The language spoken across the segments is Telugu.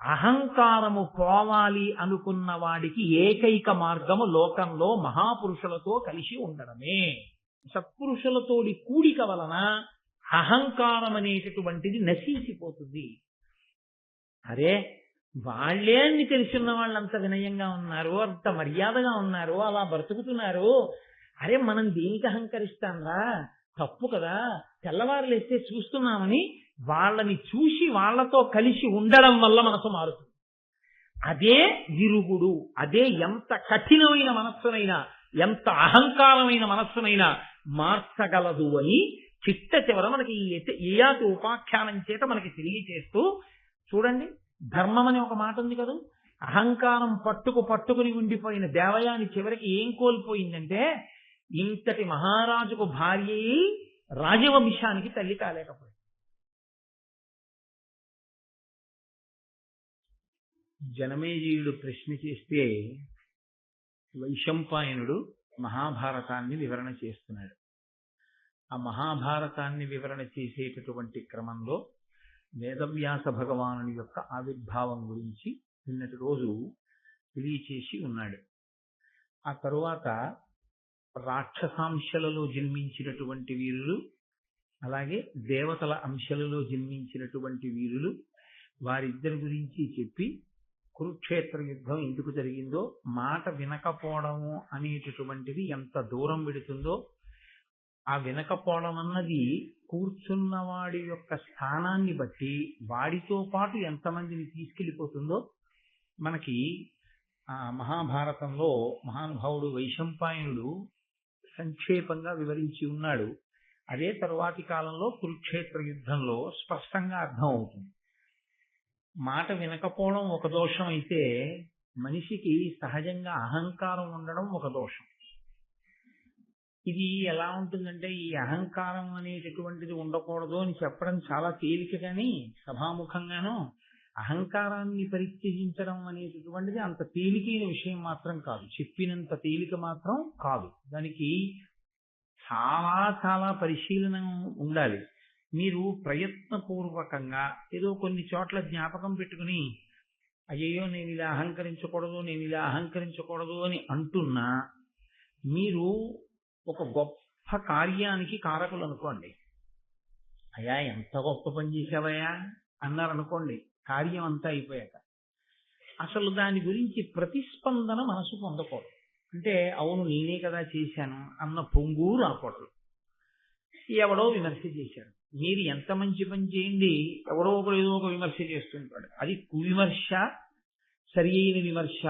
అహంకారము పోవాలి అనుకున్న వాడికి ఏకైక మార్గము లోకంలో మహాపురుషులతో కలిసి ఉండడమే. సత్పురుషులతోడి కూడిక వలన అహంకారం అనేటటువంటిది నశించిపోతుంది. అరే వాళ్ళే అన్ని తెలుసున్న వాళ్ళు అంత వినయంగా ఉన్నారు, అంత మర్యాదగా ఉన్నారు, అలా బ్రతుకుతున్నారు, అరే మనం దేనికి అహంకరిస్తాంరా, తప్పు కదా, తెల్లవారు లేస్తే చూస్తున్నామని వాళ్ళని చూసి వాళ్ళతో కలిసి ఉండడం వల్ల మనసు మారుతుంది. అదే విరుగుడు. అదే ఎంత కఠినమైన మనస్సునైనా, ఎంత అహంకారమైన మనస్సునైనా మార్చగలదు అని చిట్ట చివర మనకి ఈ యయాతి ఉపాఖ్యానం చేత మనకి తెలియచేస్తూ, చూడండి ధర్మం అని ఒక మాట ఉంది కదా, అహంకారం పట్టుకుని ఉండిపోయిన దేవయాని చివరికి ఏం కోల్పోయిందంటే, ఇంతటి మహారాజుకు భార్య రాజవంశానికి తల్లి కాలేకపోయింది. జనమేజయుడు ప్రశ్న చేస్తే వైశంపాయనుడు మహాభారతాన్ని వివరణ చేస్తున్నాడు. ఆ మహాభారతాన్ని వివరణ చేసేటటువంటి క్రమంలో వేదవ్యాస భగవానుని యొక్క ఆవిర్భావం గురించి నిన్నటి రోజు తెలియచేసి ఉన్నాడు. ఆ తరువాత రాక్షసాంశలలో జన్మించినటువంటి వీరులు, అలాగే దేవతల అంశలలో జన్మించినటువంటి వీరులు, వారిద్దరి గురించి చెప్పి కురుక్షేత్ర యుద్ధం ఎందుకు జరిగిందో, మాట వినకపోవడము అనేటటువంటిది ఎంత దూరం పెడుతుందో, ఆ వినకపోవడం అన్నది కూర్చున్నవాడి యొక్క స్థానాన్ని బట్టి వాడితో పాటు ఎంతమందిని తీసుకెళ్ళిపోతుందో మనకి ఆ మహాభారతంలో మహానుభావుడు వైశంపాయనుడు సంక్షేపంగా వివరించి ఉన్నాడు. అదే తరువాతి కాలంలో కురుక్షేత్ర యుద్ధంలో స్పష్టంగా అర్థం అవుతుంది. మాట వినకపోవడం ఒక దోషం అయితే, మనిషికి సహజంగా అహంకారం ఉండడం ఒక దోషం. ఇది ఎలా ఉంటుందంటే, ఈ అహంకారం అనేటటువంటిది ఉండకూడదు అని చెప్పడం చాలా తేలిక, కానీ సభాముఖంగానూ అహంకారాన్ని పరిత్యజించడం అనేటటువంటిది అంత తేలికైన విషయం మాత్రం కాదు, చెప్పినంత తేలిక మాత్రం కాదు. దానికి చాలా చాలా పరిశీలన ఉండాలి. మీరు ప్రయత్నపూర్వకంగా ఏదో కొన్ని చోట్ల జ్ఞాపకం పెట్టుకుని అయ్యో నేను ఇలా అహంకరించకూడదు అని అంటున్నా, మీరు ఒక గొప్ప కార్యానికి కారకులు అనుకోండి. అయ్యా ఎంత గొప్ప పని చేసావయ్యా అన్నారనుకోండి, కార్యం అంతా అయిపోయాక అసలు దాని గురించి ప్రతిస్పందన మనసు పొందకూడదు. అంటే అవును నేనే కదా చేశాను అన్న పొంగు రాకూడదు. ఎవడో విమర్శ చేశాడు, మీరు ఎంత మంచి పని చేయండి ఎవడో ఒకడు ఏదో ఒక విమర్శ చేస్తుంటాడు. అది కువిమర్శ, సరి అయిన విమర్శ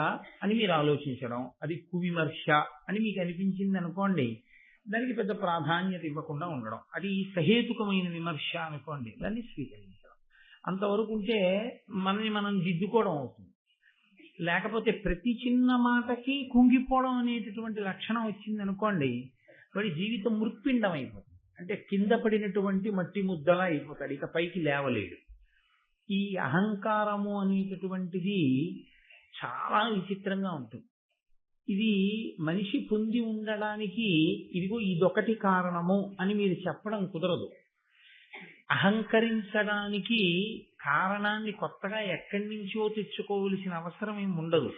అని మీరు ఆలోచించడం, అది కువిమర్శ అని మీకు అనిపించింది అనుకోండి, దానికి పెద్ద ప్రాధాన్యత ఇవ్వకుండా ఉండడం. అది సహేతుకమైన విమర్శ అనుకోండి, దాన్ని స్వీకరించడం. అంతవరకు ఉంటే మనని మనం దిద్దుకోవడం అవుతుంది. లేకపోతే ప్రతి చిన్న మాటకి కుంగిపోవడం అనేటటువంటి లక్షణం వచ్చింది అనుకోండి, వాడి జీవితం మృత్పిండం అయిపోతుంది. అంటే కింద పడినటువంటి మట్టి ముద్దలా అయిపోతాడు, ఇక పైకి లేవలేడు. ఈ అహంకారము అనేటటువంటిది చాలా విచిత్రంగా ఉంటుంది. ఇది మనిషి పొంది ఉండడానికి ఇదిగో ఇదొకటి కారణము అని మీరు చెప్పడం కుదరదు. అహంకరించడానికి కారణాన్ని కొత్తగా ఎక్కడి నుంచో తెచ్చుకోవలసిన అవసరం ఏమి ఉండదు.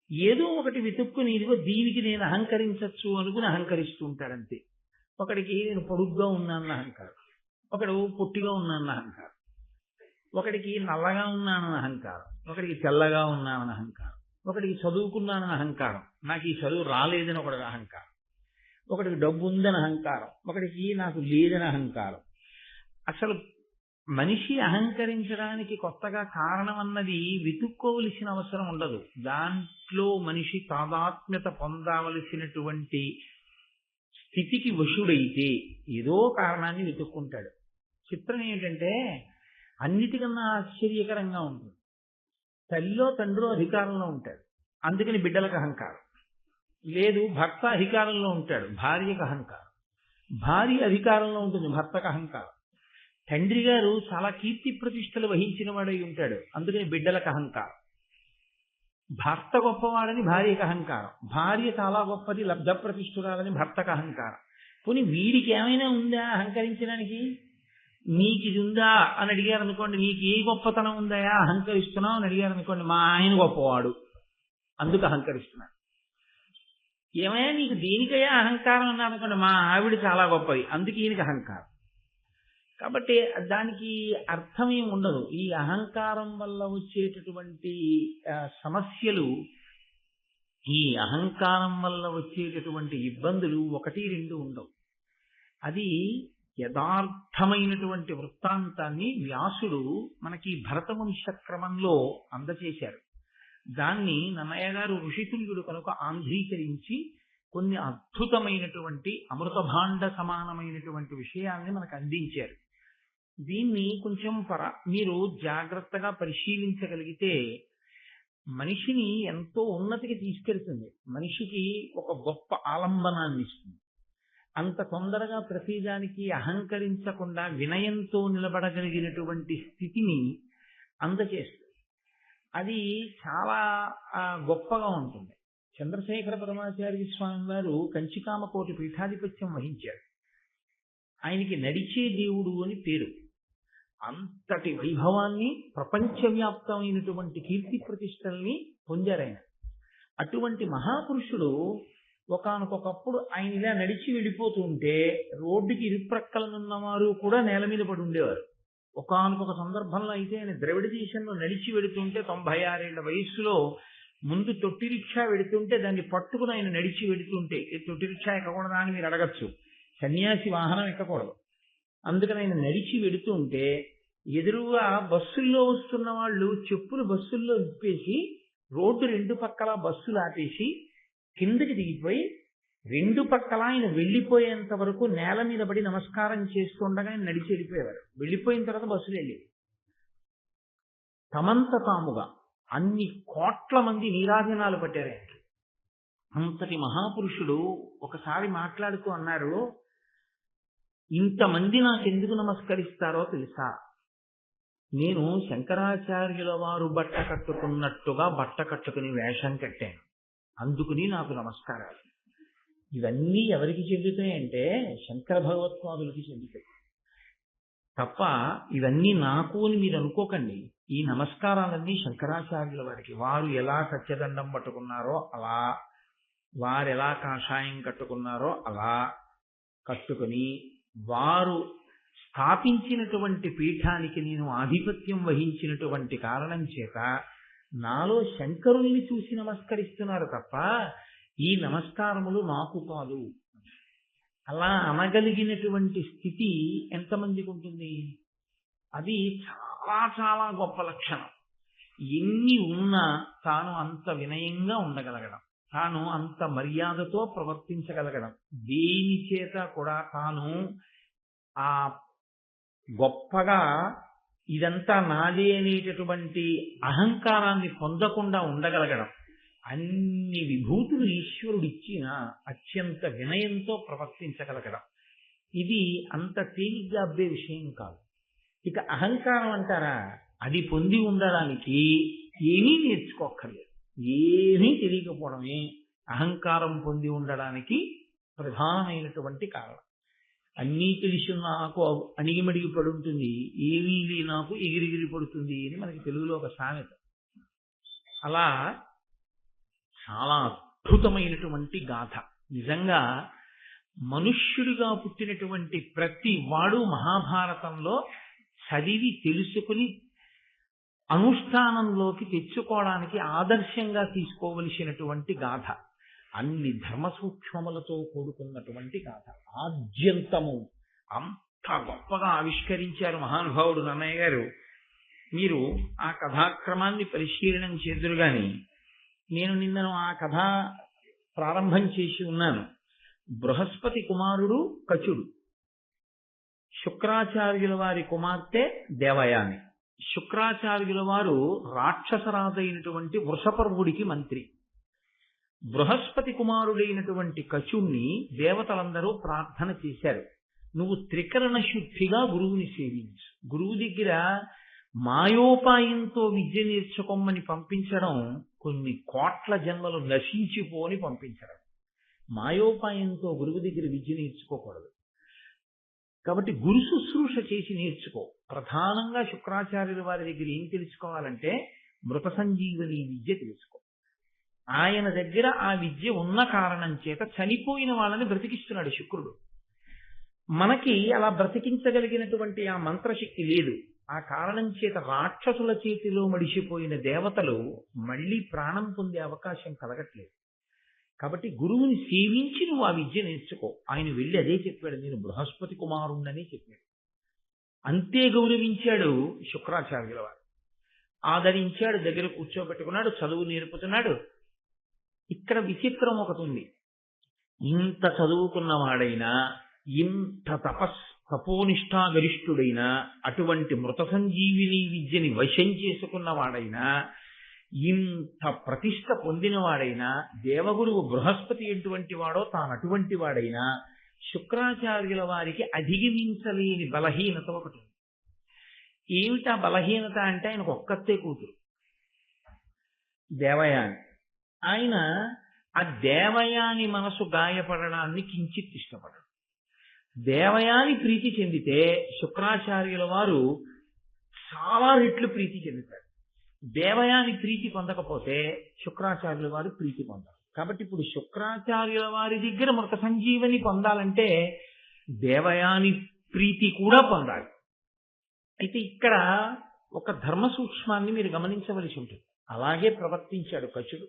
ఏదో ఒకటి వెతుక్కుని ఇదిగో దీనికి నేను అహంకరించచ్చు అనుకుని అహంకరిస్తూ ఉంటాడంతే. ఒకడికి నేను పొడుగ్గా ఉన్నానన్న అహంకారం, ఒకడు పొట్టిగా ఉన్నానన్న అహంకారం, ఒకడికి నల్లగా ఉన్నానన్న అహంకారం, ఒకడికి తెల్లగా ఉన్నానన్న అహంకారం, ఒకడికి చదువుకున్నానన్న అహంకారం, నాకు ఈ చదువు రాలేదని ఒకటి అహంకారం, ఒకడికి డబ్బు ఉందని అహంకారం, ఒకడికి నాకు లేదని అహంకారం. అసలు మనిషి అహంకరించడానికి కొత్తగా కారణం అన్నది వెతుక్కోవలసిన అవసరం ఉండదు. దాంట్లో మనిషి తాదాత్మ్యత పొందవలసినటువంటి స్థితికి వశుడైతే ఏదో కారణాన్ని వెతుక్కుంటాడు. చిత్రం ఏంటంటే అన్నిటికన్నా ఆశ్చర్యకరంగా ఉంటుంది. తల్లిలో తండ్రిలో అధికారంలో ఉంటాడు, అందుకని బిడ్డలకు అహంకారం లేదు. భర్త అధికారంలో ఉంటాడు, భార్యకు అహంకారం. భార్య అధికారంలో ఉంటుంది, భర్తకు అహంకారం. తండ్రి గారు చాలా కీర్తి ప్రతిష్టలు వహించిన వాడై ఉంటాడు, అందుకని బిడ్డలకు అహంకారం. భర్త గొప్పవాడని భార్యకు అహంకారం, భార్య చాలా గొప్పది లబ్ధ ప్రతిష్ఠురాలని భర్తకు అహంకారం. పోనీ వీడికి ఏమైనా ఉందా అహంకరించడానికి? నీకు ఇది ఉందా అని అడిగారు అనుకోండి, నీకు ఏ గొప్పతనం ఉందయా అహంకరిస్తున్నావు అని అడిగారు అనుకోండి, మా ఆయన గొప్పవాడు అందుకు అహంకరిస్తున్నాడు. ఏమయ్యా నీకు దేనికయ్యా అహంకారం అన్నారు అనుకోండి, మా ఆవిడ చాలా గొప్పది అందుకు ఈయనకి అహంకారం. కాబట్టి దానికి అర్థమేం ఉండదు. ఈ అహంకారం వల్ల వచ్చేటటువంటి సమస్యలు, ఈ అహంకారం వల్ల వచ్చేటటువంటి ఇబ్బందులు ఒకటి రెండు ఉండవు. అది యథార్థమైనటువంటి వృత్తాంతాన్ని వ్యాసుడు మనకి భరతవంశ క్రమంలో అందచేశారు. దాన్ని నన్నయ్య గారు ఋషితుల్యుడు కనుక ఆంధ్రీకరించి కొన్ని అద్భుతమైనటువంటి అమృతభాండ సమానమైనటువంటి విషయాల్ని మనకు అందించారు. దీన్ని కొంచెం మీరు జాగ్రత్తగా పరిశీలించగలిగితే మనిషిని ఎంతో ఉన్నతికి తీసుకెళ్తుంది, మనిషికి ఒక గొప్ప ఆలంబనాన్ని ఇస్తుంది. అంత తొందరగా ప్రతిదానికి అహంకరించకుండా వినయంతో నిలబడగలిగినటువంటి స్థితిని అందచేస్తుంది. అది చాలా గొప్పగా ఉంటుంది. చంద్రశేఖర పరమాచార్య స్వామి వారు కంచికామకోటి పీఠాధిపత్యం వహించారు. ఆయనకి నడిచే దేవుడు అని పేరు. అంతటి వైభవాన్ని, ప్రపంచవ్యాప్తమైనటువంటి కీర్తి ప్రతిష్టల్ని పొందారాయన. అటువంటి మహాపురుషుడు ఒకానొకప్పుడు ఆయన ఇలా నడిచి వెళ్ళిపోతూ ఉంటే రోడ్డుకి ఇరుప్రక్కలనున్నవారు కూడా నేల మీద పడి ఉండేవారు. ఒకానొక సందర్భంలో అయితే ఆయన ద్రవిడ దేశంలో నడిచి వెడుతుంటే 96 ఏళ్ల వయస్సులో ముందు తొట్టి రిక్షా వెడుతుంటే దాన్ని పట్టుకుని ఆయన నడిచి వెడుతుంటే, తొట్టి రిక్షా ఎక్కకూడదా అని మీరు అడగచ్చు, సన్యాసి వాహనం ఎక్కకూడదు. అందుకని ఆయన నడిచి వెడుతూ ఉంటే ఎదురుగా బస్సుల్లో వస్తున్న వాళ్ళు చెప్పులు బస్సుల్లో విప్పేసి రోడ్డు రెండు పక్కల బస్సులు ఆపేసి కిందకి దిగిపోయి రెండు పక్కల ఆయన వెళ్ళిపోయేంత వరకు నేల మీద పడి నమస్కారం చేస్తుండగా ఆయన నడిచి వెళ్ళిపోయేవారు. వెళ్ళిపోయిన తర్వాత బస్సులు వెళ్ళేవి. తమంత తాముగా అన్ని కోట్ల మంది నీరాజనాలు పట్టారు ఆయనకి. అంతటి మహాపురుషుడు ఒకసారి మాట్లాడుతూ అన్నారు, ఇంతమంది నాకెందుకు నమస్కరిస్తారో తెలుసా? నేను శంకరాచార్యుల వారు బట్ట కట్టుకున్నట్టుగా బట్ట కట్టుకుని వేషం కట్టాను, అందుకుని నాకు నమస్కారాలు. ఇవన్నీ ఎవరికి చెందుతాయంటే శంకర భగవత్పాదులకి చెందుతాయి తప్ప ఇవన్నీ నాకు అని మీరు అనుకోకండి. ఈ నమస్కారాలన్నీ శంకరాచార్యుల వారికి. వారు ఎలా సత్యదండం పట్టుకున్నారో అలా, వారు ఎలా కాషాయం కట్టుకున్నారో అలా కట్టుకుని వారు స్థాపించినటువంటి పీఠానికి నేను ఆధిపత్యం వహించినటువంటి కారణం చేత నాలో శంకరుల్ని చూసి నమస్కరిస్తున్నారు తప్ప ఈ నమస్కారములు నాకు కాదు. అలా అనగలిగినటువంటి స్థితి ఎంతమందికి ఉంటుంది? అది చాలా చాలా గొప్ప లక్షణం. ఎన్ని ఉన్నా తాను అంత వినయంగా ఉండగలగడం, తాను అంత మర్యాదతో ప్రవర్తించగలగడం, దేని చేత కూడా తాను ఆ గొప్పగా ఇదంతా నాదే అనేటటువంటి అహంకారాన్ని పొందకుండా ఉండగలగడం, అన్ని విభూతులు ఈశ్వరుడు ఇచ్చిన అత్యంత వినయంతో ప్రవర్తించగలగడం, ఇది అంత తేలిగ్గా అబ్బే విషయం కాదు. ఇక అహంకారం అంటారా, అది పొంది ఉండడానికి ఏమీ నేర్చుకోక్కర్లేదు. ఏమీ తెలియకపోవడమే అహంకారం పొంది ఉండడానికి ప్రధానమైనటువంటి కారణం. అన్నీ తెలిసి నాకు అణిగిమడిగి పడుంటుంది, ఏమీ నాకు ఎగిరిగిరి పడుతుంది అని మనకి తెలుగులో ఒక సామెత. అలా చాలా అద్భుతమైనటువంటి గాథ. నిజంగా మనుష్యుడిగా పుట్టినటువంటి ప్రతి వాడు మహాభారతంలో చదివి తెలుసుకుని అనుష్ఠానంలోకి తెచ్చుకోవడానికి ఆదర్శంగా తీసుకోవలసినటువంటి గాథ. అన్ని ధర్మ సూక్ష్మములతో కూడుకున్నటువంటి గాథ. ఆద్యంతము అంత గొప్పగా ఆవిష్కరించారు మహానుభావుడు నన్నయ్య గారు. మీరు ఆ కథాక్రమాన్ని పరిశీలనం చేదురు గాని, నేను నిన్నను ఆ కథ ప్రారంభం చేసి ఉన్నాను. బృహస్పతి కుమారుడు కచుడు, శుక్రాచార్యుల వారి కుమార్తె దేవయాని. శుక్రాచార్యుల వారు రాక్షసరాజైనటువంటి వృషపర్వుడికి మంత్రి. బృహస్పతి కుమారుడైనటువంటి కచుణ్ణి దేవతలందరూ ప్రార్థన చేశారు, నువ్వు త్రికరణ శుద్ధిగా గురువుని సేవించు. గురువు దగ్గర మాయోపాయంతో విద్య నేర్చుకోమని పంపించడం కొన్ని కోట్ల జన్మలు నశించిపోని పంపించడం. మాయోపాయంతో గురువు దగ్గర విద్య నేర్చుకోకూడదు. కాబట్టి గురు శుశ్రూష చేసి నేర్చుకో. ప్రధానంగా శుక్రాచార్యుల వారి దగ్గర ఏం తెలుసుకోవాలంటే మృత సంజీవని విద్య తెలుసుకో. ఆయన దగ్గర ఆ విద్య ఉన్న కారణం చేత చనిపోయిన వాళ్ళని బ్రతికిస్తున్నాడు శుక్రుడు. మనకి అలా బ్రతికించగలిగినటువంటి ఆ మంత్రశక్తి లేదు. ఆ కారణం చేత రాక్షసుల చేతిలో మడిసిపోయిన దేవతలు మళ్ళీ ప్రాణం పొందే అవకాశం కలగట్లేదు. కాబట్టి గురువుని సేవించి నువ్వు ఆ విద్య నేర్చుకో. ఆయన వెళ్ళి అదే చెప్పాడు, నేను బృహస్పతి కుమారుణ్ణని చెప్పాడు. అంతే గౌరవించాడు శుక్రాచార్యుల వారు. ఆదరించాడు, దగ్గర కూర్చోబెట్టుకున్నాడు, చదువు నేర్పుతున్నాడు. ఇక్కడ విచిత్రం ఒకటి ఉంది. ఇంత చదువుకున్నవాడైనా, ఇంత తపోనిష్టాగరిష్ఠుడైనా, అటువంటి మృత సంజీవిని విద్యని వశం చేసుకున్నవాడైనా, ఇంత ప్రతిష్ట పొందినవాడైనా, దేవగురువు బృహస్పతి ఎటువంటి వాడో తాను అటువంటి వాడైనా, శుక్రాచార్యుల వారికి అధిగమించలేని బలహీనత ఒకటి ఉంది. ఏమిటా బలహీనత అంటే ఆయనకు ఒక్కతే కూతురు దేవయాని. ఆయన ఆ దేవయాని మనసు గాయపడడాన్ని కించిత్ ఇష్టపడడు. దేవయాని ప్రీతి చెందితే శుక్రాచార్యుల వారు చాలా రెట్లు ప్రీతి చెందుతారు. దేవయాని ప్రీతి పొందకపోతే శుక్రాచార్యుల వారు ప్రీతి పొందారు. కాబట్టి ఇప్పుడు శుక్రాచార్యుల వారి దగ్గర మృత సంజీవని పొందాలంటే దేవయాని ప్రీతి కూడా పొందాలి. అయితే ఇక్కడ ఒక ధర్మ సూక్ష్మాన్ని మీరు గమనించవలసి ఉంటుంది. అలాగే ప్రవర్తించాడు కచుడు.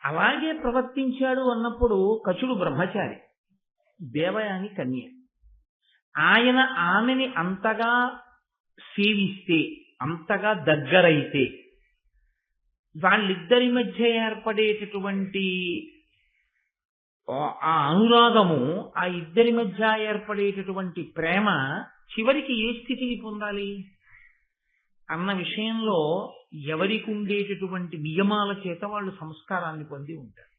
అలాగే ప్రవర్తించాడు అన్నప్పుడు కచుడు బ్రహ్మచారి, దేవయాని కన్య. ఆయన ఆమెని అంతగా సేవిస్తే, అంతగా దగ్గరైతే, వాళ్ళిద్దరి మధ్య ఏర్పడేటటువంటి ఆ అనురాగము, ఆ ఇద్దరి మధ్య ఏర్పడేటటువంటి ప్రేమ చివరికి ఏ స్థితిని పొందాలి అన్న విషయంలో ఎవరికి ఉండేటటువంటి నియమాల చేత వాళ్ళు సంస్కారాన్ని పొంది ఉంటారు.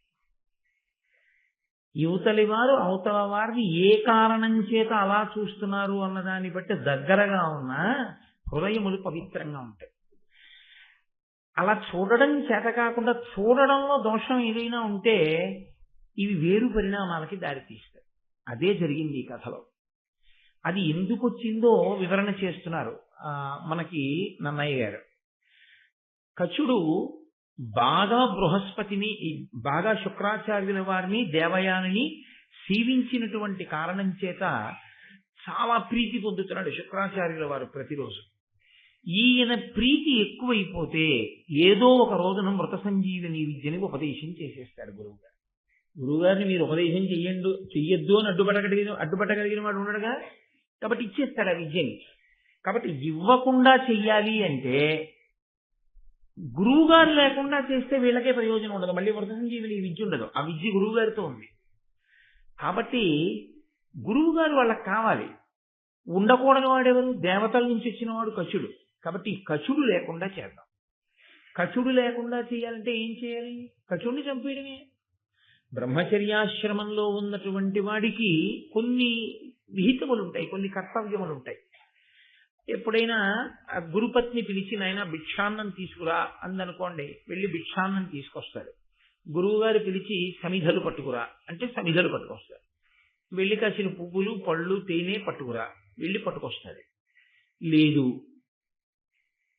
యువతలి వారు అవతల వారిని ఏ కారణం చేత అలా చూస్తున్నారు అన్నదాన్ని బట్టి దగ్గరగా ఉన్న హృదయములు పవిత్రంగా ఉంటాయి. అలా చూడడం చేత కాకుండా చూడడంలో దోషం ఏదైనా ఉంటే ఇవి వేరు పరిణామాలకి దారితీస్తాయి. అదే జరిగింది ఈ కథలో. అది ఎందుకు వచ్చిందో వివరణ చేస్తున్నారు మనకి నన్నయ్య గారు. కచుడు బాగా బృహస్పతిని, బాగా శుక్రాచార్యుల వారిని, దేవయానిని సేవించినటువంటి కారణం చేత చాలా ప్రీతి పొందుతున్నాడు శుక్రాచార్యుల వారు ప్రతిరోజు. ఈయన ప్రీతి ఎక్కువైపోతే ఏదో ఒక రోజున మృత సంజీవని విద్యని ఉపదేశం చేసేస్తాడు గురువుగారు. గురువుగారిని మీరు ఉపదేశం చెయ్యొద్దు అని అడ్డుపట్టగలిగిన వాడు ఉండడుగా, కాబట్టి ఇచ్చేస్తాడు ఆ విద్యని. కాబట్టి ఇవ్వకుండా చెయ్యాలి అంటే గురువు గారు లేకుండా చేస్తే వీళ్ళకే ప్రయోజనం ఉండదు. మళ్ళీ మృత సంజీవిని విద్య ఉండదు. ఆ విద్య గురువు గారితో ఉంది. కాబట్టి గురువు గారు వాళ్ళకి కావాలి. ఉండకూడని వాడెవరు? దేవతల నుంచి వచ్చిన వాడు కచుడు. కాబట్టి కచుడు లేకుండా చేద్దాం. కచుడు లేకుండా చేయాలంటే ఏం చేయాలి? కచుడిని చంపేయడమే. బ్రహ్మచర్యాశ్రమంలో ఉన్నటువంటి వాడికి కొన్ని విహితములు ఉంటాయి, కొన్ని కర్తవ్యములు ఉంటాయి. ఎప్పుడైనా ఆ గురుపత్ని పిలిచి నాయన భిక్షాన్నం తీసుకురా అందనుకోండి, వెళ్ళి భిక్షాన్నం తీసుకొస్తాడు. గురువు గారు పిలిచి సమిధలు పట్టుకురా అంటే సమిధలు పట్టుకొస్తాడు. వెళ్ళి కాసిన పువ్వులు, పళ్ళు, తేనె పట్టుకురా, వెళ్ళి పట్టుకొస్తాడు. లేదు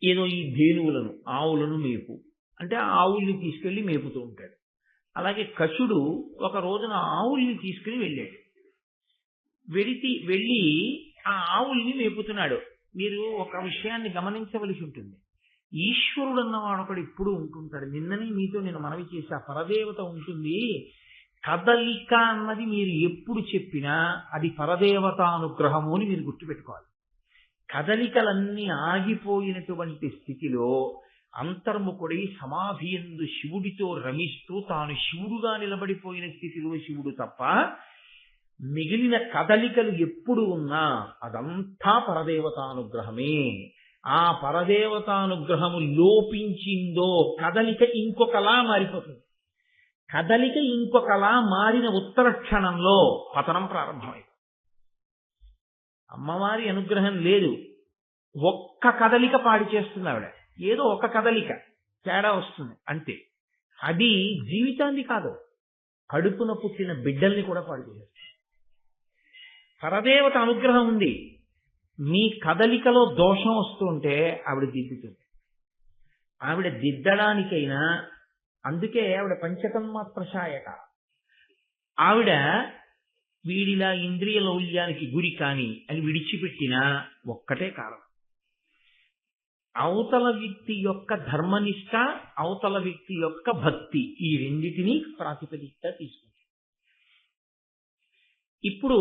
ఏదో ఈ ధేనువులను, ఆవులను మేపు అంటే ఆవుల్ని తీసుకెళ్లి మేపుతూ ఉంటాడు. అలాగే కచుడు ఒక రోజున ఆవుల్ని తీసుకుని వెళ్ళాడు. వెళ్ళి ఆ ఆవుల్ని మేపుతున్నాడు. మీరు ఒక విషయాన్ని గమనించవలసి ఉంటుంది. ఈశ్వరుడు అన్నవాడు ఒకడు ఇప్పుడు ఉంటుంటాడు. నిన్ననే మీతో నేను మనవి చేశా, పరదేవత ఉంటుంది. కదలిక అన్నది మీరు ఎప్పుడు చెప్పినా అది పరదేవతానుగ్రహము అని మీరు గుర్తుపెట్టుకోవాలి. కదలికలన్నీ ఆగిపోయినటువంటి స్థితిలో అంతర్ముఖుడై సమాధి యందు శివుడితో రమిస్తూ తాను శివుడుగా నిలబడిపోయిన స్థితిలో శివుడు తప్ప మిగిలిన కదలికలు ఎప్పుడు ఉన్నా అదంతా పరదేవతానుగ్రహమే. ఆ పరదేవతానుగ్రహము లోపించిందో కదలిక ఇంకొకలా మారిపోతుంది. కదలిక ఇంకొకలా మారిన ఉత్తర క్షణంలో పతనం ప్రారంభమైంది. అమ్మవారి అనుగ్రహం లేదు, ఒక్క కదలిక పాడి చేస్తుంది ఆవిడ. ఏదో ఒక కదలిక తేడా వస్తుంది అంతే. అది జీవితాన్ని కాదు, కడుపున పుట్టిన బిడ్డల్ని కూడా పాడు చేస్తుంది. పరదేవత అనుగ్రహం ఉంది. మీ కదలికలో దోషం వస్తుంటే ఆవిడ దిద్దుతుంది. ఆవిడ దిద్దడానికైనా, అందుకే ఆవిడ పంచతన్మాత్రశాయక. ఆవిడ వీడిలా ఇంద్రియ లౌల్యానికి గురి కాని అని విడిచిపెట్టినా ఒక్కటే కారణం, అవతల వ్యక్తి యొక్క ధర్మనిష్ట, అవతల వ్యక్తి యొక్క భక్తి, ఈ రెండిటినీ ప్రాతిపదికగా తీసుకుంటాం. ఇప్పుడు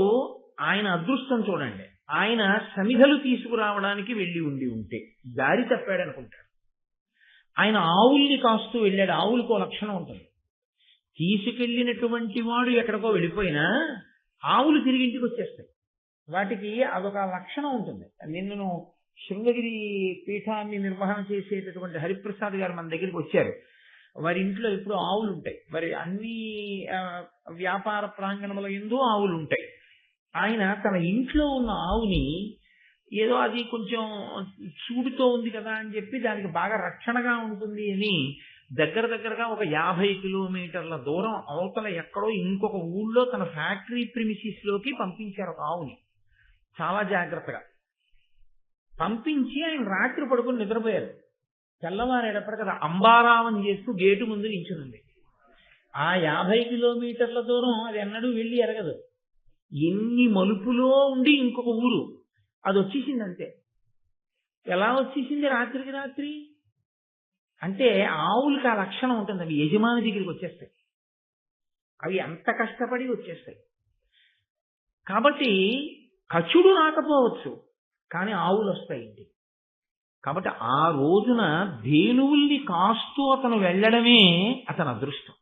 ఆయన అదృష్టం చూడండి. ఆయన సమిధలు తీసుకురావడానికి వెళ్ళి ఉంటే దారి తప్పాడు అనుకుంటాడు. ఆయన ఆవుల్ని కాస్తూ వెళ్ళాడు. ఆవులకు లక్షణం ఉంటుంది. తీసుకెళ్ళినటువంటి వాడు ఎక్కడికో వెళ్ళిపోయినా ఆవులు తిరిగి ఇంటికి వచ్చేస్తాయి. వాటికి అదొక లక్షణం ఉంటుంది. నిన్ను శృంగగిరి పీఠాన్ని నిర్వహణ చేసేటటువంటి హరిప్రసాద్ గారు మన దగ్గరికి వచ్చారు. వారి ఇంట్లో ఎప్పుడు ఆవులు ఉంటాయి. వారి అన్ని వ్యాపార ప్రాంగణముల యందు ఆవులు ఉంటాయి. ఆయన తన ఇంట్లో ఉన్న ఆవుని ఏదో అది కొంచెం చూడుతో ఉంది కదా అని చెప్పి దానికి బాగా రక్షణగా ఉంటుంది అని దగ్గరగా ఒక 50 కిలోమీటర్ల దూరం అవతల ఎక్కడో ఇంకొక ఊళ్ళో తన ఫ్యాక్టరీ ప్రిమిసిస్ లోకి పంపించారు ఒక ఆవుని. చాలా జాగ్రత్తగా పంపించి ఆయన రాత్రి పడుకుని నిద్రపోయారు. తెల్లవారేటప్పటికదా అంబారావం చేస్తూ గేటు ముందు నించునుంది. ఆ 50 కిలోమీటర్ల దూరం అది ఎన్నడూ వెళ్ళి ఎరగదు. ఎన్ని మలుపులో ఉండి ఇంకొక ఊరు అది వచ్చేసింది అంతే. ఎలా వచ్చేసింది రాత్రికి రాత్రి అంటే ఆవులకి ఆ లక్షణం ఉంటుంది. అవి యజమాని దగ్గరికి వచ్చేస్తాయి. అవి అంత కష్టపడి వచ్చేస్తాయి. కాబట్టి కచుడు రాకపోవచ్చు, కానీ ఆవులు వస్తాయి ఇంటికి. కాబట్టి ఆ రోజున ధేనువుల్ని కాస్తూ అతను వెళ్ళడమే అతని అదృష్టం.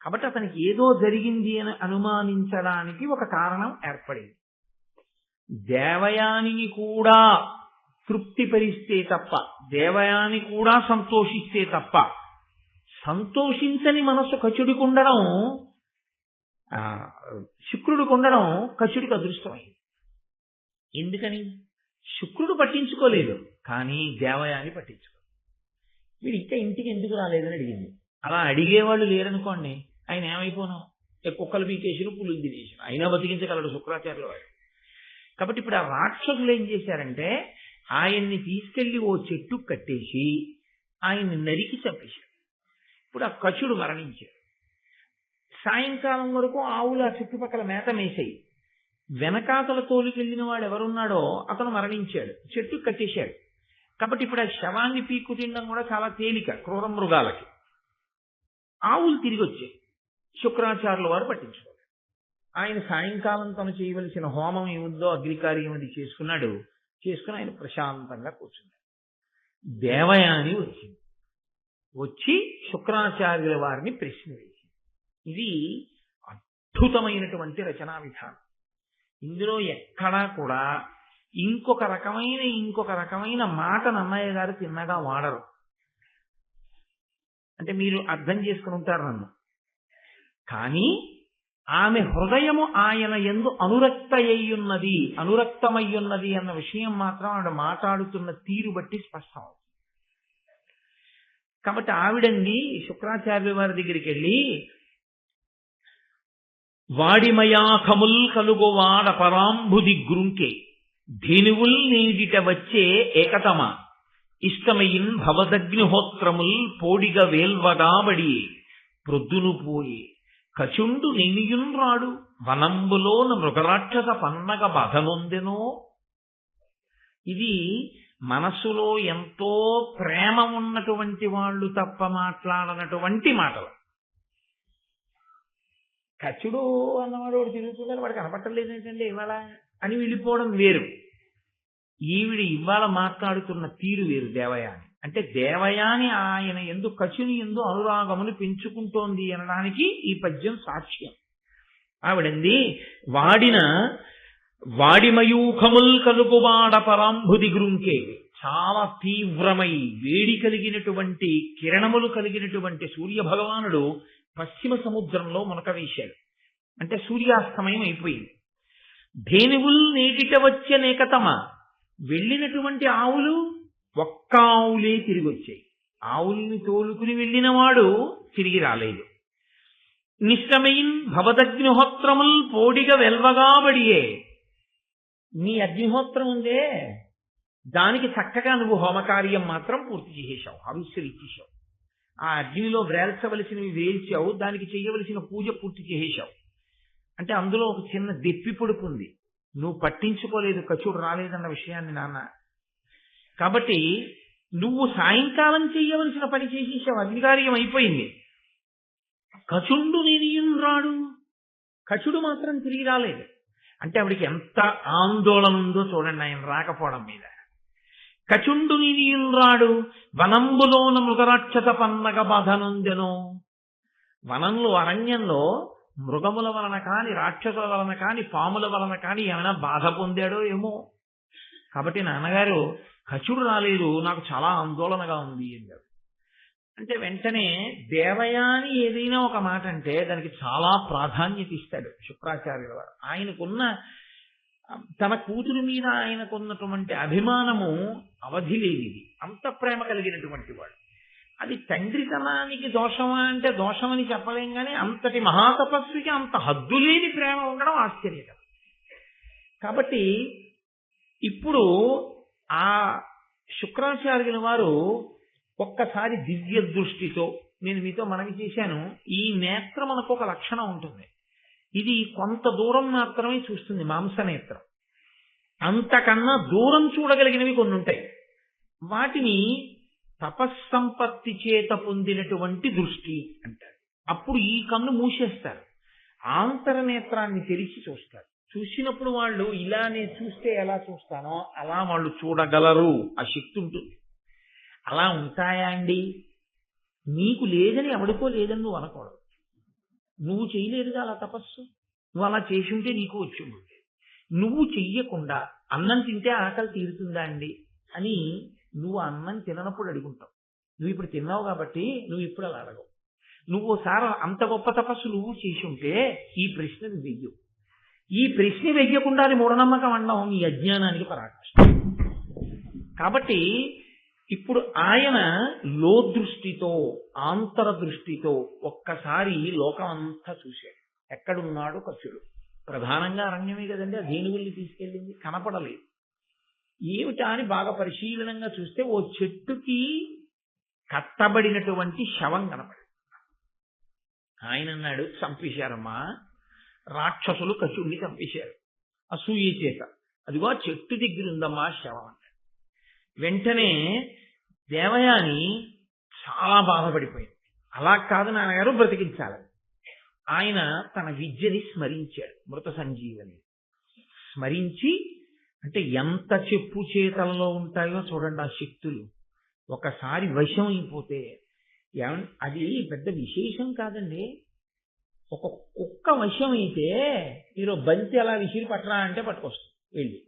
కాబట్టి అతనికి ఏదో జరిగింది అని అనుమానించడానికి ఒక కారణం ఏర్పడింది. దేవయానిని కూడా తృప్తిపరిస్తే తప్ప, దేవయాని కూడా సంతోషిస్తే తప్ప, సంతోషించని మనసు కచుడికి ఉండడం, శుక్రుడికి ఉండడం కచుడికి అదృష్టమైంది. ఎందుకని? శుక్రుడు పట్టించుకోలేదు, కానీ దేవయాని పట్టించుకోలేదు. వీడు ఇంకా ఇంటికి ఎందుకు రాలేదని అడిగింది. అలా అడిగేవాళ్ళు లేరనుకోండి, ఆయన ఏమైపోను, కుక్కలు పీకేసిన పులులు తినేసిన అయినా బతికించగలడు శుక్రాచార్యుల వారు. కాబట్టి ఇప్పుడు ఆ రాక్షసులు ఏం చేశారంటే ఆయన్ని తీసుకెళ్లి ఓ చెట్టు కట్టేసి ఆయన్ని నరికి చంపేశారు. ఇప్పుడు ఆ కచుడు మరణించాడు. సాయంకాలం వరకు ఆవులు ఆ చుట్టుపక్కల మేత మేసాయి. వెనకాతల తోలుకెళ్లిన వాడు ఎవరున్నాడో అతను మరణించాడు, చెట్టు కట్టేశాడు. కాబట్టి ఇప్పుడు ఆ శవాన్ని పీక్కు తినడం కూడా చాలా తేలిక క్రూర మృగాలకి. ఆవులు తిరిగి వచ్చాయి. శుక్రాచార్యుల వారు పట్టించుకోలేదు. ఆయన సాయంకాలం తను చేయవలసిన హోమం ఏముందో అగ్నికార్యం అది చేసుకున్నాడు. చేసుకుని ఆయన ప్రశాంతంగా కూర్చున్నాడు. దేవయాని వచ్చింది. వచ్చి శుక్రాచార్యుల వారిని ప్రశ్న వేసింది. ఇది అద్భుతమైనటువంటి రచనా విధానం. ఇందులో ఎక్కడా కూడా ఇంకొక రకమైన మాటను అన్నయ్య గారు తిన్నగా వాడరు. అంటే మీరు అర్థం చేసుకుని ఉంటారు నన్ను. కానీ ఆమె హృదయము ఆయన యందు అనురక్తమయ్యున్నది అన్న విషయం మాత్రం ఆవిడ మాట్లాడుతున్న తీరు బట్టి స్పష్టం. కాబట్టి ఆవిడండి శుక్రాచార్య వారి దగ్గరికి వెళ్ళి, వాడిమయాఖముల్ కలుగువాడ పరాంబుది గ్రుంకే ధేనువుల్ నీడిట వచ్చే ఏకతమ ఇష్టమయిన్ భవదగ్నిహోత్రముల్ పోడిగ వేల్వగాబడి ప్రొద్దును పోయి కచుండు నేనియున్ రాడు వనంబులోన మృగరాక్షస పన్నగ బాధనొందెనో. ఇది మనసులో ఎంతో ప్రేమ ఉన్నటువంటి వాళ్ళు తప్ప మాట్లాడనటువంటి మాటలు. కచుడు అన్నవాడు వాడు తిరుగుతున్నాడు, వాడు కనపట్టలేదు ఏంటంటే ఇవాళ అని వెళ్ళిపోవడం వేరు. ఈవిడ ఇవాళ మాట్లాడుతున్న తీరు వేరు. దేవయాని అంటే దేవయాని ఆయన ఎందు కచుని ఎందు అనురాగమును పెంచుకుంటోంది అనడానికి ఈ పద్యం సాక్ష్యం. ఆవిడంది, వాడిమయూఖముల్ కలుపువాడ పరాంబుది గ్రుంకే. చాలా తీవ్రమై వేడి కలిగినటువంటి కిరణములు కలిగినటువంటి సూర్య భగవానుడు పశ్చిమ సముద్రంలో మునక వేశాడు. అంటే సూర్యాస్తమయం అయిపోయింది. ధేనువుల్ నేటిట వచ్చే నేకతమ. వెళ్ళినటువంటి ఆవులు ఒక్క ఆవులే తిరిగి వచ్చాయి. ఆవుల్ని తోలుకుని వెళ్ళిన వాడు తిరిగి రాలేదు. నిష్టమైన భవదగ్నిహోత్రముల్ పోడిగ వెల్వగాబడియే. నీ అగ్నిహోత్రం ఉందే దానికి చక్కగా నువ్వు హోమకార్యం మాత్రం పూర్తి చేసేశావు, హవిస్సులు ఇచ్చేసావు. ఆ అగ్నిలో వేల్చవలసినవి వేల్చావు, దానికి చేయవలసిన పూజ పూర్తి చేసేశావు. అంటే అందులో ఒక చిన్న దెప్పి పొడుపు ఉంది, నువ్వు పట్టించుకోలేదు, కచుడు రాలేదన్న విషయాన్ని నాన్న. కాబట్టి నువ్వు సాయంకాలం చేయవలసిన పని చేసేసావు, అగ్నికార్యం అయిపోయింది. కచుండు నేను రాడు, కచుడు మాత్రం తిరిగి రాలేదు. అంటే ఆవిడికి ఎంత ఆందోళన ఉందో చూడండి ఆయన రాకపోవడం మీద. కచుండు నీనియున్ రాడు వనంబులోన మృగరాక్షస పన్నగ బాధనుందెనో. వనంలో అరణ్యంలో మృగముల వలన కాని, రాక్షసుల వలన కాని, పాముల వలన కాని ఏమైనా బాధ పొందాడో ఏమో. కాబట్టి నాన్నగారు కచుడు రాలేదు, నాకు చాలా ఆందోళనగా ఉంది అన్నారు. అంటే వెంటనే దేవయాని ఏదైనా ఒక మాట అంటే దానికి చాలా ప్రాధాన్యత ఇస్తాడు శుక్రాచార్యుల వారు. ఆయనకున్న తన కూతురు మీద ఆయనకున్నటువంటి అభిమానము అవధి లేనిది, అంత ప్రేమ కలిగినటువంటి వాడు. అది తండ్రితనానికి దోషమా అంటే దోషమని చెప్పలేం, కానీ అంతటి మహాతపస్వికి అంత హద్దులేని ప్రేమ ఉండడం ఆశ్చర్యకరం. కాబట్టి ఇప్పుడు ఆ శుక్రాచార్యుల వారు ఒక్కసారి దివ్య దృష్టితో, నేను మీతో మనవి చేశాను, ఈ నేత్రం మనకు ఒక లక్షణం ఉంటుంది, ఇది కొంత దూరం మాత్రమే చూస్తుంది, మాంసనేత్రం. అంతకన్నా దూరం చూడగలిగినవి కొన్ని ఉంటాయి, వాటిని తపస్సంపత్తి చేత పొందినటువంటి దృష్టి అంటారు. అప్పుడు ఈ కన్ను మూసేస్తారు, ఆంతరనేత్రాన్ని తెరిచి చూస్తారు. చూసినప్పుడు వాళ్ళు ఇలానే చూస్తే ఎలా చూస్తానో అలా వాళ్ళు చూడగలరు, ఆ శక్తి ఉంటుంది. అలా ఉంటాయా అండి? నీకు లేదని ఎవడికో లేదని నువ్వు అనకూడదు. నువ్వు చేయలేదుగా అలా తపస్సు, నువ్వు అలా చేసి ఉంటే నీకు వచ్చి ఉంటుంది. నువ్వు చెయ్యకుండా అన్నం తింటే ఆకలి తీరుతుందా అండి అని నువ్వు అన్నం తిననప్పుడు అడుగుంటావు. నువ్వు ఇప్పుడు తిన్నావు కాబట్టి నువ్వు ఇప్పుడు అలా అడగవు. నువ్వు ఓసారి అంత గొప్ప తపస్సు నువ్వు చేసి ఉంటే ఈ ప్రశ్నను వెయ్యవు. ఈ ప్రశ్న వెయ్యకుండా అది మూఢనమ్మకం అనడం నీ అజ్ఞానానికి పరాకాష్ఠ. కాబట్టి ఇప్పుడు ఆయన లోదృష్టితో, ఆంతరదృష్టితో ఒక్కసారి లోకం అంతా చూశాడు. ఎక్కడున్నాడు కచుడు? ప్రధానంగా అరణ్యమే కదండి, ఆ ధేనువుల్ని తీసుకెళ్ళింది, కనపడలేదు. ఏమిటా అని బాగా పరిశీలనంగా చూస్తే ఓ చెట్టుకి కట్టబడినటువంటి శవం కనపడింది. ఆయన అన్నాడు, చంపేశారమ్మా, రాక్షసులు కచుడిని చంపేశారు అసూయ చేత. అదిగో చెట్టు దగ్గర ఉందమ్మా శవం అన్నాడు. వెంటనే దేవయాని చాలా బాధపడిపోయింది. అలా కాదు నాన్నగారు, బ్రతికించాలని ఆయన తన విద్యని స్మరించాడు, మృత సంజీవని స్మరించి. అంటే ఎంత చెప్పు చేతల్లో ఉంటాయో చూడండి ఆ శక్తులు. ఒకసారి వశం అయిపోతే అది పెద్ద విశేషం కాదండి. ఒక కుక్క వశం అయితే మీరు బంతి అలా విసిరి పట్టరా అంటే పట్టుకొస్తుంది వెళ్ళి,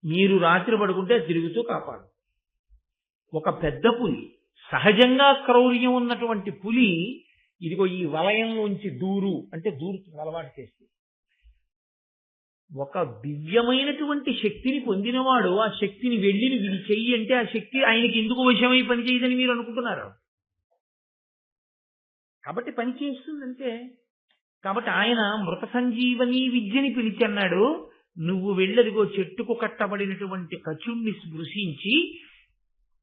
మీరు రాత్రి పడుకుంటే తిరుగుతూ కాపాడు. ఒక పెద్ద పులి, సహజంగా క్రౌర్యం ఉన్నటువంటి పులి, ఇదిగో ఈ వలయంలోంచి దూరు అంటే దూరుతుంది, అలవాటు చేస్తుంది. ఒక దివ్యమైనటువంటి శక్తిని పొందినవాడు ఆ శక్తిని వెళ్ళి వీడి చెయ్యి అంటే ఆ శక్తి ఆయనకి ఎందుకు వశమై పనిచేయదని మీరు అనుకుంటున్నారు? కాబట్టి పని చేస్తుందంటే. కాబట్టి ఆయన మృత సంజీవని విద్యని పిలిచి అన్నాడు, నువ్వు వెళ్ళదిగో చెట్టుకు కట్టబడినటువంటి కచుణ్ణి స్పృశించి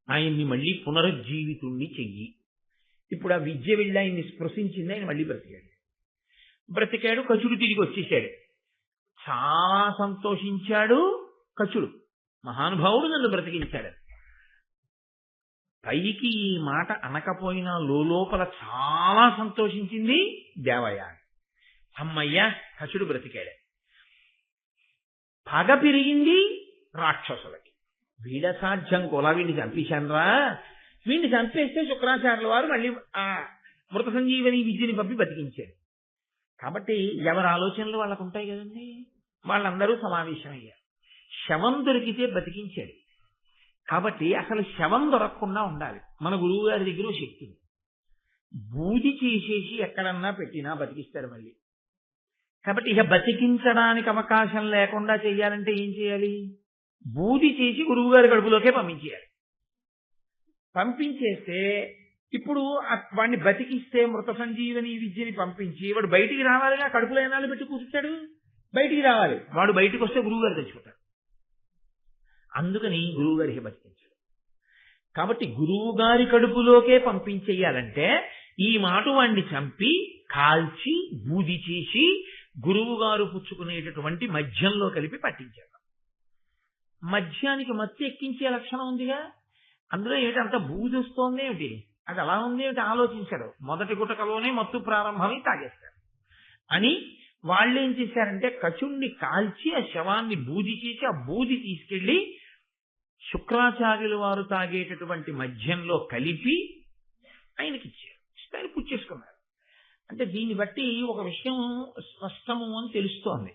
ఆయన్ని మళ్ళీ పునరుజ్జీవితుణ్ణి చెయ్యి. ఇప్పుడు ఆ విద్య వెళ్ళి ఆయన్ని స్పృశించింది, ఆయన మళ్ళీ బ్రతికాడు. కచుడు తిరిగి వచ్చేసాడు. చాలా సంతోషించాడు కచుడు, మహానుభావుడు నన్ను బ్రతికించాడు. పైకి ఈ మాట అనకపోయినా లోపల చాలా సంతోషించింది దేవయాని. అమ్మయ్య, కచుడు బ్రతికాడు. పగ పెరిగింది రాక్షసులకి. వీడ సాధ్యం కొలా, వీడిని చంపేశాన్రా, వీడిని చంపేస్తే శుక్రాచార్యుల వారు మళ్ళీ ఆ మృత సంజీవని విద్యని పంపి బతికించాడు. కాబట్టి ఎవరి ఆలోచనలు వాళ్ళకు ఉంటాయి కదండి. వాళ్ళందరూ సమావేశమయ్యారు. శవం దొరికితే బతికించాడు. కాబట్టి అసలు శవం దొరకకుండా ఉండాలి. మన గురువు గారి దగ్గర శక్తి బూది చేసేసి ఎక్కడన్నా పెట్టినా బతికిస్తాడు మళ్ళీ. కాబట్టి ఇక బతికించడానికి అవకాశం లేకుండా చెయ్యాలంటే ఏం చేయాలి? బూది చేసి గురువు గారి కడుపులోకే పంపించేయాలి. పంపించేస్తే ఇప్పుడు వాడిని బతికిస్తే మృత సంజీవని విద్యని పంపించి వాడు బయటికి రావాలిగా, కడుపులో ఏనాలు పెట్టి కూర్చుంటాడు. బయటికి రావాలి. వాడు బయటకు వస్తే గురువుగారు తెచ్చుకుంటారు. అందుకని గురువుగారికి బతికించాడు. కాబట్టి గురువుగారి కడుపులోకే పంపించేయాలంటే ఈ మాట వాణ్ణి చంపి కాల్చి బూది చేసి గురువుగారు పుచ్చుకునేటటువంటి మద్యంలో కలిపి పట్టించాడు. మద్యానికి మత్తు ఎక్కించే లక్షణం ఉందిగా, అందులో ఏమిటి అంత బూది వస్తోంది ఏమిటి, అది అలా ఉంది ఏమిటి ఆలోచించాడు. మొదటి గుటకలోనే మత్తు ప్రారంభమై తాగేస్తాడు అని వాళ్ళు ఏం చేశారంటే కచుణ్ణి కాల్చి ఆ శవాన్ని బూది చేసి ఆ బూది తీసుకెళ్లి శుక్రాచార్యుల వారు తాగేటటువంటి మద్యంలో కలిపి ఆయనకి ఇచ్చారు. ఆయన పుచ్చేసుకున్నారు. అంటే దీన్ని బట్టి ఒక విషయం స్పష్టము అని తెలుస్తోంది.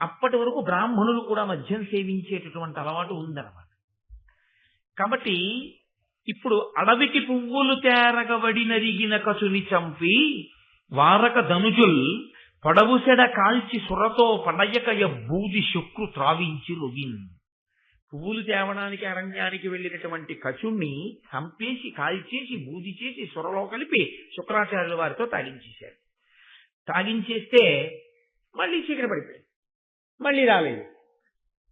అప్పటి వరకు బ్రాహ్మణులు కూడా మద్యం సేవించేటటువంటి అలవాటు ఉందన్నమాట. కాబట్టి ఇప్పుడు అడవికి పువ్వులు తేరగబడి నరిగిన కచుని చంపి వారక ధనుజుల్ పడవుసెడ కాల్చి సురతో పడయకయ బూది శుక్రు త్రావించి లొగిన్. పువ్వులు తేవడానికి అరణ్యానికి వెళ్ళినటువంటి కచుణ్ణి చంపేసి కాల్చేసి బూది చేసి సురలో కలిపి శుక్రాచార్యుల వారితో తాగించేశారు. తాగించేస్తే మళ్ళీ చీకటి పడిపోయాడు. మళ్ళీ రాలేదు.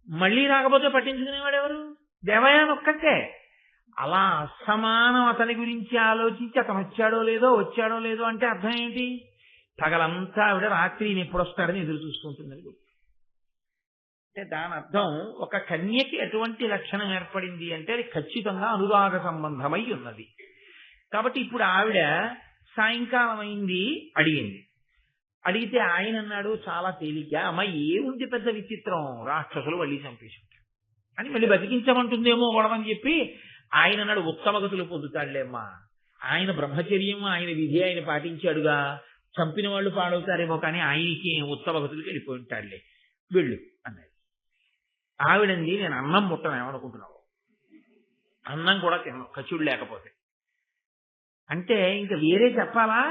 మళ్ళీ రాకపోతే పట్టించుకునేవాడు ఎవరు? దేవయాని ఒక్కటే. అలా అసమానం అతని గురించి ఆలోచించి అతను వచ్చాడో లేదో అంటే అర్థం ఏంటి? పగలంతా ఆవిడ రాత్రి ఎప్పుడు వస్తాడని ఎదురు చూసుకుంటుందని గుర్తు. అంటే దాని అర్థం ఒక కన్యకి ఎటువంటి లక్షణం ఏర్పడింది అంటే అది ఖచ్చితంగా అనురాగ సంబంధమై ఉన్నది. కాబట్టి ఇప్పుడు ఆవిడ సాయంకాలం అయింది, అడిగితే ఆయన అన్నాడు చాలా తేలిక, అమ్మ ఏముంది పెద్ద విచిత్రం, రాక్షసులు మళ్ళీ చంపేసి ఉంటారు అని మళ్ళీ బతికించమంటుందేమో గొడవని చెప్పి ఆయన అన్నాడు ఉత్తమగతులు పొందుతాడులేమ్మా, ఆయన బ్రహ్మచర్యం ఆయన విధి ఆయన పాటించాడుగా, చంపిన వాళ్ళు పాడవుతారేమో కానీ ఆయనకి ఉత్తమగతులకి వెళ్ళిపోయి ఉంటాడులే, వెళ్ళు అన్నది. ఆవిడంది నేను అన్నం ముట్టను ఏమనుకుంటున్నావు, అన్నం కూడా తిన్నావు కచుడు లేకపోతే అంటే ఇంకా వేరే చెప్పాలా?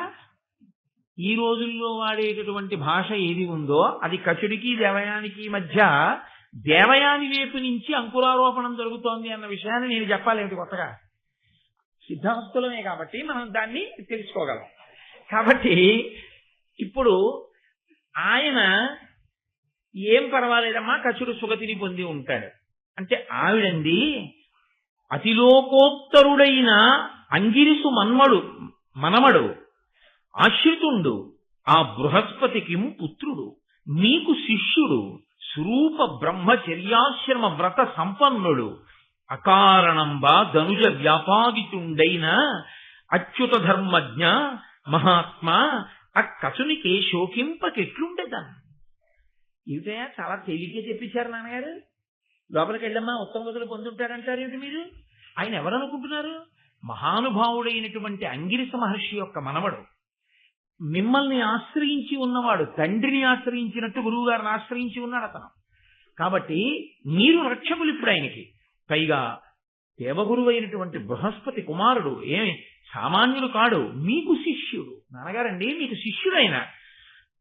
ఈ రోజుల్లో వాడేటటువంటి భాష ఏది ఉందో అది కచుడికి దేవయానికి మధ్య దేవయాని వైపు నుంచి అంకురారోపణం జరుగుతోంది అన్న విషయాన్ని నేను చెప్పాలేమిటి కొత్తగా? సిద్ధాస్తులమే కాబట్టి మనం దాన్ని తెలుసుకోగలం. కాబట్టి ఇప్పుడు ఆయన ఏం పర్వాలేదమ్మా కచుడు సుగతిని పొంది ఉంటాడు అంటే ఆవిడంది అతిలోకోత్తరుడైన అంగిరిసు మనమడు ఆశ్రితుండు ఆ బృహస్పతికి పుత్రుడు నీకు శిష్యుడు స్వరూప బ్రహ్మచర్యాశ్రమ వ్రత సంపన్నుడు అకారణంబా ధనుజ వ్యాపాగితుండైన అచ్యుత ధర్మజ్ఞ మహాత్మా ఆ కసునికి శోకింపకెట్లుండేదాన్ని. ఇవిటయా చాలా తేలిగ్గా చెప్పించారు నాన్నగారు. లోపలికి వెళ్ళమ్మా ఉత్తమగతులు పొందుంటారంటారు ఏమిటి మీరు? ఆయన ఎవరనుకుంటున్నారు? మహానుభావుడైనటువంటి అంగిరిస మహర్షి యొక్క మనవడు, మిమ్మల్ని ఆశ్రయించి ఉన్నవాడు, తండ్రిని ఆశ్రయించినట్టు గురువు గారిని ఆశ్రయించి ఉన్నాడు అతను. కాబట్టి మీరు రక్షకులు ఇప్పుడు ఆయనకి. పైగా దేవగురువు అయినటువంటి బృహస్పతి కుమారుడు, ఏమి సామాన్యుడు కాడు, మీకు శిష్యుడు. నాన్నగారండి మీకు శిష్యుడైన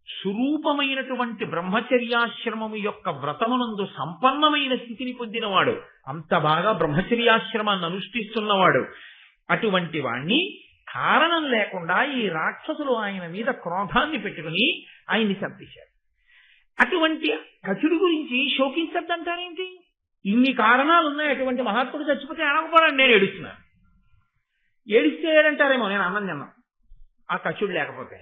స్వరూపమైనటువంటి బ్రహ్మచర్యాశ్రమము యొక్క వ్రతమునందు సంపన్నమైన స్థితిని పొందినవాడు, అంత బాగా బ్రహ్మచర్యాశ్రమాన్ని అనుష్ఠిస్తున్నవాడు. అటువంటి వాణ్ణి కారణం లేకుండా ఈ రాక్షసులు ఆయన మీద క్రోధాన్ని పెట్టుకుని ఆయన్ని చంపేశారు. అటువంటి కచుడు గురించి శోకించద్దంటారేంటి? ఇన్ని కారణాలు ఉన్నాయి, అటువంటి మహాత్ముడు చచ్చిపోతే అనకపోవడానికి నేను ఏడుస్తున్నాను. ఏడిస్తే ఏడంటారేమో నేను అన్నం తిన్నాను ఆ కచుడు లేకపోతే.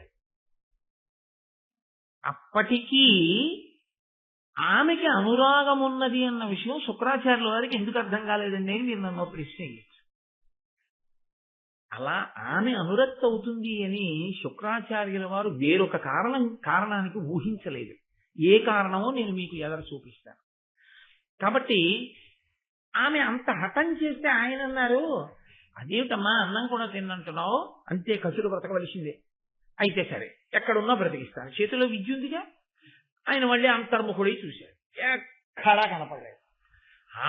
అప్పటికీ ఆమెకి అనురాగం ఉన్నది అన్న విషయం శుక్రాచార్యుల వారికి ఎందుకు అర్థం కాలేదండి అని మీరు నన్ను ప్రశ్న. అలా ఆమె అనురక్తి అవుతుంది అని శుక్రాచార్యుల వారు వేరొక కారణానికి ఊహించలేదు. ఏ కారణమో నేను మీకు ఎదర చూపిస్తాను. కాబట్టి ఆమె అంత హఠం చేస్తే ఆయన అన్నారు, అదేమిటమ్మా అన్నం కూడా తిన్నంటున్నావు, అంతే కచుడు బ్రతకవలసిందే. అయితే సరే ఎక్కడున్నా బ్రతికిస్తాను, చేతిలో విద్య ఉందిగా. ఆయన మళ్ళీ అంతర్ముఖుడై చూశాడు, ఎక్కడా కనపడలేదు.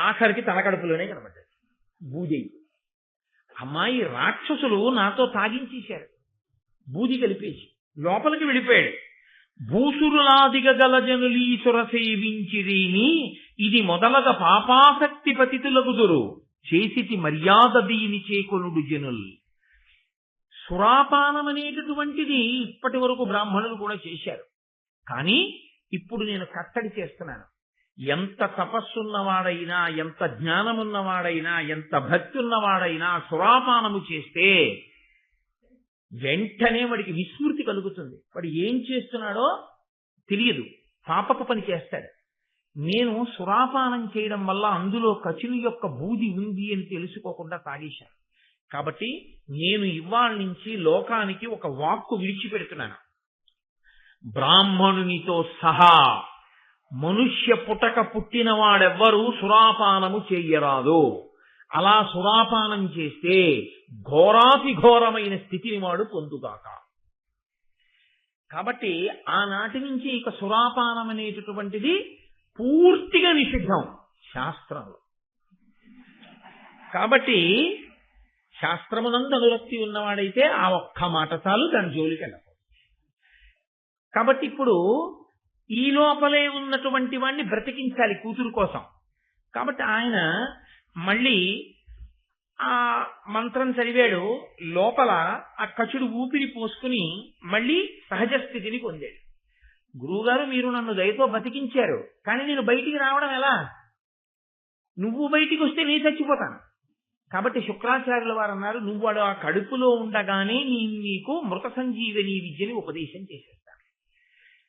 ఆఖరికి తన కడుపులోనే కనపడ్డాడు బూజయ్యి. అమ్మాయి రాక్షసులు నాతో తాగించేశారు, బూది కలిపేసి లోపలికి వెళ్ళిపోయాడు. భూసురులాదిగ గల జనులీసుర సేవించిరీని ఇది మొదలగ పాపాసక్తి పతితులగుదురు చేసిటి మర్యాద దీని చేకొనుడు జనుల్. సురాపానం అనేటటువంటిది ఇప్పటి వరకు బ్రాహ్మణులు కూడా చేశారు, కానీ ఇప్పుడు నేను కట్టడి చేస్తున్నాను. ఎంత తపస్సున్నవాడైనా, ఎంత జ్ఞానమున్నవాడైనా, ఎంత భక్తి ఉన్నవాడైనా సురాపానము చేస్తే వెంటనే వాడికి విస్మృతి కలుగుతుంది. వాడు ఏం చేస్తున్నాడో తెలియదు, పాపపు పని చేస్తాడు. నేను సురాపానం చేయడం వల్ల అందులో కచుని యొక్క బూది ఉంది అని తెలుసుకోకుండా తాగేశాను. కాబట్టి నేను ఇవాళ నుంచి లోకానికి ఒక వాక్కు విడిచిపెడుతున్నాను. బ్రాహ్మణునితో సహా మనుష్య పుటక పుట్టిన వాడెవ్వరూ సురాపానము చెయ్యరాదు. అలా సురాపానం చేస్తే ఘోరాతి ఘోరమైన స్థితిని వాడు పొందుగాక. కాబట్టి ఆనాటి నుంచి ఇక సురాపానం అనేటటువంటిది పూర్తిగా నిషిద్ధం శాస్త్రంలో. కాబట్టి శాస్త్రమునందు అనురక్తి ఉన్నవాడైతే ఆ ఒక్క మాట చాలు, దాని జోలికి వెళ్ళకూడదు. కాబట్టి ఇప్పుడు ఈ లోపలే ఉన్నటువంటి వాడిని బ్రతికించాలి కూతురు కోసం. కాబట్టి ఆయన మళ్ళీ ఆ మంత్రం చదివాడు. లోపల ఆ కచుడు ఊపిరి పోసుకుని మళ్ళీ సహజ స్థితిని పొందాడు. గురువుగారు, మీరు నన్ను దయతో బతికించారు, కానీ నేను బయటికి రావడం ఎలా? నువ్వు బయటికి వస్తే నేను చచ్చిపోతాను. కాబట్టి శుక్రాచార్యుల వారు అన్నారు, నువ్వు వాడు ఆ కడుపులో ఉండగానే నేను నీకు మృత సంజీవని విద్యని ఉపదేశం చేసేస్తాను.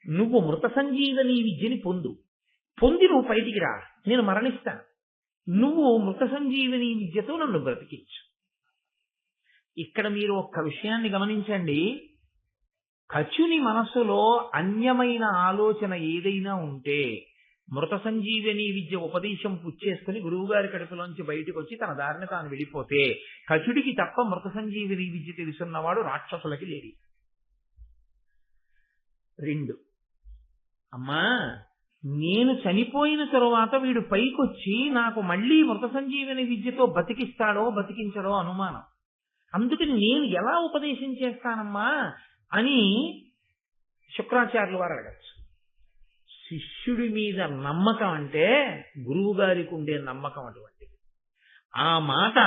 నువ్వు మృత సంజీవని విద్యని పొంది నువ్వు బయటికి రా, నేను మరణిస్తాను. నువ్వు మృత సంజీవని విద్యతో నన్ను బ్రతికించు. ఇక్కడ మీరు ఒక్క విషయాన్ని గమనించండి. కచుని మనస్సులో అన్యమైన ఆలోచన ఏదైనా ఉంటే మృత సంజీవని విద్య ఉపదేశం పుచ్చేసుకుని గురువుగారి కడుపులోంచి బయటకు వచ్చి తన దారిని తాను వెళ్ళిపోతే కచుడికి తప్ప మృత సంజీవని విద్య తెలుసున్నవాడు రాక్షసులకి లేడి. 2, అమ్మా, నేను చనిపోయిన తరువాత వీడు పైకొచ్చి నాకు మళ్ళీ మృత సంజీవని విద్యతో బతికిస్తాడో బతికించడో అనుమానం. అందుకని నేను ఎలా ఉపదేశం చేస్తానమ్మా అని శుక్రాచార్యుల వారు అడగచ్చు. శిష్యుడి మీద నమ్మకం అంటే గురువు గారికి ఉండే నమ్మకం అటువంటిది. ఆ మాట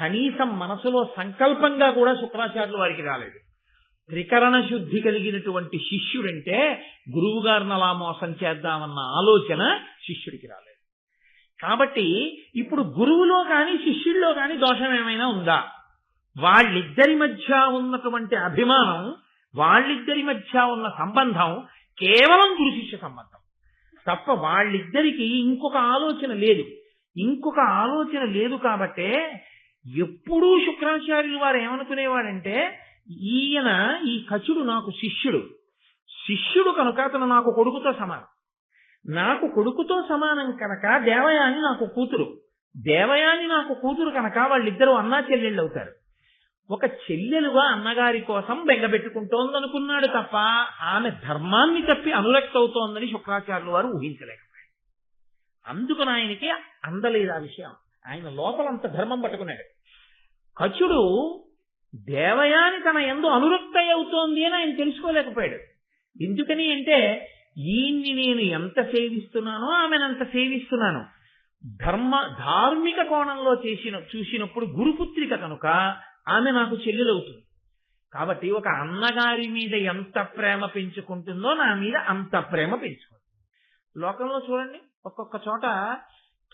కనీసం మనసులో సంకల్పంగా కూడా శుక్రాచార్యుల వారికి రాలేదు. త్రికరణ శుద్ధి కలిగినటువంటి శిష్యుడంటే గురువు గారిని అలా మోసం చేద్దామన్న ఆలోచన శిష్యుడికి రాలేదు. కాబట్టి ఇప్పుడు గురువులో కానీ శిష్యుడిలో కానీ దోషం ఏమైనా ఉందా? వాళ్ళిద్దరి మధ్య ఉన్నటువంటి అభిమానం, వాళ్ళిద్దరి మధ్య ఉన్న సంబంధం కేవలం గురు శిష్య సంబంధం తప్ప వాళ్ళిద్దరికీ ఇంకొక ఆలోచన లేదు. ఇంకొక ఆలోచన లేదు కాబట్టే ఎప్పుడూ శుక్రాచార్యులు వారు ఏమనుకునేవాడంటే, ఈయన ఈ కచుడు నాకు శిష్యుడు కనుక అతను నాకు కొడుకుతో సమానం. నాకు కొడుకుతో సమానం కనుక దేవయాని నాకు కూతురు కనుక వాళ్ళిద్దరూ అన్నా చెల్లెళ్ళు అవుతారు. ఒక చెల్లెలుగా అన్నగారి కోసం బెంగబెట్టుకుంటోందనుకున్నాడు తప్ప ఆమె ధర్మాన్ని తప్పి అనురక్తి అవుతోందని శుక్రాచార్యులు వారు ఊహించలేకపోయాడు. అందుకని ఆయనకి అందలేదు ఆ విషయం. ఆయన లోపలంత ధర్మం పట్టుకున్నాడు. కచుడు దేవయాని తన యందు అనురక్తి అవుతోంది అని ఆయన తెలుసుకోలేకపోయాడు. ఎందుకని అంటే ఈయన్ని నేను ఎంత సేవిస్తున్నానో ఆమెనంత సేవిస్తున్నాను. ధార్మిక కోణంలో చూసినప్పుడు గురుపుత్రిక కనుక ఆమె నాకు చెల్లెలవుతుంది. కాబట్టి ఒక అన్నగారి మీద ఎంత ప్రేమ పెంచుకుంటుందో నా మీద అంత ప్రేమ పెంచుకుంటుంది. లోకంలో చూడండి, ఒక్కొక్క చోట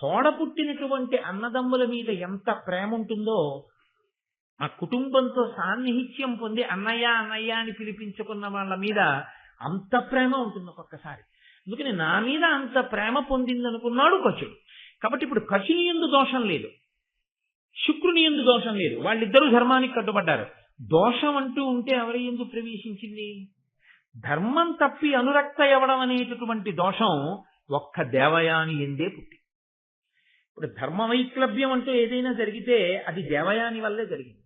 తోడ పుట్టినటువంటి అన్నదమ్ముల మీద ఎంత ప్రేమ ఉంటుందో, ఆ కుటుంబంతో సాన్నిహిత్యం పొంది అన్నయ్య అన్నయ్య అని పిలిపించుకున్న వాళ్ళ మీద అంత ప్రేమ ఉంటుంది ఒక్కొక్కసారి. అందుకని నా మీద అంత ప్రేమ పొందిందనుకున్నాడు కచుడు. కాబట్టి ఇప్పుడు కచుని యందు దోషం లేదు, శుక్రుని యందు దోషం లేదు. వాళ్ళిద్దరూ ధర్మానికి కట్టుబడ్డారు. దోషం అంటూ ఉంటే ఎవరి యందు ప్రవేశించింది? ధర్మం తప్పి అనురక్త అవ్వడం అనేటటువంటి దోషం ఒక్క దేవయాని ఎందే పుట్టి. ఇప్పుడు ధర్మ వైక్లభ్యం అంటూ ఏదైనా జరిగితే అది దేవయాని వల్లే జరిగింది.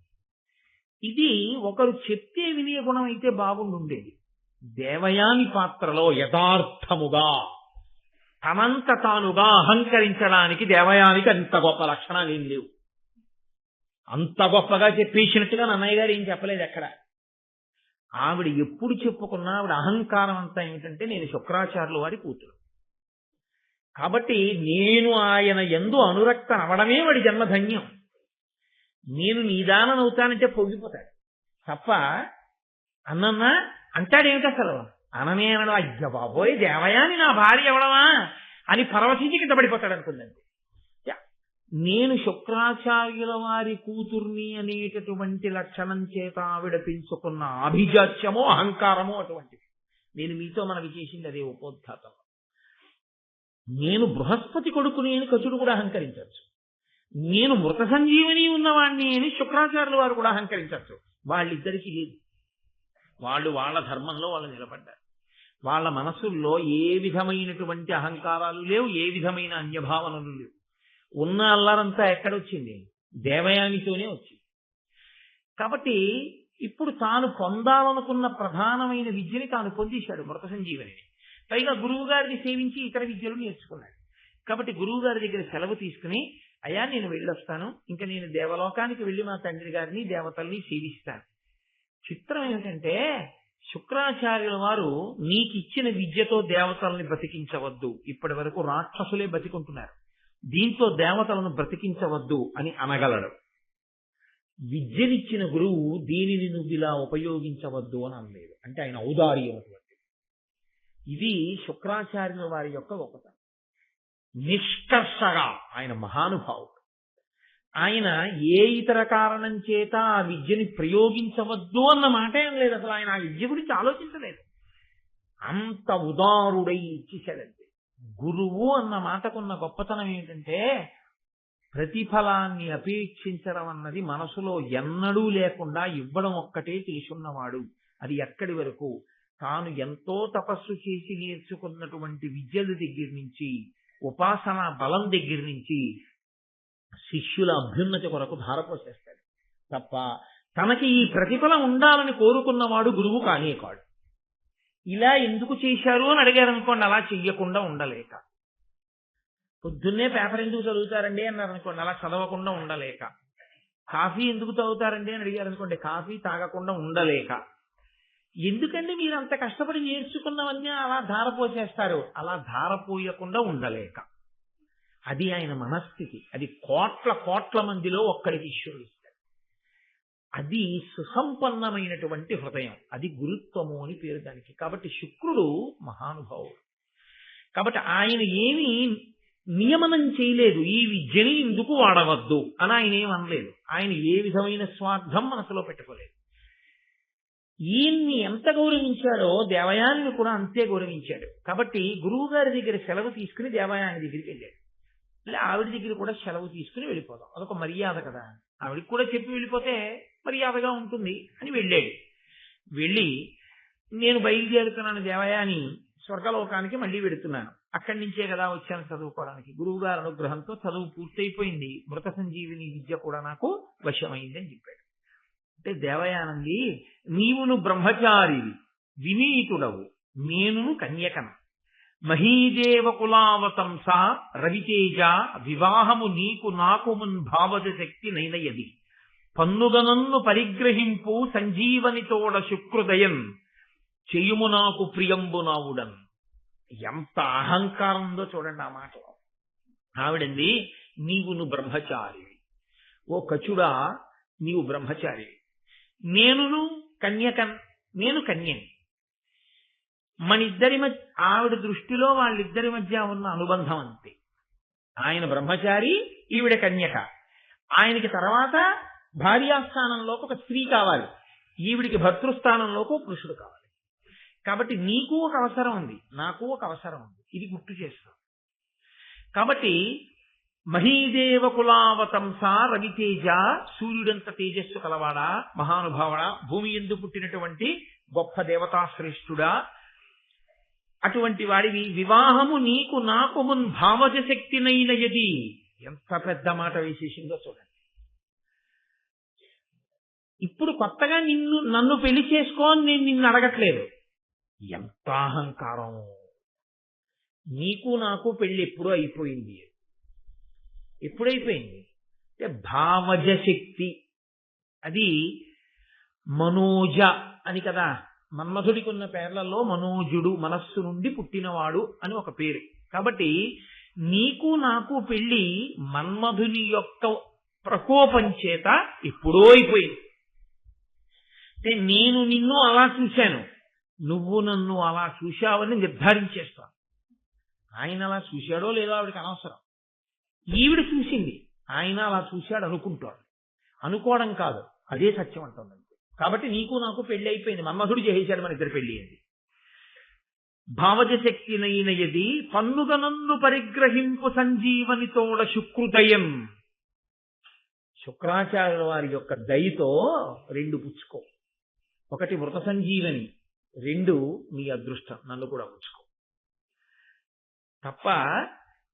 ఇది ఒకరు చెప్తే వినే గుణం అయితే బాగుండుండేది. దేవయాని పాత్రలో యథార్థముగా తనంత తానుగా అహంకరించడానికి దేవయానికి అంత గొప్ప లక్షణాలు ఏం లేవు. అంత గొప్పగా చెప్పేసినట్టుగా నన్నయ్య గారు ఏం చెప్పలేదు ఎక్కడ. ఆవిడ ఎప్పుడు చెప్పుకున్నా ఆవిడ అహంకారం అంతా ఏమిటంటే నేను శుక్రాచార్యుల వారి కూతురు కాబట్టి నేను ఆయన యందు అనురక్త అవడమే వాడి జన్మధన్యం. నేను నీదానం అవుతానంటే పొంగిపోతాడు తప్ప అన్నన్నా అంటాడేమిటి అసలు అననే అనడం, అయ్య బాబోయ్ దేవయాని నా భార్య ఎవడమా అని పరవశించి కింద పడిపోతాడు అనుకుందండి. నేను శుక్రాచార్యుల వారి కూతుర్ని అనేటటువంటి లక్షణం చేత ఆవిడ పెంచుకున్న అభిజాత్యమో అహంకారమో అటువంటిది. నేను మీతో మనవి చేసింది అదే ఉపోద్ఘాతం. నేను బృహస్పతి కొడుకుని అని కచుడు కూడా అహంకరించవచ్చు, నేను మృత సంజీవని ఉన్నవాణ్ణి అని శుక్రాచార్యుల వారు కూడా అహంకరించవచ్చు. వాళ్ళిద్దరికీ లేదు. వాళ్ళు వాళ్ళ ధర్మంలో వాళ్ళు నిలబడ్డారు. వాళ్ళ మనసుల్లో ఏ విధమైనటువంటి అహంకారాలు లేవు, ఏ విధమైన అన్యభావనలు లేవు. ఉన్న అల్లరంతా ఎక్కడొచ్చింది? దేవయానితోనే వచ్చింది. కాబట్టి ఇప్పుడు తాను పొందాలనుకున్న ప్రధానమైన విద్యని తాను పొందేశాడు, మృత సంజీవని. పైగా గురువు గారిని సేవించి ఇతర విద్యలు నేర్చుకున్నాడు. కాబట్టి గురువు గారి దగ్గర సెలవు తీసుకుని, అయ్యా నేను వెళ్ళొస్తాను, ఇంకా నేను దేవలోకానికి వెళ్ళి మా తండ్రి గారిని దేవతల్ని సేవిస్తాను. చిత్రం ఏమిటంటే శుక్రాచార్యుల వారు నీకు ఇచ్చిన విద్యతో దేవతల్ని బ్రతికించవద్దు, ఇప్పటి వరకు రాక్షసులే బతికుంటున్నారు, దీంతో దేవతలను బ్రతికించవద్దు అని అనగలడు. విద్యనిచ్చిన గురువు దీనిని నువ్వు ఇలా ఉపయోగించవద్దు అని అనలేదు. అంటే ఆయన ఔదార్యం అటువంటి. ఇది శుక్రాచార్యుల వారి యొక్క గొప్పతనం. నిష్కర్షగా ఆయన మహానుభావుడు. ఆయన ఏ ఇతర కారణం చేత ఆ విద్యని ప్రయోగించవద్దు అన్న మాట ఏం లేదు. అసలు ఆయన ఆ విద్య గురించి ఆలోచించలేదు. అంత ఉదారుడై ఇచ్చేశాడంతే. గురువు అన్న మాటకున్న గొప్పతనం ఏంటంటే ప్రతిఫలాన్ని అపేక్షించడం అన్నది మనసులో ఎన్నడూ లేకుండా ఇవ్వడం ఒక్కటే తెలుసున్నవాడు. అది ఎక్కడి వరకు? తాను ఎంతో తపస్సు చేసి నేర్చుకున్నటువంటి విద్యల దగ్గర నుంచి, ఉపాసన బలం దగ్గర నుంచి శిష్యుల అభ్యున్నతి కొరకు ధారపోసేస్తాడు తప్ప తనకి ఈ ప్రతిఫలం ఉండాలని కోరుకున్నవాడు గురువు కానే కాడు. ఇలా ఎందుకు చేశారు అని అడిగారు అనుకోండి, అలా చెయ్యకుండా ఉండలేక. పొద్దున్నే పేపర్ ఎందుకు చదువుతారండి అన్నారు అనుకోండి, అలా చదవకుండా ఉండలేక. కాఫీ ఎందుకు తాగుతారండి అని అడిగారు అనుకోండి, కాఫీ తాగకుండా ఉండలేక. ఎందుకంటే మీరు అంత కష్టపడి నేర్చుకున్నవన్నీ అలా ధారపోసేస్తారు, అలా ధారపోయకుండా ఉండలేక. అది ఆయన మనస్థితి. అది కోట్ల కోట్ల మందిలో ఒక్కడికి ఈశ్వరుడు ఇస్తాడు. అది సుసంపన్నమైనటువంటి హృదయం. అది గురుత్వము అని పేరు దానికి. కాబట్టి శుక్రుడు మహానుభావుడు. కాబట్టి ఆయన ఏమీ నియమనం చేయలేదు, ఈ విద్యని ఇందుకు వాడవద్దు అని ఆయన ఏమనలేదు. ఆయన ఏ విధమైన స్వార్థం మనసులో పెట్టుకోలేదు. ఈయన్ని ఎంత గౌరవించాడో దేవయానిని కూడా అంతే గౌరవించాడు. కాబట్టి గురువు గారి దగ్గర సెలవు తీసుకుని దేవయాని దగ్గరికి వెళ్ళాడు. ఆవిడ దగ్గర కూడా సెలవు తీసుకుని వెళ్ళిపోదాం, అదొక మర్యాద కదా, ఆవిడికి కూడా చెప్పి వెళ్ళిపోతే మర్యాదగా ఉంటుంది అని వెళ్ళాడు. వెళ్ళి నేను బయలుదేరుతున్నాను దేవయాని, స్వర్గలోకానికి మళ్ళీ వెడుతున్నాను, అక్కడి నుంచే కదా వచ్చాను చదువుకోవడానికి. గురువు గారి అనుగ్రహంతో చదువు పూర్తయిపోయింది, మృత సంజీవిని విద్య కూడా నాకు వశమైంది అని చెప్పాడు. అంటే దేవయానంది, నీవును బ్రహ్మచారివి, వినీతుడవు, నేనును కన్యకను, మహీదేవ కులావతంస రవితేజ, వివాహము నీకు నాకు మున్ భావజ శక్తి నైనయది, పన్నుగనన్ను పరిగ్రహింపు సంజీవనితోడ శుక్రుదయన్, చెయ్యుము నాకు ప్రియంబు నావుడన్. ఎంత అహంకారం ఉందో చూడండి ఆ మాటలో. ఆవిడంది, నీవును బ్రహ్మచారివి, ఓ కచుడా నీవు బ్రహ్మచారి, నేనును కన్యకన్, నేను కన్యని. మనిద్దరి మధ్య, ఆవిడ దృష్టిలో వాళ్ళిద్దరి మధ్య ఉన్న అనుబంధం అంతే. ఆయన బ్రహ్మచారి, ఈవిడ కన్యక. ఆయనకి తర్వాత భార్యాస్థానంలోకి ఒక స్త్రీ కావాలి, ఈవిడికి భర్తృస్థానంలోకి ఒక పురుషుడు కావాలి. కాబట్టి నీకు ఒక అవసరం ఉంది, నాకు ఒక అవసరం ఉంది, ఇది గుర్తు చేస్తాం. కాబట్టి మహీదేవ కులావతంస రవితేజ, సూర్యుడంత తేజస్సు కలవాడా, మహానుభావుడా, భూమి యందు పుట్టినటువంటి గొప్ప దేవతాశ్రేష్ఠుడా, అటువంటి వాడివి, వివాహము నీకు నాకు మున్ భావజ శక్తినైనయది. ఎంత పెద్ద మాట విశేషంగా చూడండి. ఇప్పుడు కొత్తగా నన్ను పెళ్లి చేసుకోని నేను నిన్ను అడగట్లేదు. ఎంత అహంకారం! నీకు నాకు పెళ్లి ఎప్పుడూ అయిపోయింది. ఎప్పుడైపోయింది అంటే భావజ శక్తి, అది మనోజ అని కదా, మన్మధుడికి ఉన్న పేర్లలో మనోజుడు, మనస్సు నుండి పుట్టినవాడు అని ఒక పేరు. కాబట్టి నీకు నాకు పెళ్లి మన్మధుని యొక్క ప్రకోపం చేత ఎప్పుడో అయిపోయింది. అంటే నేను నిన్ను అలా చూశాను, నువ్వు నన్ను అలా చూశావని నిర్ధారించేస్తాను. ఆయన అలా చూశాడో లేదో ఆవిడకి అనవసరం. ఈవిడ చూసింది, ఆయన అలా చూశాడు అనుకుంటాడు. అనుకోవడం కాదు, అదే సత్యం అంటుంది. కాబట్టి నీకు నాకు పెళ్లి అయిపోయింది, మన్మధుడు చేసేశాడు మన ఇద్దరు పెళ్లి అయింది. భావజ శక్తినైనయది పన్నుగ నన్ను పరిగ్రహింపు సంజీవనితోడ శుక్రుదయం. శుక్రాచార్యుల వారి యొక్క దయతో 2 పుచ్చుకో. 1 మృత సంజీవని, 2 నీ అదృష్టం, నన్ను కూడా పుచ్చుకో. తప్ప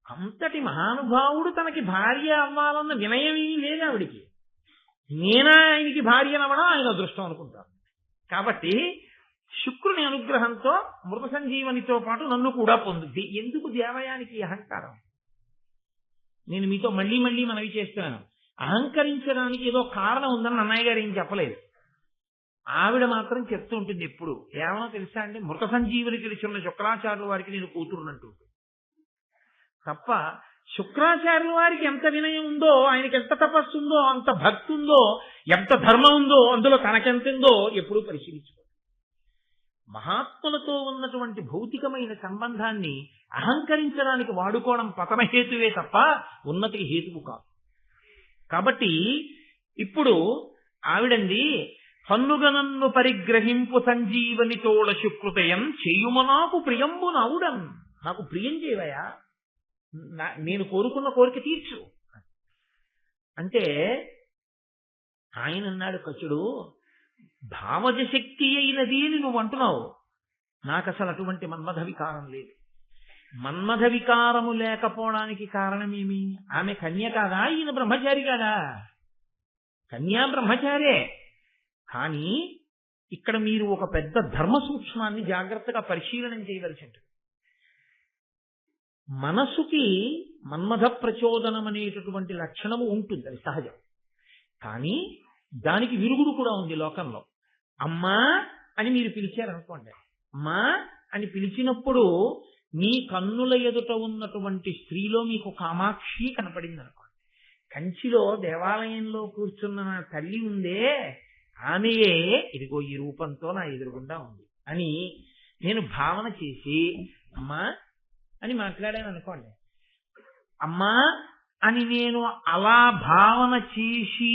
అంతటి మహానుభావుడు తనకి భార్య అవ్వాలన్న వినయమీ లేదు ఆవిడికి. నేనా ఆయనకి భార్యనవ్వడం ఆయన అదృష్టం అనుకుంటాను. కాబట్టి శుక్రుని అనుగ్రహంతో మృత సంజీవనితో పాటు నన్ను కూడా పొందుద్ది. ఎందుకు దేవయానికి అహంకారం? నేను మీతో మళ్ళీ మళ్ళీ మనవి చేస్తున్నాను, అహంకరించడానికి ఏదో కారణం ఉందని అన్నయ్య గారు ఏం చెప్పలేదు. ఆవిడ మాత్రం చెప్తూ ఉంటుంది ఎప్పుడు. ఏమో తెలుసా అండి, మృత సంజీవుని తెలిసిన శుక్రాచార్యుల వారికి నేను కూతురునంటూ. తప్ప శుక్రాచార్యుల వారికి ఎంత వినయం ఉందో, ఆయనకి ఎంత తపస్సు ఉందో, అంత భక్తి ఉందో, ఎంత ధర్మం ఉందో, అందులో తనకెంత ఉందో ఎప్పుడూ పరిశీలించుకో. మహాత్ములతో ఉన్నటువంటి భౌతికమైన సంబంధాన్ని అహంకరించడానికి వాడుకోవడం పతనహేతువే తప్ప ఉన్నతికి హేతువు కాదు. కాబట్టి ఇప్పుడు ఆవిడంది, పన్నుగనన్ను పరిగ్రహింపు సంజీవనితోడ శుక్రుతయం చేయుమ నాకు ప్రియంబు నవుడం. నాకు ప్రియం చేయవయా, నేను కోరుకున్న కోరిక తీర్చు అంటే. ఆయన అన్నాడు కచుడు, భావజ శక్తి అయినది అని నువ్వు అంటున్నావు, నాకు అసలు అటువంటి మన్మథ వికారం లేదు. మన్మథ వికారము లేకపోవడానికి కారణమేమి? ఆమె కన్య కాదా, ఈయన బ్రహ్మచారి కాదా? కన్యా బ్రహ్మచారే. కానీ ఇక్కడ మీరు ఒక పెద్ద ధర్మ సూక్ష్మాన్ని జాగ్రత్తగా పరిశీలనం చేయవలసి ఉంటుంది. మనసుకి మన్మథ ప్రచోదనం అనేటటువంటి లక్షణము ఉంటుంది, అది సహజం. కానీ దానికి విరుగుడు కూడా ఉంది లోకంలో. అమ్మా అని మీరు పిలిచారనుకోండి, అమ్మా అని పిలిచినప్పుడు మీ కన్నుల ఎదుట ఉన్నటువంటి స్త్రీలో మీకు కామాక్షి కనపడింది అనుకోండి. కంచిలో దేవాలయంలో కూర్చున్న నా తల్లి ఉందే, ఆమెయే ఇదిగో ఈ రూపంతో నా ఎదురుగుండా ఉంది అని నేను భావన చేసి అమ్మా అని మాట్లాడాను అనుకోండి. అమ్మా అని నేను అలా భావన చేసి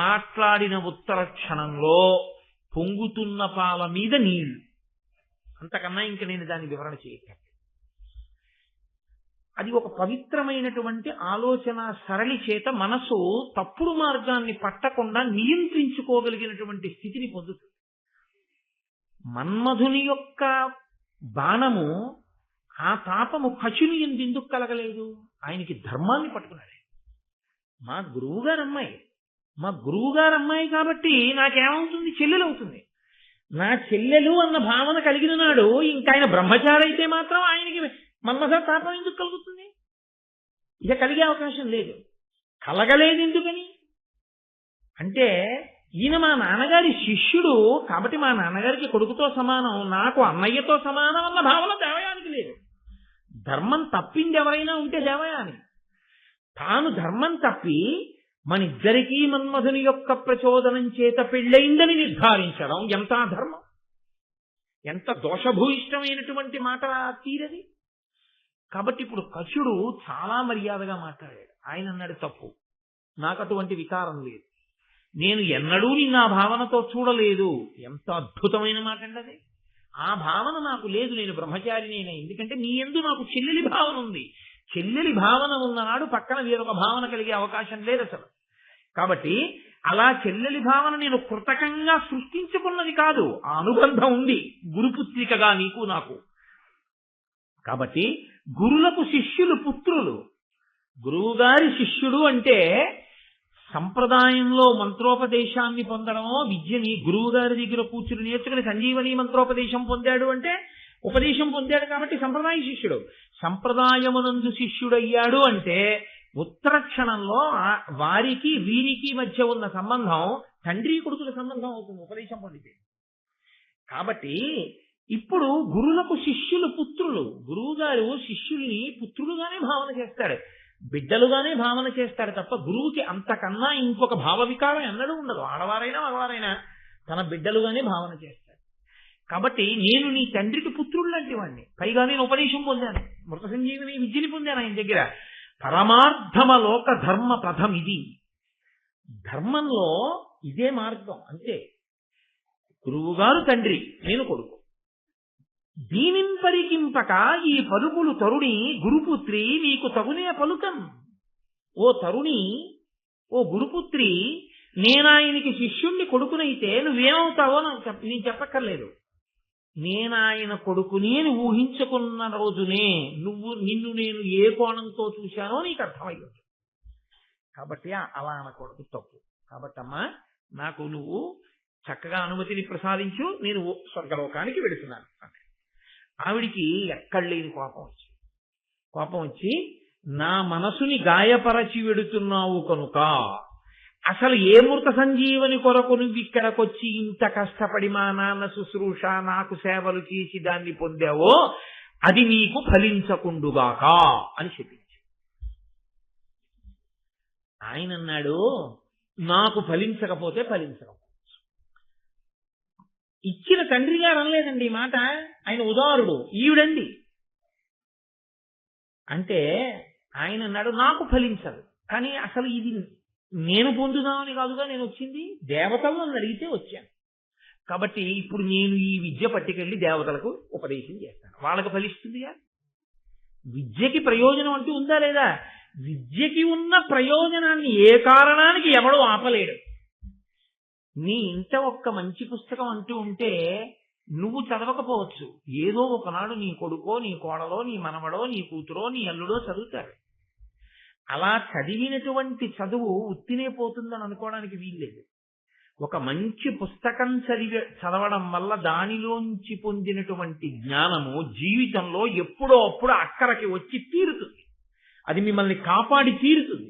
మాట్లాడిన ఉత్తర క్షణంలో పొంగుతున్న పాల మీద నీళ్లు, అంతకన్నా ఇంక నేను దాన్ని వివరణ చేయగలను. అది ఒక పవిత్రమైనటువంటి ఆలోచన సరళి చేత మనసు తప్పుడు మార్గాన్ని పట్టకుండా నియంత్రించుకోగలిగినటువంటి స్థితిని పొందుతుంది. మన్మధుని యొక్క బాణము, ఆ తాపము కచుని ఎందుకు కలగలేదు? ఆయనకి ధర్మాన్ని పట్టుకున్నాడు. మా గురువు గారు అమ్మాయి కాబట్టి నాకేమవుతుంది? చెల్లెలు అవుతుంది. నా చెల్లెలు అన్న భావన కలిగిన నాడు ఇంకా ఆయన బ్రహ్మచారి అయితే మాత్రం ఆయనకి మన్మథ తాపం ఎందుకు కలుగుతుంది? ఇక కలిగే అవకాశం లేదు. కలగలేదు ఎందుకని అంటే, ఈయన మా నాన్నగారి శిష్యుడు కాబట్టి మా నాన్నగారికి కొడుకుతో సమానం, నాకు అన్నయ్యతో సమానం అన్న భావన దేవయానికి లేదు. ధర్మం తప్పింది ఎవరైనా ఉంటే దేవయాని. తాను ధర్మం తప్పి మనిద్దరికీ మన్మధుని యొక్క ప్రచోదనం చేత పెళ్ళైందని నిర్ధారించడం ఎంత ధర్మం, ఎంత దోషభూయిష్టమైనటువంటి మాట తీరది. కాబట్టి ఇప్పుడు కచుడు చాలా మర్యాదగా మాట్లాడాడు. ఆయన అన్నాడు, తప్పు, నాకు అటువంటి వికారం లేదు, నేను ఎన్నడూ నిన్న ఆ భావనతో చూడలేదు. ఎంత అద్భుతమైన మాట అండి అది. ఆ భావన నాకు లేదు, నేను బ్రహ్మచారినేనే. ఎందుకంటే నీ యందు నాకు చెల్లెలి భావన ఉంది. చెల్లెలి భావన ఉన్ననాడు పక్కన వేరొక భావన కలిగే అవకాశం లేదు అసలు. కాబట్టి అలా చెల్లెలి భావన నేను కృతకంగా సృష్టించుకున్నది కాదు, ఆ అనుబంధం ఉంది గురుపుత్రికగా నీకు నాకు. కాబట్టి గురులకు శిష్యులు పుత్రులు. గురువుగారి శిష్యుడు అంటే సంప్రదాయంలో మంత్రోపదేశాన్ని పొందడమో, విద్యని గురువు గారి దగ్గర కూర్చుని నేర్చుకుని సంజీవని మంత్రోపదేశం పొందాడు అంటే ఉపదేశం పొందాడు కాబట్టి సంప్రదాయ శిష్యుడు. సంప్రదాయమునందు శిష్యుడయ్యాడు అంటే ఉత్తర క్షణంలో వారికి వీరికి మధ్య ఉన్న సంబంధం తండ్రి కొడుకుల సంబంధం అవుతుంది ఉపదేశం పొందితే. కాబట్టి ఇప్పుడు గురులకు శిష్యులు పుత్రులు. గురువు గారు శిష్యుల్ని పుత్రులుగానే భావన చేస్తాడు, బిడ్డలుగానే భావన చేస్తాడు తప్ప గురువుకి అంతకన్నా ఇంకొక భావ వికారం ఎన్నడూ ఉండదు. ఆడవారైనా మగవారైనా తన బిడ్డలుగానే భావన చేస్తాడు. కాబట్టి నేను నీ తండ్రికి పుత్రుడు లాంటి వాడిని. పైగా నేను ఉపదేశం పొందాను, మృత సంజీవిని విద్యని పొందాను ఆయన దగ్గర. పరమార్థమ లోక ధర్మ పథం ఇది. ధర్మంలో ఇదే మార్గం అంతే. గురువుగారు తండ్రి, నేను కొడుకు. దీనిని పరికింపక ఈ పలుకులు తరుణి గురుపుత్రి నీకు తగునే పలుకం. ఓ తరుణి, ఓ గురుపుత్రి, నేనాయనికి శిష్యుణ్ణి కొడుకునైతే నువ్వేమవుతావో నేను చెప్పక్కర్లేదు. నేనాయన కొడుకుని అని ఊహించుకున్న రోజునే నిన్ను నేను ఏ కోణంతో చూశానో నీకు అర్థమయ్యదు. కాబట్టి అలా అనకూడదు, తప్పు. కాబట్టి అమ్మా, నాకు నువ్వు చక్కగా అనుమతిని ప్రసాదించు, నేను స్వర్గలోకానికి వెడుతున్నాను. ఆవిడికి ఎక్కడ లేని కోపం వచ్చి నా మనసుని గాయపరచి వెడుతున్నావు కనుక అసలు ఏ మృత సంజీవని కొరకు నువ్వు ఇక్కడికొచ్చి ఇంత కష్టపడి మా నాన్న శుశ్రూష నాకు సేవలు చేసి దాన్ని పొందావో అది నీకు ఫలించకుండుగాక అని చెప్పించి. ఆయన అన్నాడు, నాకు ఫలించకపోతే ఫలించకపోవచ్చు. ఇచ్చిన తండ్రి గారు అనలేదండి ఈ మాట, ఆయన ఉదారుడు, ఈవిడండి. అంటే ఆయన అన్నాడు, నాకు ఫలించదు, కానీ అసలు ఇది నేను పొందుదామని కాదుగా నేను వచ్చింది, దేవతలు నన్ను అడిగితే వచ్చాను. కాబట్టి ఇప్పుడు నేను ఈ విద్య పట్టుకెళ్ళి దేవతలకు ఉపదేశం చేస్తాను, వాళ్ళకి ఫలిస్తుందిగా. విద్యకి ప్రయోజనం అంటూ ఉందా లేదా? విద్యకి ఉన్న ప్రయోజనాన్ని ఏ కారణానికి ఎవడో ఆపలేడు. నీ ఇంట ఒక్క మంచి పుస్తకం అంటూ ఉంటే నువ్వు చదవకపోవచ్చు, ఏదో ఒకనాడు నీ కొడుకో నీ కోడలో నీ మనవడో నీ కూతురో నీ అల్లుడో చదువుతాడు. అలా చదివినటువంటి చదువు ఉత్తినే పోతుందని అనుకోవడానికి వీల్లేదు. ఒక మంచి పుస్తకం చదవడం వల్ల దానిలోంచి పొందినటువంటి జ్ఞానము జీవితంలో ఎప్పుడో అప్పుడు అక్కడికి వచ్చి తీరుతుంది, అది మిమ్మల్ని కాపాడి తీరుతుంది.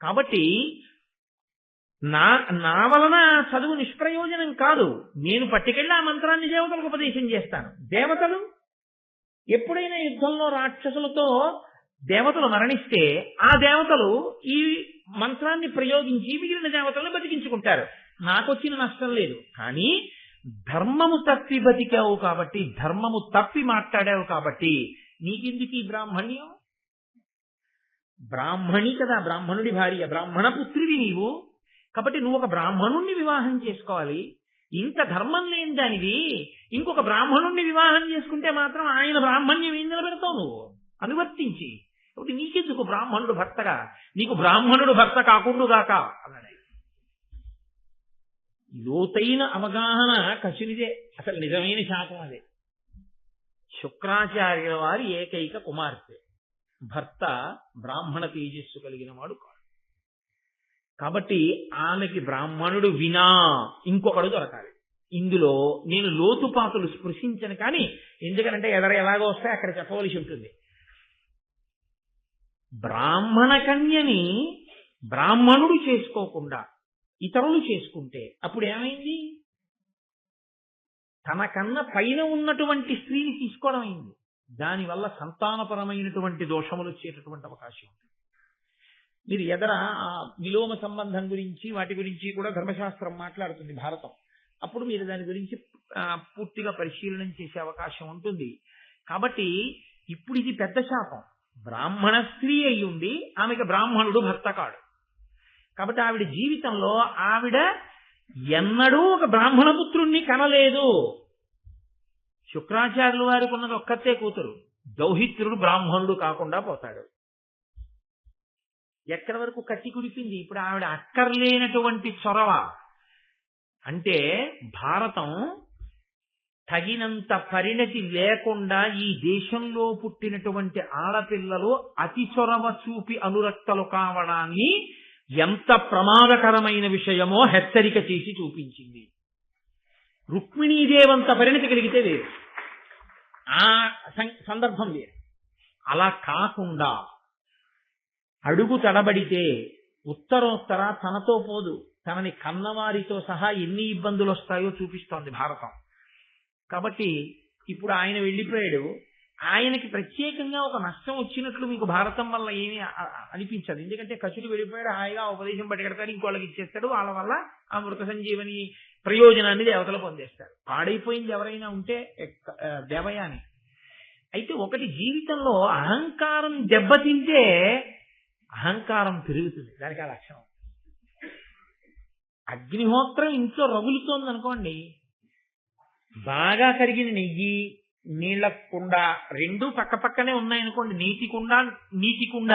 కాబట్టి నా వలన చదువు నిష్ప్రయోజనం కాదు, నేను పట్టుకెళ్ళి ఆ మంత్రాన్ని దేవతలకు ఉపదేశం చేస్తాను. దేవతలు ఎప్పుడైనా యుద్ధంలో రాక్షసులతో దేవతలు మరణిస్తే ఆ దేవతలు ఈ మంత్రాన్ని ప్రయోగించి మిగిలిన దేవతలను బతికించుకుంటారు, నాకొచ్చిన నష్టం లేదు. కానీ ధర్మము తప్పి బతికావు కాబట్టి, ధర్మము తప్పి మాట్లాడావు కాబట్టి నీకెందుకు ఈ బ్రాహ్మణ్యం? బ్రాహ్మణి కదా, బ్రాహ్మణుడి భార్య, బ్రాహ్మణ పుత్రివి నీవు. కాబట్టి నువ్వు ఒక బ్రాహ్మణుణ్ణి వివాహం చేసుకోవాలి. ఇంత ధర్మం లేని దానివి ఇంకొక బ్రాహ్మణుణ్ణి వివాహం చేసుకుంటే మాత్రం ఆయన బ్రాహ్మణ్యం ఏం నిలబెడతావు నువ్వు అనువర్తించి. కాబట్టి నీకెందుకు బ్రాహ్మణుడు భర్తగా, నీకు బ్రాహ్మణుడు భర్త కాకుండుగాక అన్నాడు. లోతైన అవగాహన కశునిదే, అసలు నిజమైన శాతం అదే. శుక్రాచార్యుల వారి ఏకైక కుమార్తె, భర్త బ్రాహ్మణ తేజస్సు కలిగిన వాడు కాదు. కాబట్టి ఆమెకి బ్రాహ్మణుడు వినా ఇంకొకడు దొరకాలి. ఇందులో నేను లోతుపాతులు స్పృశించను, కానీ ఎందుకనంటే ఎలాగో వస్తే అక్కడ చెప్పవలసి ఉంటుంది. బ్రాహ్మణ కన్యని బ్రాహ్మణుడు చేసుకోకుండా ఇతరులు చేసుకుంటే అప్పుడు ఏమైంది? తనకన్నా పైన ఉన్నటువంటి స్త్రీని తీసుకోవడం అయింది. దానివల్ల సంతానపరమైనటువంటి దోషములు వచ్చేటటువంటి అవకాశం ఉంది. మీరు ఎదర విలోమ సంబంధం గురించి వాటి గురించి కూడా ధర్మశాస్త్రం మాట్లాడుతుంది భారతం. అప్పుడు మీరు దాని గురించి పూర్తిగా పరిశీలన చేసే అవకాశం ఉంటుంది. కాబట్టి ఇప్పుడు ఇది పెద్ద శాపం. బ్రాహ్మణ స్త్రీ అయి ఉండి ఆమెకి బ్రాహ్మణుడు భర్త కాడు. కాబట్టి ఆవిడ జీవితంలో ఆవిడ ఎన్నడూ ఒక బ్రాహ్మణ పుత్రుణ్ణి కనలేదు. శుక్రాచార్యుల వారికి ఉన్నది ఒక్కతే కూతురు, దౌహిత్రుడు బ్రాహ్మణుడు కాకుండా పోతాడు. ఎక్కడి వరకు కట్టి కుడిపింది. ఇప్పుడు ఆవిడ అక్కర్లేనటువంటి చొరవ. అంటే భారతం తగినంత పరిణతి లేకుండా ఈ దేశంలో పుట్టినటువంటి ఆడపిల్లలు అతి చొరవ చూపి అనురక్తలు కావడాన్ని ఎంత ప్రమాదకరమైన విషయమో హెచ్చరిక చేసి చూపించింది. రుక్మిణీదేవంత పరిణతి కలిగితే వేరు, ఆ సందర్భం వేరు. అలా కాకుండా అడుగు తడబడితే ఉత్తరోత్తర తనతో పోదు, తనని కన్నవారితో సహా ఎన్ని ఇబ్బందులు వస్తాయో చూపిస్తోంది భారతం. కాబట్టి ఇప్పుడు ఆయన వెళ్ళిపోయాడు, ఆయనకి ప్రత్యేకంగా ఒక నష్టం వచ్చినట్లు మీకు భారతం వల్ల ఏమీ అనిపించదు. ఎందుకంటే కచుడు వెళ్ళిపోయాడు, హాయిగా ఉపదేశం పట్టుకెడతాడు, ఇంకోళ్ళకి ఇచ్చేస్తాడు, వాళ్ళ వల్ల ఆ మృత సంజీవని ప్రయోజనాన్ని దేవతలు పొందేస్తారు. పాడైపోయింది ఎవరైనా ఉంటే దేవయాని. అయితే ఒకటి జీవితంలో అహంకారం దెబ్బతింటే అహంకారం పెరుగుతుంది. దానికి ఆ లక్షణం. అగ్నిహోత్రం ఇంట్లో రగులుతోంది అనుకోండి, బాగా కరిగిన నెయ్యి, నీళ్ల కుండ రెండూ పక్క పక్కనే ఉన్నాయనుకోండి, నీటి కుండ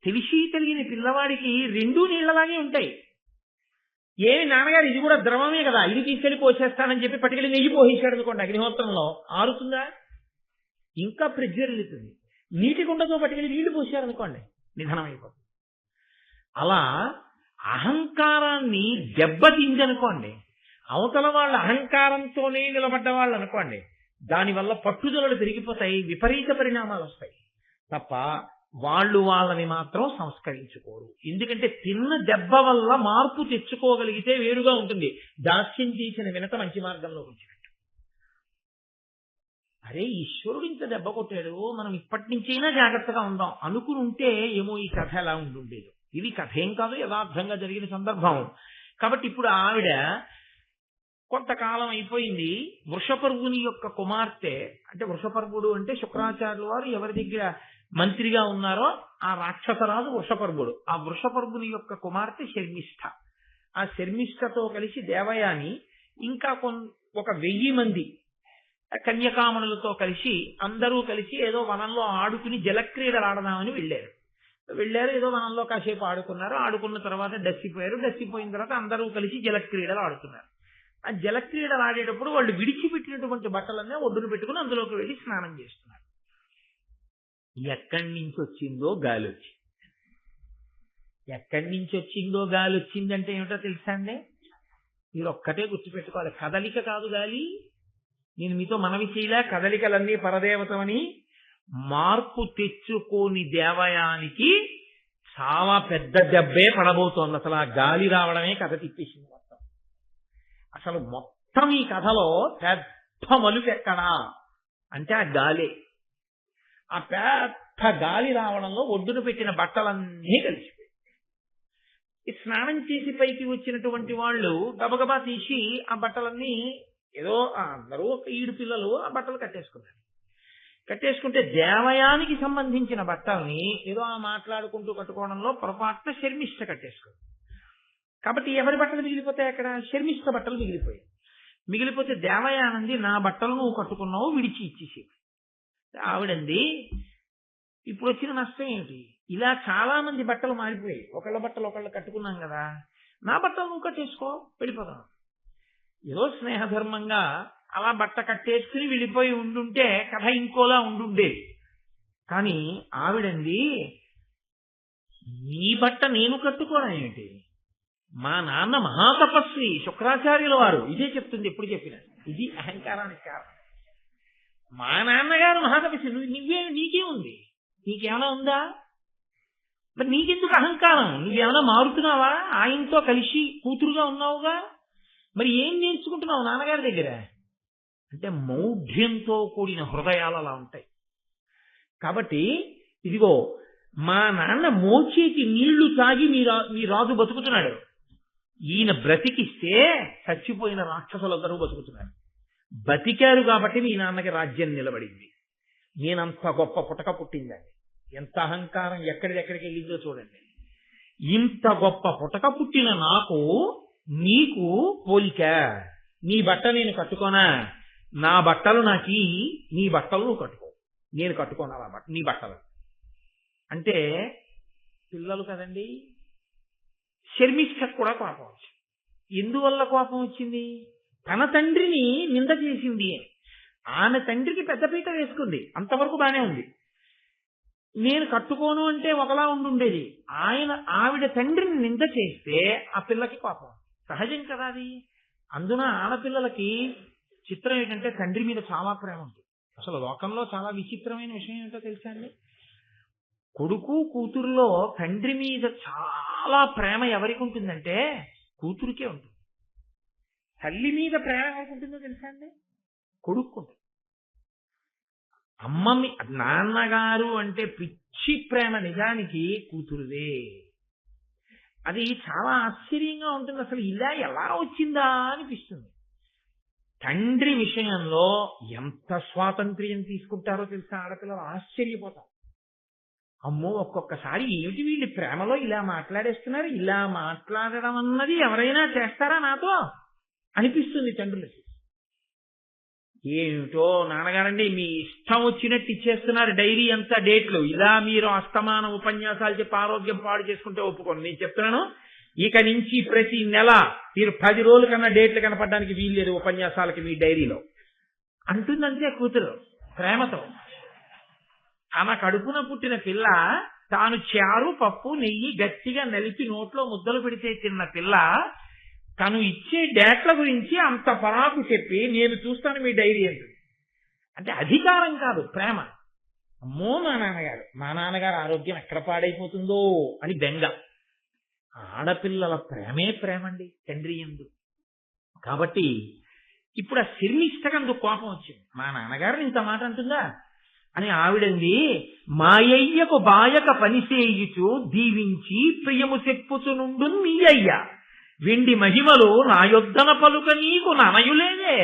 తెలిసి తెలియని పిల్లవాడికి రెండూ నీళ్లలాగే ఉంటాయి. ఏమి నాన్నగారు ఇది కూడా ద్రవమే కదా, ఇది తీసుకెళ్లి పోసేస్తానని చెప్పి పట్టుకెళ్ళి నెయ్యి పోసేశాడు అనుకోండి, అగ్నిహోత్రంలో ఆరుతుందా? ఇంకా ప్రజ్వరిల్లుతుంది. నీటి కుండతో పట్టుకెళ్ళి నీళ్లు పోసారనుకోండి, నిధనమైపోతుంది. అలా అహంకారాన్ని దెబ్బతిందనుకోండి, అవతల వాళ్ళ అహంకారంతోనే నిలబడ్డ వాళ్ళు అనుకోండి, దానివల్ల పట్టుదలలు పెరిగిపోతాయి, విపరీత పరిణామాలు వస్తాయి తప్ప వాళ్ళని మాత్రం సంస్కరించుకోరు. ఎందుకంటే తిన్న దెబ్బ వల్ల మార్పు తెచ్చుకోగలిగితే వేరుగా ఉంటుంది. దాస్యం చేసిన వినత మంచి మార్గంలో వచ్చినట్టు. అరే ఈశ్వరుడు ఇంత దెబ్బ కొట్టాడు, మనం ఇప్పటి నుంచైనా జాగ్రత్తగా ఉందాం అనుకుని ఉంటే ఏమో ఈ కథ ఎలా ఉండుండేది. ఇది కథ ఏం కాదు, యథార్థంగా జరిగిన సందర్భం. కాబట్టి ఇప్పుడు ఆవిడ కొంతకాలం అయిపోయింది. వృషపర్వుని యొక్క కుమార్తె, అంటే వృషపర్వుడు అంటే శుక్రాచార్యుల వారు ఎవరి దగ్గర మంత్రిగా ఉన్నారో ఆ రాక్షసరాజు వృషపర్వుడు. ఆ వృషపర్వుని యొక్క కుమార్తె శర్మిష్ఠ. ఆ శర్మిష్ఠతో కలిసి దేవయాని ఇంకా ఒక 1000 మంది కన్యకామణులతో కలిసి అందరూ కలిసి ఏదో వనంలో ఆడుకుని జలక్రీడలు ఆడదామని వెళ్ళారు. ఏదో వనంలో కాసేపు ఆడుకున్నారు. ఆడుకున్న తర్వాత డస్సిపోయారు. డస్సిపోయిన తర్వాత అందరూ కలిసి జలక్రీడలు ఆడుతున్నారు. ఆ జలక్రీడలు ఆడేటప్పుడు వాళ్ళు విడిచిపెట్టినటువంటి బట్టలన్నీ ఒడ్డును పెట్టుకుని అందులోకి వెళ్ళి స్నానం చేస్తున్నారు. ఎక్కడి నుంచి వచ్చిందో గాలి వచ్చింది. ఎక్కడి నుంచి వచ్చిందో గాలి వచ్చిందంటే ఏమిటో తెలుసా అండి? మీరు ఒక్కటే గుర్తుపెట్టుకోవాలి, కదలిక కాదు గాలి. నేను మీతో మనవి చేయలే, కదలికలన్నీ పరదేవతమని. మార్పు తెచ్చుకోని దేవయానికి చాలా పెద్ద దెబ్బే పడబోతోంది. అసలు ఆ గాలి రావడమే కథ తిప్పేసింది మొత్తం. అసలు మొత్తం ఈ కథలో పెద్ద మలుపు ఎక్కడా అంటే ఆ గాలే. ఆ పెద్ద గాలి రావడంలో ఒడ్డున పెట్టిన బట్టలన్నీ కలిసిపోయి, ఈ స్నానం చేసి పైకి వచ్చినటువంటి వాళ్ళు గబగబా తీసి ఆ బట్టలన్నీ ఏదో అందరూ ఈడు పిల్లలు ఆ బట్టలు కట్టేసుకుంటే దేవయానికి సంబంధించిన బట్టల్ని ఏదో మాట్లాడుకుంటూ కట్టుకోవడంలో పొరపాటున శర్మిష్ఠ కట్టేసుకుంది. కాబట్టి ఎవరి బట్టలు మిగిలిపోతాయి? అక్కడ శర్మిష్ఠ బట్టలు మిగిలిపోతే దేవయానంది నా బట్టలు నువ్వు కట్టుకున్నావు విడిచి ఇచ్చేసి. ఆవిడంది ఇప్పుడు వచ్చిన నష్టం ఏమిటి? ఇలా చాలా మంది బట్టలు మారిపోయాయి. ఒకళ్ళ బట్టలు ఒకళ్ళు కట్టుకున్నాం కదా, నా బట్టలు నువ్వు కట్టేసుకో, వెళ్ళిపోదాం. ఏదో స్నేహధర్మంగా అలా బట్ట కట్టేసుకుని వెళ్ళిపోయి ఉండుంటే కథ ఇంకోలా ఉండుండేది. కానీ ఆవిడంది నీ బట్ట నేను కట్టుకోవడం ఏమిటి? మా నాన్న మహాతపస్వి శుక్రాచార్యుల వారు ఇదే చెప్తుంది, ఎప్పుడు చెప్పిన. ఇది అహంకారానికి కారణం. మా నాన్నగారు మహాతపస్వి, నీకే ఉంది, నీకేమైనా ఉందా? మరి నీకెందుకు అహంకారం? నువ్వేమైనా మారుతున్నావా? ఆయనతో కలిసి కూతురుగా ఉన్నావుగా, మరి ఏం నేర్చుకుంటున్నావు నాన్నగారి దగ్గర? అంటే మౌఢ్యంతో కూడిన హృదయాలు అలా ఉంటాయి. కాబట్టి ఇదిగో మా నాన్న మోచేకి నీళ్లు తాగి మీ రాజు బతుకుతున్నాడు, ఈయన బ్రతికిస్తే చచ్చిపోయిన రాక్షసులందరూ బతుకుతున్నారు. బతికారు కాబట్టి మీ నాన్నకి రాజ్యం నిలబడింది. నేనంత గొప్ప పుటక పుట్టిందండి. ఎంత అహంకారం ఎక్కడికెక్కడికి వెళ్ళిందో చూడండి. ఇంత గొప్ప పుటక పుట్టిన నాకు నీకు పోలిక. నీ బట్ట నేను కట్టుకోనా? నా బట్టలు నాకి, నీ బట్టలు నువ్వు కట్టుకో, నేను కట్టుకోనా నీ బట్టలు అంటే పిల్లలు కదండి. శర్మిష్ఠకు కూడా కోపం వచ్చింది. ఎందువల్ల కోపం వచ్చింది? తన తండ్రిని నింద చేసింది. ఆమె తండ్రికి పెద్దపీట వేసుకుంది, అంతవరకు బానే ఉంది. నేను కట్టుకోను అంటే ఒకలా ఉండుండేది. ఆవిడ తండ్రిని నింద చేస్తే ఆ పిల్లకి కోపం సహజం కదా అది. అందున ఆడపిల్లలకి చిత్రం ఏంటంటే తండ్రి మీద చాలా ప్రేమ ఉంటుంది. అసలు లోకంలో చాలా విచిత్రమైన విషయం ఏంటో తెలుసా అండి? కొడుకు కూతురులో తండ్రి మీద చాలా ప్రేమ ఎవరికి ఉంటుందంటే కూతురికే ఉంటుంది. తల్లి మీద ప్రేమ ఎవరికి ఉంటుందో తెలుసా అండి? కొడుకు ఉంటుంది. నాన్నగారు అంటే పిచ్చి ప్రేమ నిజానికి కూతురుదే. అది చాలా ఆశ్చర్యంగా ఉంటుంది. అసలు ఇలా ఎలా వచ్చిందా అనిపిస్తుంది. తండ్రి విషయంలో ఎంత స్వాతంత్ర్యం తీసుకుంటారో తెలుసా ఆడపిల్లలు, ఆశ్చర్యపోతారు. అమ్మో ఒక్కొక్కసారి ఏమిటి వీళ్ళు ప్రేమలో ఇలా మాట్లాడేస్తున్నారు, ఇలా మాట్లాడడం అన్నది ఎవరైనా చేస్తారా నాతో అనిపిస్తుంది తండ్రులకి. ఏమిటో నాన్నగారండి మీ ఇష్టం వచ్చినట్టు ఇచ్చేస్తున్నారు డైరీ అంతా డేట్లు, ఇలా మీరు అస్తమాన ఉపన్యాసాలు చెప్పి ఆరోగ్యం పాడు చేసుకుంటే ఒప్పుకోండి. నేను చెప్తున్నాను, ఇక నుంచి ప్రతి నెల మీరు 10 రోజుల కన్నా డేట్లు కనపడడానికి వీల్లేదు ఉపన్యాసాలకి మీ డైరీలో అంటుందంతే కూతురు ప్రేమతో. ఆమె కడుపున పుట్టిన పిల్ల తాను చారు పప్పు నెయ్యి గట్టిగా నలిపి నోట్లో ముద్దలు పెడితే తిన్న పిల్ల తను ఇచ్చే డేట్ల గురించి అంత పరాకు చెప్పి నేను చూస్తాను మీ డైరీ అంటుంది. అంటే అధికారం కాదు, ప్రేమ. అమ్మో మా నాన్నగారు ఆరోగ్యం ఎక్కడ పాడైపోతుందో అని బెంగ. ఆడపిల్లల ప్రేమే ప్రేమండి తండ్రి యందు. కాబట్టి ఇప్పుడు ఆ శర్మిష్టకందుకు కోపం వచ్చింది. మా నాన్నగారిని ఇంత మాట అంటుందా అని ఆవిడంది. మాయయ్యకు బాయక పనిసేయుచు దీవించి ప్రియము చెప్పుచునుండు మీ అయ్య వెండి మహిమలు నా యొద్దన పలుక నీకు ననయులేదే.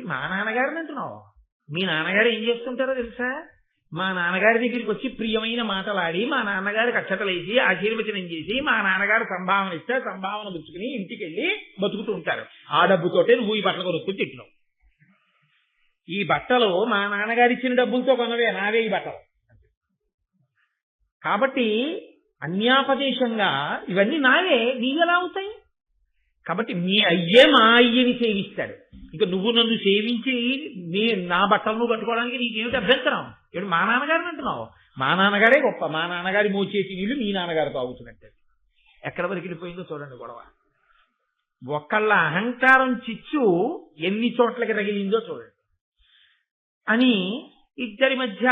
మా నాన్నగారిని అంటున్నావు. మీ నాన్నగారు ఏం చేస్తుంటారో తెలుసా? మా నాన్నగారి దగ్గరికి వచ్చి ప్రియమైన మాటలాడి మా నాన్నగారికి అక్షతలేసి ఆశీర్వచనం చేసి మా నాన్నగారు సంభావన ఇస్తే సంభావన పుచ్చుకుని ఇంటికి వెళ్ళి బతుకుతూ ఉంటారు. ఆ డబ్బుతోటే నువ్వు ఈ బట్టలు కొనుక్కుని తిట్టినావు. ఈ బట్టలు మా నాన్నగారు ఇచ్చిన డబ్బులతో కొనవే, నావే ఈ బట్టలు. కాబట్టి అన్యాపదేశంగా ఇవన్నీ నావే, నీవెలా అవుతాయి? కాబట్టి మీ అయ్యే మా అయ్యని సేవిస్తాడు. ఇక నువ్వు నన్ను సేవించి నా బట్టలు నువ్వు కట్టుకోవడానికి నీకేమిటి అభ్యంతరం? ఇప్పుడు మా నాన్నగారిని అంటున్నావు. మా నాన్నగారే గొప్ప, మా నాన్నగారి మోచేసి నీళ్ళు మీ నాన్నగారు తాగుతున్నట్టు. ఎక్కడ వరకు వెళ్ళిపోయిందో చూడండి గొడవ. ఒకళ్ళ అహంకారం చిచ్చు ఎన్ని చోట్లకి తగిలిందో చూడండి. అని ఇద్దరి మధ్య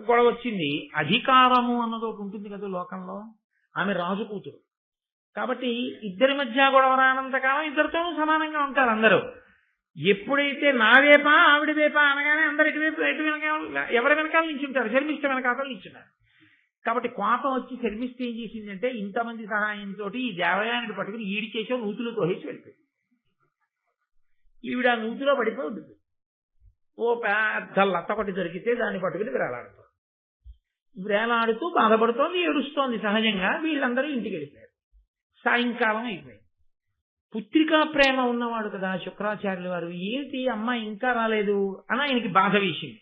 గొడవ వచ్చింది. అధికారము అన్నది ఒకటి ఉంటుంది కదా లోకంలో. ఆమె రాజు కూతురు కాబట్టి ఇద్దరి మధ్య గొడవ రానంతకాలం ఇద్దరితోనూ సమానంగా ఉంటారు అందరూ. ఎప్పుడైతే నా వేపా ఆవిడ వేపా అనగానే అందరు ఎటువైపు ఎటు వెనకాల ఎవరి వెనకాల నిల్చుంటారు, శర్మిష్ట వెనకాల నిల్చున్నారు. కాబట్టి కోపం వచ్చి శర్మిష్ట ఏం చేసిందంటే ఇంతమంది సహాయంతో ఈ దేవయానికి పట్టుకుని ఈడి చేసే నూతులు తోహేసి వెళ్ళిపోయింది. ఈవిడ నూతిలో పడిపోయి ఉంటుంది. ఓ పెద్ద లత్తకొట్టి దొరికితే దాన్ని పట్టుకుని వేలాడుతూ బాధపడుతోంది, ఏడుస్తోంది. సహజంగా వీళ్ళందరూ ఇంటికి వెళ్ళిపోయారు. సాయంకాలం అయిపోయింది. పుత్రికా ప్రేమ ఉన్నవాడు కదా శుక్రాచార్యుల వారు, ఏంటి అమ్మాయి ఇంకా రాలేదు అని ఆయనకి బాధ వేసింది.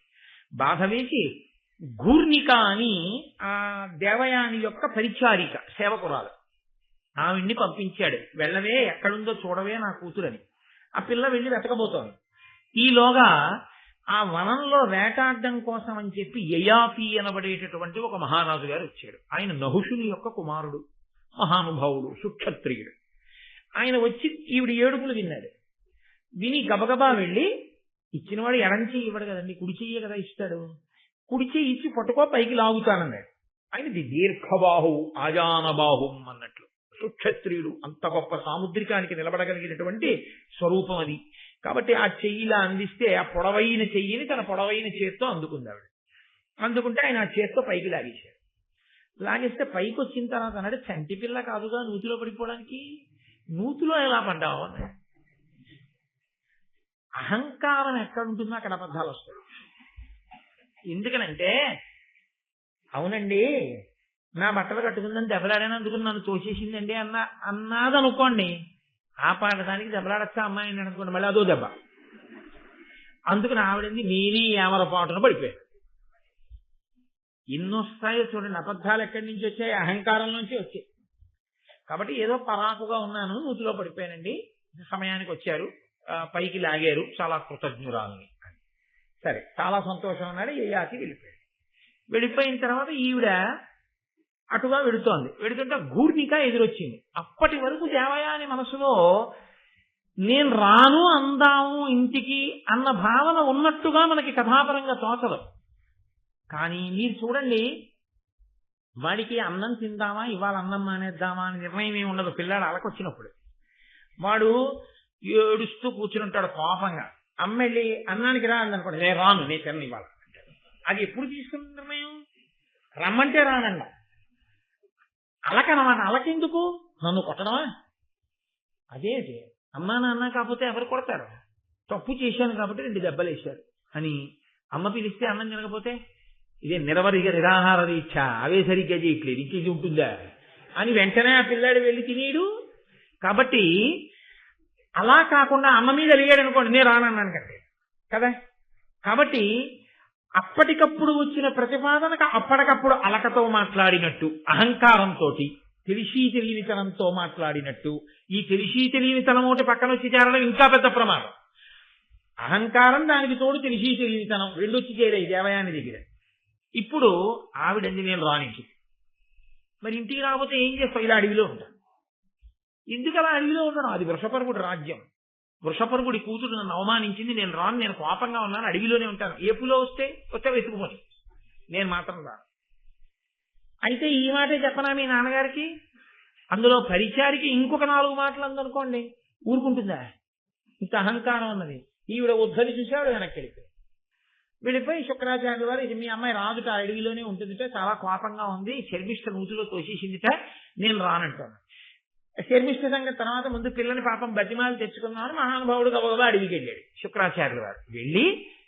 బాధ వేసి గూర్ణిక అని ఆ దేవయాని యొక్క పరిచారిక సేవకురాలు ఆవిడ్ని పంపించాడు. వెళ్ళవే, ఎక్కడుందో చూడవే నా కూతురని. ఆ పిల్ల వెళ్ళి వెతకబోతోంది. ఈలోగా ఆ వనంలో వేటాడడం కోసం అని చెప్పి యయాతి అనబడేటటువంటి ఒక మహారాజు గారు వచ్చాడు. ఆయన నహుషుని యొక్క కుమారుడు, మహానుభావుడు, సుక్షత్రియుడు. ఆయన వచ్చి ఈవిడ ఏడుపులు విన్నాడు. విని గబగబా వెళ్ళి, ఇచ్చినవాడు ఎడం చెయ్యి ఇవ్వడు కదండి, కుడి చెయ్యే కదా ఇస్తాడు, కుడి చెయ్యి ఇచ్చి పట్టుకో పైకి లాగుతానన్నాడు. ఆయనది దీర్ఘబాహు ఆజానబాహుం అన్నట్లు. సుక్షత్రియుడు అంత గొప్ప సాముద్రికానికి నిలబడగలిగినటువంటి స్వరూపం అది. కాబట్టి ఆ చెయ్యిలా అందిస్తే ఆ పొడవైన చెయ్యిని తన పొడవైన చేత్తో అందుకుంది ఆవిడ. అందుకుంటే ఆయన ఆ చేత్తో పైకి లాగేశాడు. లాగేస్తే పైకి వచ్చిన తర్వాత అన్నాడు, చంటి పిల్ల కాదుగా నూతిలో పడిపోవడానికి, నూతిలో ఎలా పడ్డావు అన్నాడు. అహంకారం ఎక్కడుంటుందో అక్కడ అబద్ధాలు వస్తాయి. ఎందుకనంటే, అవునండి నా బట్టలు కట్టుకుందని దెబ్బలాడాను అందుకుని నన్ను తోసేసిందండి అన్నదనుకోండి, ఆ పాడటానికి దెబ్బలాడచ్చా అమ్మాయిని అనుకోండి, మళ్ళీ అదో దెబ్బ. అందుకని ఆవిడంది నేనే ఏమరపాటున పడిపోయాను. ఎన్నొస్తాయో చూడండి, అబద్ధాలు ఎక్కడి నుంచి వచ్చాయి? అహంకారం నుంచి వచ్చాయి. కాబట్టి ఏదో పరాకుగా ఉన్నాను, నూతిలో పడిపోయానండి, సమయానికి వచ్చారు, పైకి లాగారు, చాలా కృతజ్ఞురాలని. సరే, చాలా సంతోషం అన్నాడు. యయాతి వెళ్ళిపోయాడు. వెళ్ళిపోయిన తర్వాత ఈవిడ అటుగా వెడుతోంది. వెడుతుంటే గూర్ణిక ఎదురొచ్చింది. అప్పటి వరకు దేవయాని మనసులో నేను రాను అందాము ఇంటికి అన్న భావన ఉన్నట్టుగా మనకి కథాపరంగా తోచదు. కానీ మీరు చూడండి, వాడికి అన్నం తిందామా ఇవాళ అన్నం మానేద్దామా అని నిర్ణయం ఏమి ఉండదు. పిల్లాడు అలకొచ్చినప్పుడు వాడు ఏడుస్తూ కూర్చుని ఉంటాడు కోపంగా. అమ్మ వెళ్ళి అన్నానికి రా అందనుకోండి, నేను రాను, నేను తిన్న ఇవాళ అంటాడు. అది ఎప్పుడు తీసుకున్న నిర్ణయం? రమ్మంటే రానన్నా. అలకనమాట. అలకెందుకు? నన్ను కొట్టడమా? అదే అమ్మా నాన్న కాకపోతే ఎవరు కొడతారు? తప్పు చేశాను కాబట్టి 2 దెబ్బలు వేశారు అని. అమ్మ పిలిస్తే అన్నం తినకపోతే ఇదే నిరవధిక నిరాహార దీక్ష, అవే సరిగ్గా చేయట్లేదు, ఇంకేది ఉంటుందా అని వెంటనే ఆ పిల్లాడు వెళ్ళి తినేడు. కాబట్టి అలా కాకుండా అమ్మ మీద అలిగాడు అనుకోండి, నేను రానన్నాను కదా. కాబట్టి అప్పటికప్పుడు వచ్చిన ప్రతిపాదనకు అప్పటికప్పుడు అలకతో మాట్లాడినట్టు, అహంకారంతో తెలిసి తెలియనితనంతో మాట్లాడినట్టు. ఈ తెలిసి తెలియనితనం ఒకటి పక్కన వచ్చి చేరడం ఇంకా పెద్ద ప్రమాదం. అహంకారం, దానికి తోడు తెలిసి తెలియనితనం రెండు వచ్చి చేరాయి దేవయాని దగ్గర. ఇప్పుడు ఆవిడంది నేను రానికి. మరి ఇంటికి రాకపోతే ఏం చేస్తావు? ఇలా అడవిలో ఉంటాను. ఎందుకు అలా అడవిలో ఉంటాను? అది వృషపర్వుడి రాజ్యం. వృషపర్వుడి కూతురు నన్ను అవమానించింది, నేను రాను, నేను కోపంగా ఉన్నాను, అడవిలోనే ఉంటాను. ఏపులో వస్తే వెతుకుపోని, నేను మాత్రం రాను. అయితే ఈ మాటే చెప్పనా మీ నాన్నగారికి? అందులో పరిచారికి ఇంకొక 4 మాటలు అందనుకోండి, ఊరుకుంటుందా? ఇంత అహంకారం ఉన్నది. ఈవిడ ఉద్ధరి చూసాడు, వెనక్కి వెళ్ళిపోయి శుక్రాచార్యుల వారు, ఇది మీ అమ్మాయి రాదుట, అడవిలోనే ఉంటుందిట, చాలా కోపంగా ఉంది, శర్మిష్ఠ నూతిలో తోసేసిందిట, నేను రానంటాను. శర్మిష్ఠ సంగతి తర్వాత, ముందు పిల్లని పాపం బతిమాలు తెచ్చుకున్నామని మహానుభావుడు గబగబా అడవికి వెళ్ళాడు. శుక్రాచార్యుల వారు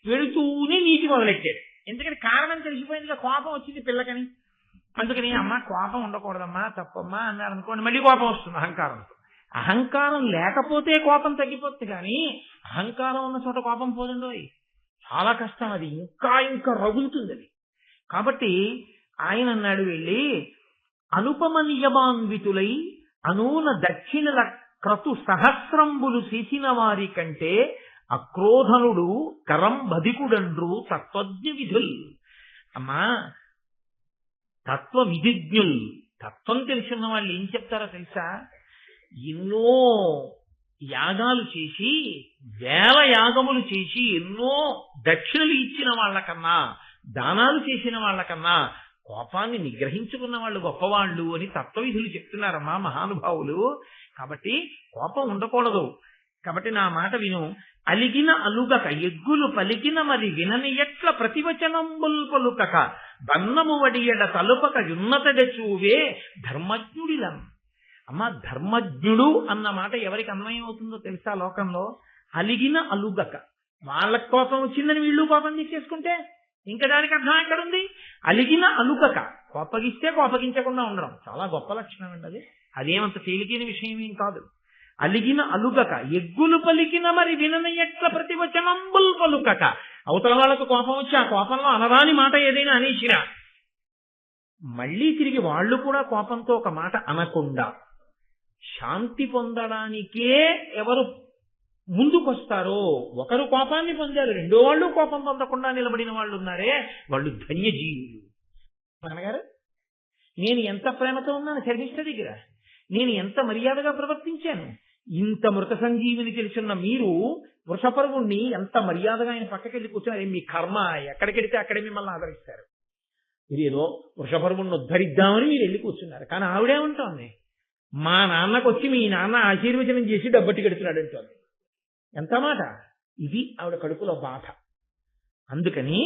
వెళుతూనే నీతి మొదలెట్టాడు. ఎందుకంటే కారణం తెలిసిపోయిందిగా, కోపం వచ్చింది పిల్లకని. అందుకని అమ్మ కోపం ఉండకూడదమ్మా, తప్పమ్మా అన్నారు అనుకోండి, మళ్ళీ కోపం వస్తుంది అహంకారంతో. అహంకారం లేకపోతే కోపం తగ్గిపోతుంది, కానీ అహంకారం ఉన్న చోట కోపం పోదండి, చాలా కష్టం. అది ఇంకా రగులుతుంది అది. కాబట్టి ఆయన అన్నాడు, వెళ్ళి అనుపమ నియమాన్వితులై అనూన దక్షిణల క్రతు సహస్రంబులు చేసిన వారి కంటే అక్రోధనుడు కరం బధికుడండ్రు తత్వజ్ఞ విధులు. అమ్మా, తత్వ విధిజ్ఞులు, తత్వం తెలిసిన వాళ్ళు ఏం చెప్తారో తెలుసా? ఎన్నో యాగాలు చేసి, వేల యాగములు చేసి, ఎన్నో దక్షిణలు ఇచ్చిన వాళ్ళకన్నా, దానాలు చేసిన వాళ్ళకన్నా కోపాన్ని నిగ్రహించుకున్న వాళ్ళు గొప్పవాళ్ళు అని తత్వవిధులు చెప్తున్నారమ్మా మహానుభావులు. కాబట్టి కోపం ఉండకూడదు. కాబట్టి నా మాట విను. అలిగిన అలుగక ఎగ్గులు పలికిన మరి వినని ఎట్ల ప్రతివచనంబుల్ పలుకక బన్నము వడియడ తలుపక యున్నతడ చూవే ధర్మజ్ఞుడిలం. అమ్మా, ధర్మజ్ఞుడు అన్న మాట ఎవరికి అన్వయం అవుతుందో తెలుసా లోకంలో? అలిగిన అలుగక. వాళ్ళకి కోపం వచ్చిందని వీళ్ళు కోపం తీసేసుకుంటే ఇంకా దానికి అర్థం ఎక్కడుంది? అలిగిన అలుగక, కోపగిస్తే కోపగించకుండా ఉండడం చాలా గొప్ప లక్షణం అండి అది. అదేమంత తేలికైన విషయం ఏం కాదు. అలిగిన అలుగక ఎగ్గులు పలికిన మరి వినని ఎట్ల ప్రతివచనంబుల్ పలుకక. అవతల వాళ్ళకు కోపం వచ్చి ఆ కోపంలో అనరాని మాట ఏదైనా అనేసినా మళ్ళీ తిరిగి వాళ్ళు కూడా కోపంతో ఒక మాట అనకుండా శాంతి పొందడానికే ఎవరు ముందుకొస్తారో, ఒకరు కోపాన్ని పొందారు, రెండో వాళ్ళు కోపం పొందకుండా నిలబడిన వాళ్ళు ఉన్నారే, వాళ్ళు ధన్యజీవులు. నాన్నగారు, నేను ఎంత ప్రేమతో ఉన్నాను శర్మిష్ఠ దగ్గర, నేను ఎంత మర్యాదగా ప్రవర్తించాను. ఇంత మృత సంజీవిని తెలుసున్న మీరు వృషపర్వుణ్ణి ఎంత మర్యాదగా ఆయన పక్కకెళ్ళి కూర్చున్నారు. మీ కర్మ, ఎక్కడికెడితే అక్కడే మిమ్మల్ని ఆదరిస్తారు. మీరు ఏదో వృషపర్వుణ్ణి ఉద్ధరిద్దామని మీరు వెళ్ళి కూర్చున్నారు. కానీ ఆవిడేమంటోంది? మా నాన్నకు వచ్చి మీ నాన్న ఆశీర్వచనం చేసి డబ్బట్టి కడుతున్నాడు అంటోంది. ఎంత మాట! ఇది ఆవిడ కడుపులో బాధ. అందుకని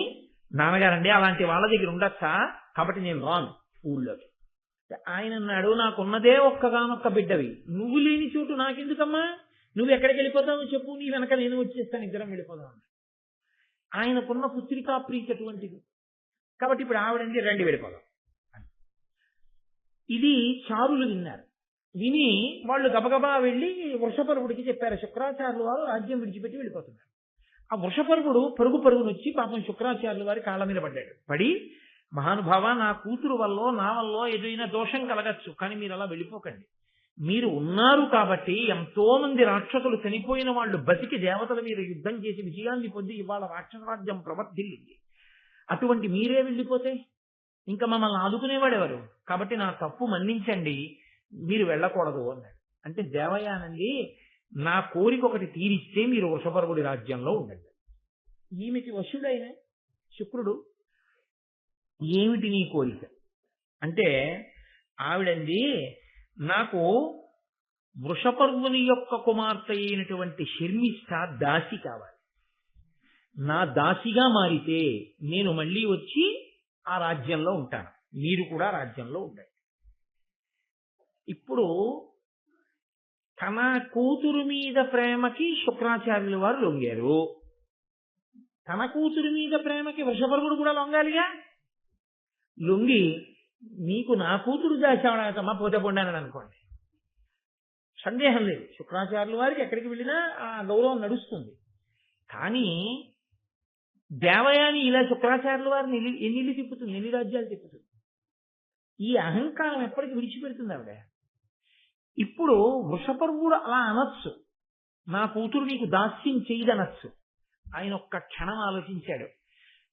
నాన్నగారండి అలాంటి వాళ్ళ దగ్గర ఉండొచ్చా? కాబట్టి నేను రాను ఊళ్ళోకి. ఆయన అన్నాడు, నాకున్నదే ఒక్కగానొక్క బిడ్డవి, నువ్వు లేని చోటు నాకెందుకమ్మా, నువ్వు ఎక్కడికి వెళ్ళిపోతావు చెప్పు, నీ వెనక నేను వచ్చేస్తాను, ఇద్దరం వెళ్ళిపోదాం. ఆయనకున్న పుత్రికా ప్రీతి అటువంటిది. కాబట్టి ఇప్పుడు ఆవిడంది, రండి వెళ్ళిపోదాం. ఇది చారులు విన్నారు. విని వాళ్ళు గబగబా వెళ్ళి వృషపర్వుడికి చెప్పారు, శుక్రాచార్యుల వారు రాజ్యం విడిచిపెట్టి వెళ్ళిపోతున్నారు. ఆ వృషపర్వుడు పరుగును వచ్చి పాపం శుక్రాచార్యుల వారి కాళ్ళ మీద పడ్డాడు. పడి, మహానుభావ, నా కూతురు వల్ల నా వల్ల ఏదైనా దోషం కలగచ్చు, కానీ మీరు అలా వెళ్ళిపోకండి. మీరు ఉన్నారు కాబట్టి ఎంతో మంది రాక్షసులు చనిపోయిన వాళ్ళు బతికి దేవతల మీద యుద్ధం చేసి విజయాన్ని పొంది ఇవాళ రాక్షస రాజ్యం ప్రవర్తిల్లింది. అటువంటి మీరే వెళ్ళిపోతే ఇంకా మమ్మల్ని ఆదుకునేవాడెవరు? కాబట్టి నా తప్పు మన్నించండి, మీరు వెళ్ళకూడదు అన్నాడు. అంటే దేవయానంది, నా కోరిక ఒకటి తీరిస్తే మీరు వృషపర్వుడి రాజ్యంలో ఉండండి. ఈమెకి వశుడైన శుక్రుడు, ఏమిటి నీ కోరిక అంటే, ఆవిడంది, నాకు వృషపర్వుని యొక్క కుమార్తె అయినటువంటి శర్మిష్ఠ దాసి కావాలి. నా దాసిగా మారితే నేను మళ్ళీ వచ్చి ఆ రాజ్యంలో ఉంటాను, మీరు కూడా రాజ్యంలో ఉండండి. ఇప్పుడు తన కూతురు మీద ప్రేమకి శుక్రాచార్యుల వారు లొంగారు, తన కూతురు మీద ప్రేమకి వృషపర్వుడు కూడా లొంగాలిగా. లొంగి నీకు నా కూతురు దాచావడాకమ్మా పోతే పొండానని అనుకోండి, సందేహం లేదు, శుక్రాచార్యుల వారికి ఎక్కడికి వెళ్ళినా ఆ గౌరవం నడుస్తుంది. కానీ దేవయాని ఇలా శుక్రాచార్యుల వారిని ఎన్ని తిప్పుతుంది, ఎన్ని రాజ్యాలు తిప్పుతుంది. ఈ అహంకారం ఎప్పటికి విడిచిపెడుతుంది ఆవిడ. ఇప్పుడు వృషపర్వుడు అలా అనొచ్చు, నా కూతురు నీకు దాస్యం చేయదనొచ్చు. ఆయన ఒక్క క్షణం ఆలోచించాడు,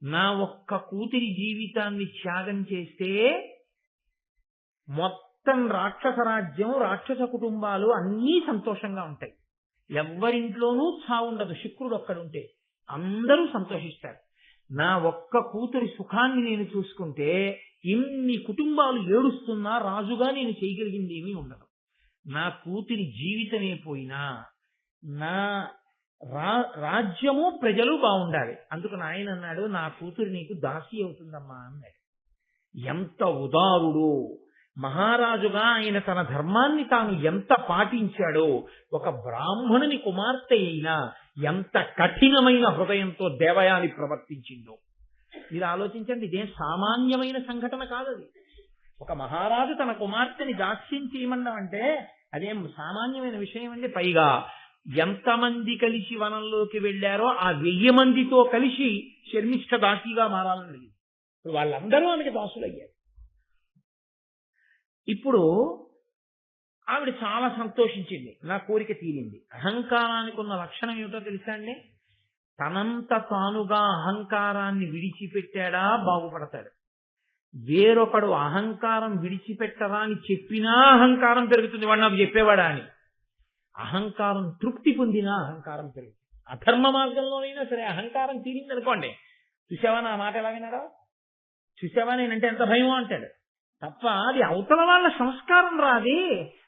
నా ఒక్క కూతురి జీవితాన్ని త్యాగం చేస్తే మొత్తం రాక్షస రాజ్యం, రాక్షస కుటుంబాలు అన్నీ సంతోషంగా ఉంటాయి. ఎవ్వరింట్లోనూ చావుండదు. శుక్రుడు ఒక్కడుంటే అందరూ సంతోషిస్తారు. నా ఒక్క కూతురి సుఖాన్ని నేను చూసుకుంటే ఇన్ని కుటుంబాలు ఏడుస్తున్నా రాజుగా నేను చేయగలిగింది ఏమీ ఉండదు. నా కూతురి జీవితమే పోయినా నా రాజ్యము ప్రజలు బాగుండాలి. అందుకు ఆయన అన్నాడు, నా కూతురు నీకు దాసి అవుతుందమ్మా అన్నాడు. ఎంత ఉదారుడు మహారాజుగా ఆయన తన ధర్మాన్ని తాను ఎంత పాటించాడో, ఒక బ్రాహ్మణుని కుమార్తె అయినా ఎంత కఠినమైన హృదయంతో దేవయాని ప్రవర్తించిందో మీరు ఆలోచించండి. ఇదేం సామాన్యమైన సంఘటన కాదది. ఒక మహారాజు తన కుమార్తెని దాస్యం చేయమన్నామంటే అదేం సామాన్యమైన విషయం అండి. పైగా ఎంతమంది కలిసి వనంలోకి వెళ్ళారో ఆ 1000 మందితో కలిసి శర్మిష్ఠ దాసిగా మారాలని అడిగింది. వాళ్ళందరూ ఆమెకి దాసులయ్యారు. ఇప్పుడు ఆవిడ చాలా సంతోషించింది, నా కోరిక తీరింది. అహంకారానికి ఉన్న లక్షణం ఏమిటో తెలుసా అండి? తనంత తానుగా అహంకారాన్ని విడిచిపెట్టాడా బాగుపడతాడు. వేరొకడు అహంకారం విడిచిపెట్టరా అని చెప్పినా అహంకారం పెరుగుతుంది, వాడు నాకు చెప్పేవాడా అని. అహంకారం తృప్తి పొందినా అహంకారం పెరుగుతుంది. అధర్మ మార్గంలోనైనా సరే అహంకారం తీరింది అనుకోండి, చూసావా నా మాట ఎలా విన్నాడో, చూసావా నేనంటే ఎంత భయమో అంటాడు తప్ప అది అవతల వాళ్ళ సంస్కారం రాదే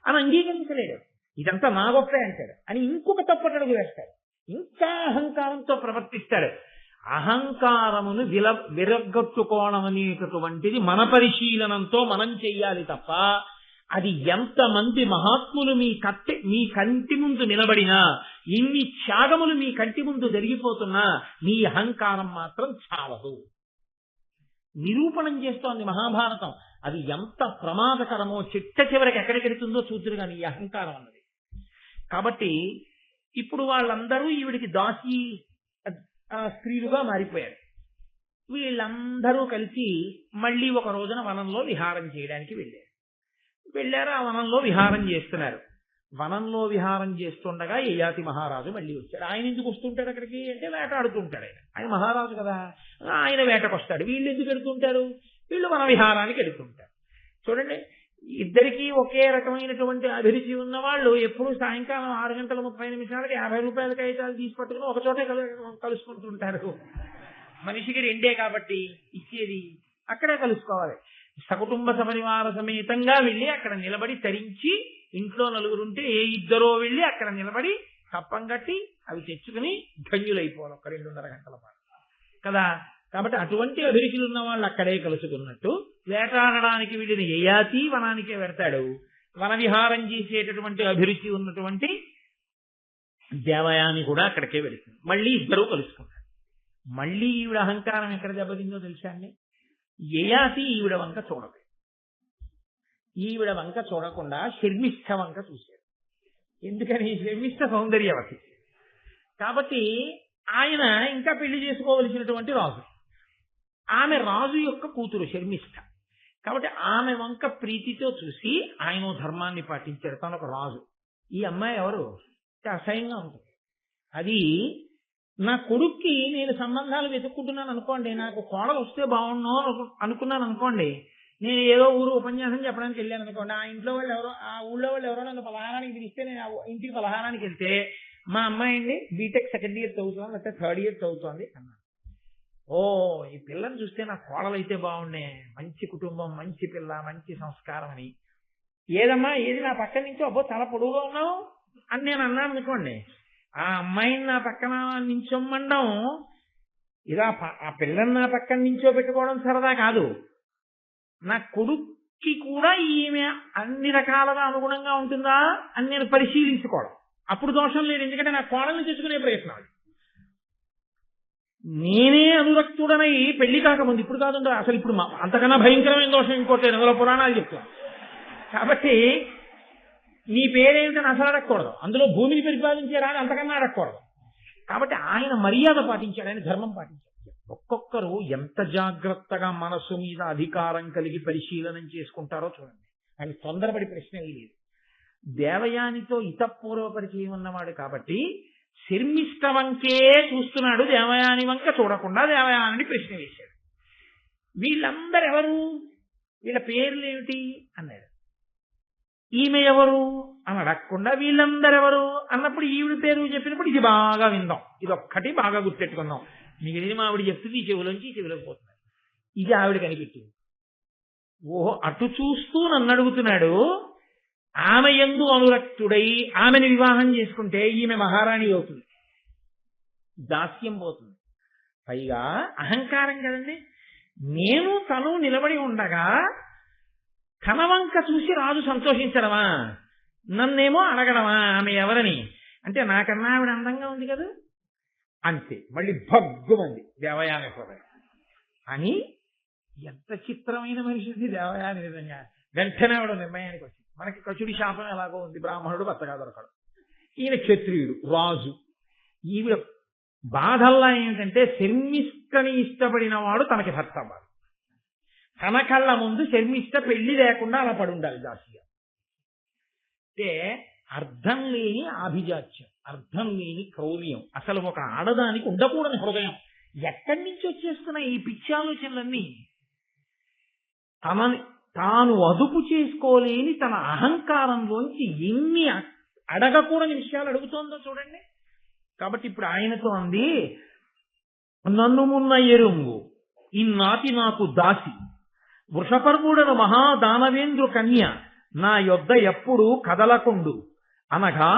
అని అంగీకరించలేడు. ఇదంతా నా గొప్పే అంటాడు అని ఇంకొక తప్పటడుగు వేస్తాడు, ఇంకా అహంకారంతో ప్రవర్తిస్తాడు. అహంకారమును విరగొట్టుకోవడం అనేటటువంటిది మన పరిశీలనంతో మనం చెయ్యాలి తప్ప, అది ఎంతమంది మహాత్ములు మీ కంటి ముందు నిలబడినా, ఇన్ని త్యాగములు మీ కంటి ముందు జరిగిపోతున్నా మీ అహంకారం మాత్రం చాలదు. నిరూపణం చేస్తోంది మహాభారతం. అది ఎంత ప్రమాదకరమో చిట్ట చివరికి ఎక్కడికెడుతుందో చూద్దురు కానీ ఈ అహంకారం అన్నది. కాబట్టి ఇప్పుడు వాళ్ళందరూ ఈవిడికి దాసి స్త్రీలుగా మారిపోయారు. వీళ్ళందరూ కలిసి మళ్ళీ ఒక రోజున వనంలో విహారం చేయడానికి వెళ్ళారు. ఆ వనంలో విహారం చేస్తున్నారు. వనంలో విహారం చేస్తుండగా యయాతి మహారాజు మళ్ళీ వచ్చాడు. ఆయన ఎందుకు వస్తుంటాడు అక్కడికి అంటే వేటాడుతుంటాడు. ఆయన మహారాజు కదా, ఆయన వేటకు వస్తాడు. వీళ్ళు ఎందుకు ఎడుతుంటారు? వీళ్ళు వన విహారానికి ఎడుతుంటారు. చూడండి, ఇద్దరికీ ఒకే రకమైనటువంటి అభిరుచి ఉన్న వాళ్ళు ఎప్పుడు సాయంకాలం 6:30 50 రూపాయల కాగితాలు తీసి పట్టుకుని ఒక చోటే కలుసుకుంటుంటారు. మనిషికి 2 కాబట్టి ఇచ్చేది అక్కడే కలుసుకోవాలి. సకుటుంబ సపరివార సమేతంగా వెళ్ళి అక్కడ నిలబడి తరించి, ఇంట్లో నలుగురుంటే ఏ ఇద్దరో వెళ్ళి అక్కడ నిలబడి కప్పం కట్టి అవి తెచ్చుకుని ధన్యులైపోవాలి ఒక 2.5 గంటల పాటు కదా. కాబట్టి అటువంటి అభిరుచులు ఉన్న వాళ్ళు అక్కడే కలుసుకున్నట్టు వేటాడడానికి వెళ్ళిన యయాతి వనానికే వెడతాడు. వన విహారం చేసేటటువంటి అభిరుచి ఉన్నటువంటి దేవయాని కూడా అక్కడికే వెళుతుంది. మళ్ళీ ఇద్దరూ కలుసుకుంటారు. మళ్ళీ ఈవిడ అహంకారం ఎక్కడ దెబ్బతిందో తెలుసా అండి? యయాతి ఈవిడ వంక చూడదు. ఈవిడ వంక చూడకుండా శర్మిష్ఠ వంక చూశాడు. ఎందుకని? శర్మిష్ఠ సౌందర్యవతి కాబట్టి ఆయన ఇంకా పెళ్లి చేసుకోవలసినటువంటి రాజు. ఆమె రాజు యొక్క కూతురు శర్మిష్ఠ కాబట్టి ఆమె వంక ప్రీతితో చూసి ఆయన ధర్మాన్ని పాటించాడు. తను ఒక రాజు. ఈ అమ్మాయి ఎవరు? అసహ్యంగా ఉంటుంది. అది నా కొడుక్కి నేను సంబంధాలు వెతుక్కుంటున్నాను అనుకోండి, నాకు కోడలు వస్తే బాగుండు అనుకున్నాను అనుకోండి, నేను ఏదో ఊరు ఉపన్యాసం చెప్పడానికి వెళ్ళాను అనుకోండి, ఆ ఇంట్లో వాళ్ళు ఎవరో, ఆ ఊళ్ళో వాళ్ళు ఎవరో నన్ను పలహారానికి పిలిస్తే నేను ఆ ఇంటికి పలహారానికి వెళ్తే మా అమ్మాయి అండి బీటెక్ 2nd ఇయర్ చదువుతోంది, లేకపోతే 3rd ఇయర్ చదువుతోంది అన్నాను. ఓ, ఈ పిల్లని చూస్తే నా కోడలు అయితే బాగుండే, మంచి కుటుంబం, మంచి పిల్ల, మంచి సంస్కారం అని. ఏదమ్మా ఏది నా పక్కన నుంచో, అబ్బో చాలా పొడుగుగా ఉన్నావు అని నేను అన్నాను అనుకోండి, ఆ అమ్మాయిని నా పక్కన నించొమ్మండం, ఇలా ఆ పిల్లని నా పక్కన నించో పెట్టుకోవడం సరదా కాదు. నా కొడుకు కూడా ఈమె అన్ని రకాలుగా అనుగుణంగా ఉంటుందా అని నేను పరిశీలించుకోవడం. అప్పుడు దోషం లేదు, ఎందుకంటే నా కోడల్ని తెచ్చుకునే ప్రయత్నం అది. నేనే అనురక్తుడనై పెళ్లి కాకముందు, ఇప్పుడు కాదు అసలు, ఇప్పుడు అంతకన్నా భయంకరమైన దోషం ఇంకోటి అందులో పురాణాలు చెప్తాను. కాబట్టి నీ పేరేమిటని అసలు అడగకూడదు, అందులో భూమిని పరిపాలించారా అని అంతకన్నా అడగకూడదు. కాబట్టి ఆయన మర్యాద పాటించాడు, ఆయన ధర్మం పాటించాడు. ఒక్కొక్కరు ఎంత జాగ్రత్తగా మనసు మీద అధికారం కలిగి పరిశీలనం చేసుకుంటారో చూడండి. ఆయన తొందరపడి ప్రశ్న లేదు. దేవయానితో ఇతపూర్వ పరిచయం ఉన్నవాడు కాబట్టి శర్మిష్ట వంకే చూస్తున్నాడు, దేవయాని వంక చూడకుండా దేవయానిని ప్రశ్న వేశాడు. వీళ్ళందరూ ఎవరు, వీళ్ళ పేర్లు ఏమిటి అన్నాడు. ఈమె ఎవరు అని అడగకుండా వీళ్ళందరెవరు అన్నప్పుడు ఈవిడ పేరు చెప్పినప్పుడు ఇది బాగా విందాం, ఇది ఒక్కటి బాగా గుర్తెట్టుకుందాం. మిగిలిన ఆవిడ చెప్తుంది ఈ చెవులోంచి చెవులోకి పోతున్నాడు. ఇది ఆవిడ కనిపెట్టింది. ఓహో, అటు చూస్తూ నన్ను అడుగుతున్నాడు. ఆమె యందు అనురక్తుడై ఆమెను వివాహం చేసుకుంటే ఈమె మహారాణి అవుతుంది, దాస్యం పోతుంది. పైగా అహంకారం కదండి. నేను తను నిలబడి ఉండగా కనవంక చూసి రాజు సంతోషించడమా, నన్నేమో అడగడమా ఆమె ఎవరని. అంటే నాకన్నా ఆవిడ అందంగా ఉంది కదా, అంతే. మళ్ళీ భగ్గుమంది దేవయాని హృదయం అని. ఎంత చిత్రమైన మనిషిది దేవయాని. నిజంగా వెంటనే ఆవిడ నిర్ణయానికి వచ్చింది. మనకి కచుడి శాపం ఎలాగో ఉంది, బ్రాహ్మణుడు భర్తగా దొరకడు, ఈయన క్షత్రియుడు రాజు. ఈవిడ బాధల్లా ఏమిటంటే శర్మిష్టని ఇష్టపడిన వాడు తనకి భర్త అవ్వాలి. తన కళ్ళ ముందు శర్మిష్ట పెళ్లి లేకుండా అలా పడి ఉండాలి దాసిగా. అంటే అర్థం లేని ఆభిజాత్యం, అర్థం లేని క్రౌర్యం, అసలు ఒక ఆడదానికి ఉండకూడని హృదయం. ఎక్కడి నుంచి వచ్చేస్తున్నాయి ఈ పిచ్చి ఆలోచనలన్నీ? తాను అదుపు చేసుకోలేని తన అహంకారంలోంచి ఎన్ని అడగకూడని విషయాలు అడుగుతోందో చూడండి. కాబట్టి ఇప్పుడు ఆయనతో అంది, నన్ను మున్న ఎరుంగు ఇన్నాటి నాకు దాసి, వృషపర్వుడను మహాదానవేంద్రు కన్య, నా యొద్ద ఎప్పుడు కదలకుండు అనగా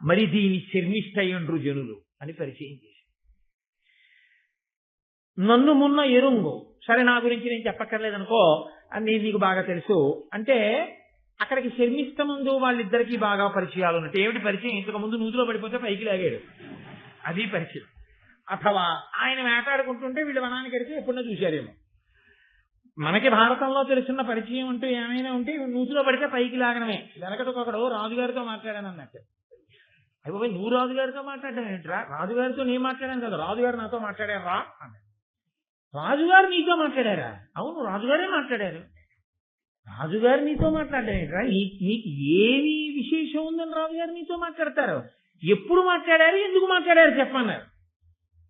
మరి దీని శర్మిష్టయుండ్రు జనులు అని పరిచయం చేసి. నన్ను మున్న ఎరుంగు, సరే నా గురించి నేను చెప్పక్కర్లేదనుకో, అని నీకు బాగా తెలుసు అంటే అక్కడికి శర్మిష్ట ముందు వాళ్ళిద్దరికీ బాగా పరిచయాలు ఉన్నట్టు. ఏమిటి పరిచయం? ఇంతకు ముందు నూతిలో పడిపోతే పైకి లాగాడు, అది పరిచయం. అథవా ఆయన వేటాడుకుంటుంటే వీళ్ళు వనానికి అడిగితే ఎప్పుడన్నా చూశారేమో. మనకి భారతంలో తెలుసున్న పరిచయం అంటూ ఏమైనా ఉంటే నూతిలో పడితే పైకి లాగడమే. వెనకటొకడు రాజుగారితో మాట్లాడాను అన్నట్టు. అయిపోయి నువ్వు రాజుగారితో మాట్లాడడం ఏంట్రా? రాజుగారితో నేను మాట్లాడాను కదా, రాజుగారు నాతో మాట్లాడారు రా అన్నాడు. రాజుగారు నీతో మాట్లాడారా? అవును, రాజుగారే మాట్లాడారు. రాజుగారు నీతో మాట్లాడడం ఏంట్రా? నీకు ఏమి విశేషం ఉందని రాజుగారు నీతో మాట్లాడతారు? ఎప్పుడు మాట్లాడారు, ఎందుకు మాట్లాడారు చెప్పమన్నారు.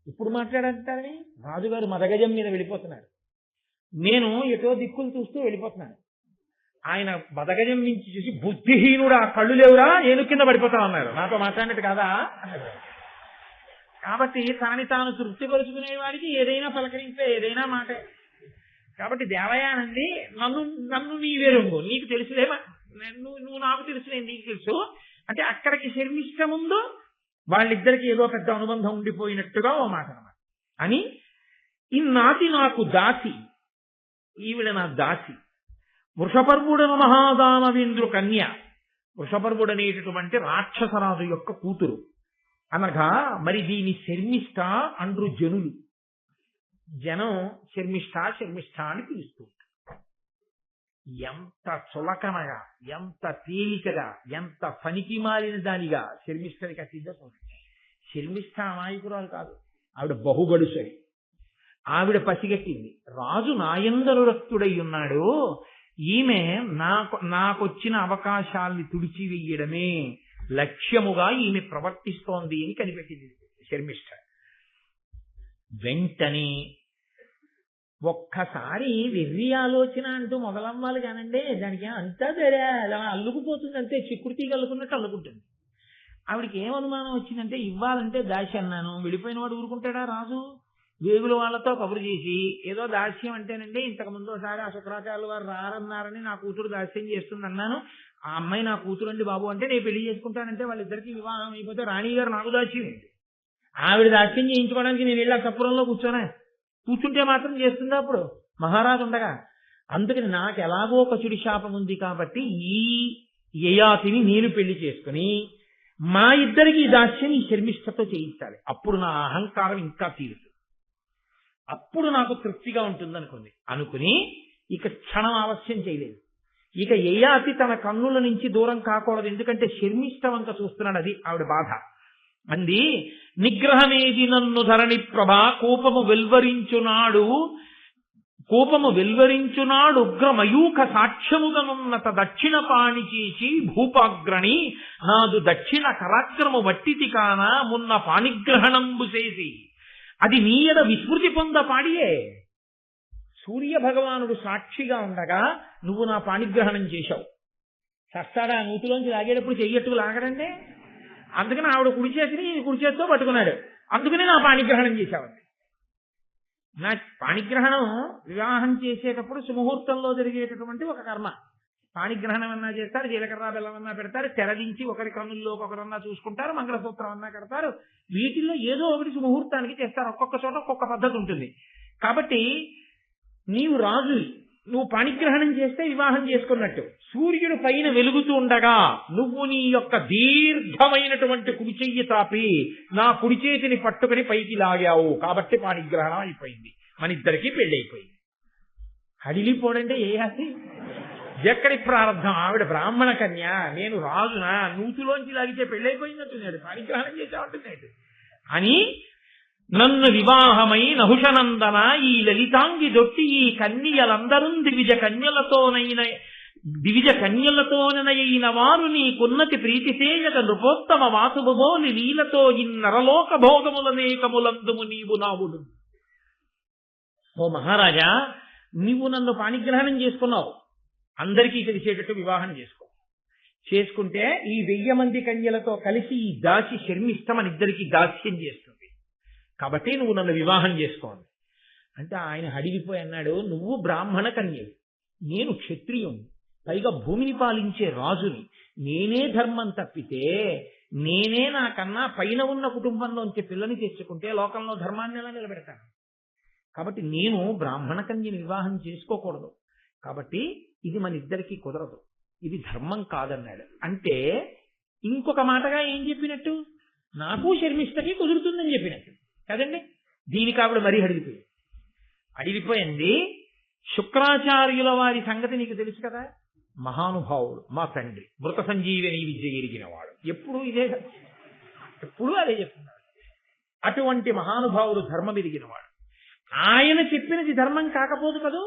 ఇప్పుడు మాట్లాడతారని రాజుగారు మదగజం మీద వెళ్ళిపోతున్నారు, నేను ఎటో దిక్కులు చూస్తూ వెళ్ళిపోతున్నాను. ఆయన మదగజం నుంచి చూసి బుద్ధిహీనుడా, కళ్ళు లేవురా, ఏను కింద పడిపోతా అన్నారు. నాతో మాట్లాడినట్టు కాదా అన్నారు. కాబట్టి తనని తాను తృప్తిపరుచుకునేవాడికి ఏదైనా పలకరింపే, ఏదైనా మాటే. కాబట్టి దేవయానంది, నన్ను నీవేరుంగు, నీకు తెలుసులేమా, నువ్వు నాకు తెలుసులే, నీకు తెలుసు అంటే అక్కడికి శర్మిష్ట ముందు వాళ్ళిద్దరికి ఏదో పెద్ద అనుబంధం ఉండిపోయినట్టుగా ఓ మాట అన్నమాట. అని ఇన్నాటి నాకు దాసి, ఈవిడ నా దాసి, వృషపర్వుడను మహాదానవేంద్రు కన్య, వృషపర్వుడనేటటువంటి రాక్షసరాజు యొక్క కూతురు అనగా మరి దీని శర్మిష్ట అండ్రు జనులు. జనం శర్మిష్ట శర్మిష్ట అని పిలుస్తూ ఉంటారు. ఎంత చులకనగా, ఎంత తేలికగా, ఎంత పనికి మారిన దానిగా శర్మిష్టని కట్టిందో. శర్మిష్ట అమాయకురాలు కాదు, ఆవిడ బహుబడుసరి. ఆవిడ పసిగట్టింది, రాజు నాయందనురక్తుడై ఉన్నాడు, ఈమె నాకొచ్చిన అవకాశాల్ని తుడిచివేయడమే లక్ష్యముగా ఈమె ప్రవర్తిస్తోంది అని కనిపెట్టింది శర్మిష్ట. వెంటనే ఒక్కసారి వెర్రి ఆలోచన అంటూ మొదలవ్వాలి కానండి, దానికి అంతా సరే అలా అల్లుకుపోతుంది, అంతే చిక్కుడు తీగ అల్లుకున్నట్టు అల్లుకుంటుంది. ఆవిడికి ఏం అనుమానం వచ్చిందంటే, ఇవ్వాలంటే దాసి అన్నాను, వెళ్ళిపోయిన వాడు ఊరుకుంటాడా రాజు? వేగుల వాళ్ళతో కబురు చేసి ఏదో దాస్యం అంటేనండి, ఇంతకు ముందు ఒకసారి ఆ శుక్రాచార్యులు వారు రారన్నారని నా కూతురు దాస్యం చేస్తుంది అన్నాను, ఆ అమ్మాయి నా కూతురు అండి బాబు అంటే నేను పెళ్లి చేసుకుంటానంటే వాళ్ళిద్దరికి వివాహం అయిపోతే రాణి గారు నాకు దాస్యం ఏంటి? ఆవిడ దాస్యం చేయించుకోవడానికి నేను వెళ్ళి ఆ కప్పురంలో కూర్చుంటే మాత్రం చేస్తుందా? అప్పుడు మహారాజు ఉండగా అందుకని నాకు ఎలాగో ఒక చెడు శాపం ఉంది కాబట్టి ఈ యయాతిని నేను పెళ్లి చేసుకుని మా ఇద్దరికి ఈ దాస్యం ఈ శర్మిష్ఠతో చేయించాలి. అప్పుడు నా అహంకారం ఇంకా తీరుతుంది, అప్పుడు నాకు తృప్తిగా ఉంటుంది అనుకుని ఇక క్షణం ఆలస్యం చేయలేదు. ఇక యయాతి తన కన్నుల నుంచి దూరం కాకూడదు, ఎందుకంటే శర్మిష్ఠ వంక చూస్తున్నాడు, అది ఆవిడ బాధ. అంది, నిగ్రహమేది నన్ను ధరణి ప్రభ కోపము వెల్వరించునాడు ఉగ్రమయూఖ సాక్ష్యముగనున్నత దక్షిణ పాణి చేసి భూపాగ్రణి నాదు దక్షిణ కరాక్రము వట్టితి కాన మున్న పాణిగ్రహణంబు చేసి అది నీయడ విస్మృతి పొంద పాడియే. సూర్య భగవానుడు సాక్షిగా ఉండగా నువ్వు నా పాణిగ్రహణం చేశావు. చస్తాడా నూతిలోంచి లాగేటప్పుడు చెయ్యట్టుకు లాగడంటే, అందుకని ఆవిడ కుడి చేతిని కుడి చేతితో పట్టుకున్నాడు, అందుకని నా పాణిగ్రహణం చేశావండి. నా పాణిగ్రహణం వివాహం చేసేటప్పుడు సుముహూర్తంలో జరిగేటటువంటి ఒక కర్మ. పాణిగ్రహణం అన్నా చేస్తారు, జీలకర్ర బెల్లం అన్నా పెడతారు, తెరదించి ఒకరి కన్నుల్లోకి ఒకరన్నా చూసుకుంటారు, మంగళసూత్రం అన్నా కడతారు. వీటిల్లో ఏదో ఒకటి సుముహూర్తానికి చేస్తారు, ఒక్కొక్క చోట ఒక్కొక్క పద్ధతి ఉంటుంది. కాబట్టి నీవు రాజు, నువ్వు పాణిగ్రహణం చేస్తే వివాహం చేసుకున్నట్టు. సూర్యుడు పైన వెలుగుతూ ఉండగా నువ్వు నీ యొక్క దీర్ఘమైనటువంటి కుడి చెయ్యి తాపి నా కుడి చేతిని పట్టుకుని పైకి లాగావు, కాబట్టి పాణిగ్రహణం అయిపోయింది, మన ఇద్దరికీ పెళ్లి అయిపోయింది. హడిలిపోడంటే ఏ ఆస్తి, ఎక్కడి ప్రారంభం. ఆవిడ బ్రాహ్మణ కన్య, నేను రాజునా, నూతులోంచి లాగితే పెళ్లి అయిపోయిందంటున్నాడు, పాణిగ్రహణం చేసామంటున్నాడు అని. నన్ను వివాహమై నహుషనందన ఈ లలితాంగి దొట్టి ఈ కన్యలందరూ దివిజ కన్యలతోనైన వారు నీకున్నతి ప్రీతిసేయక నృపోత్తమ వాసుబోలి లీలతో ఇన్నరలోక భోగములనేకములందుము నీవు నావుడు. ఓ మహారాజా, నీవు నన్ను పాణిగ్రహణం చేసుకున్నావు, అందరికీ తెలిసేటట్టు వివాహం చేసుకుంటే ఈ 1000 మంది కన్యలతో కలిసి ఈ దాసి శర్మిష్ఠ మన ఇద్దరికి దాస్యం చేస్తుంది, కాబట్టి నువ్వు నన్ను వివాహం చేసుకోండి అంటే ఆయన అడిగిపోయి అన్నాడు, నువ్వు బ్రాహ్మణ కన్యవి, నేను క్షత్రియుని, పైగా భూమిని పాలించే రాజుని, నేనే ధర్మం తప్పితే నేనే నాకన్నా పైన ఉన్న కుటుంబంలోంచి పిల్లని తెచ్చుకుంటే లోకంలో ధర్మాన్ని ఎలా నిలబెడతాను? కాబట్టి నేను బ్రాహ్మణ కన్యని వివాహం చేసుకోకూడదు, కాబట్టి ఇది మన ఇద్దరికీ కుదరదు, ఇది ధర్మం కాదన్నాడు. అంటే ఇంకొక మాటగా ఏం చెప్పినట్టు, నాకు శర్మిష్ఠకి కుదురుతుందని చెప్పినట్టు కదండి. దీనికి ఆవిడ మరీ అడిగిపోయింది. శుక్రాచార్యుల వారి సంగతి నీకు తెలుసు కదా, మహానుభావుడు, మా తండ్రి మృత సంజీవని విద్య ఎరిగిన వాడు, ఎప్పుడూ అదే చెప్తున్నాడు. అటువంటి మహానుభావుడు ధర్మం ఎరిగిన వాడు, ఆయన చెప్పినది ధర్మం కాకపోదు కదూ.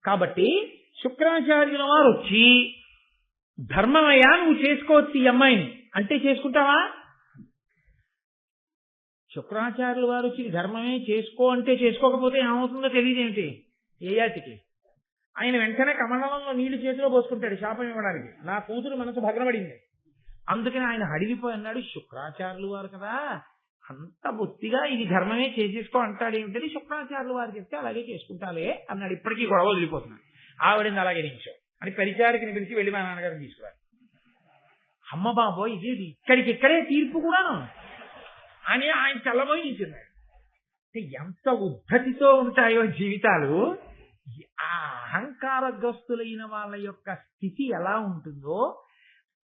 కాబట్టి శుక్రాచార్యుల వారు వచ్చి ధర్మమయ్యా నువ్వు చేసుకోవచ్చు ఈ అమ్మాయిని అంటే చేసుకుంటావా? శుక్రాచార్యుల వారు వచ్చి ధర్మమే చేసుకో అంటే చేసుకోకపోతే ఏమవుతుందో తెలియదేమిటి యయాతికి. ఆయన వెంటనే కమండలంలో నీళ్లు చేతిలో పోసుకుంటాడు శాపం ఇవ్వడానికి, నా కూతురు మనసు భగ్నపడింది. అందుకని ఆయన అడిగిపోయి అన్నాడు, శుక్రాచార్యులు వారు కదా అంత బొత్తిగా ఇది ధర్మమే చేసేసుకో అంటాడేమిటని శుక్రాచార్యులు వారు చెప్తే అలాగే చేసుకుంటాలే అన్నాడు. ఇప్పటికీ గొడవ వదిలిపోతున్నాడు. ఆవిడని అలాగే నించో అని పరిచారికని పిలిచి వెళ్ళి మా నాన్నగారిని తీసుకురాలి. అమ్మ బాబోయ్ ఇది ఇక్కడికిక్కడే తీర్పు కూడాను అని ఆయన చల్లబోయి నించున్నాడు. ఎంత ఉద్ధతితో ఉంటాయో జీవితాలు. ఆ అహంకారగ్రస్తులైన వాళ్ళ యొక్క స్థితి ఎలా ఉంటుందో,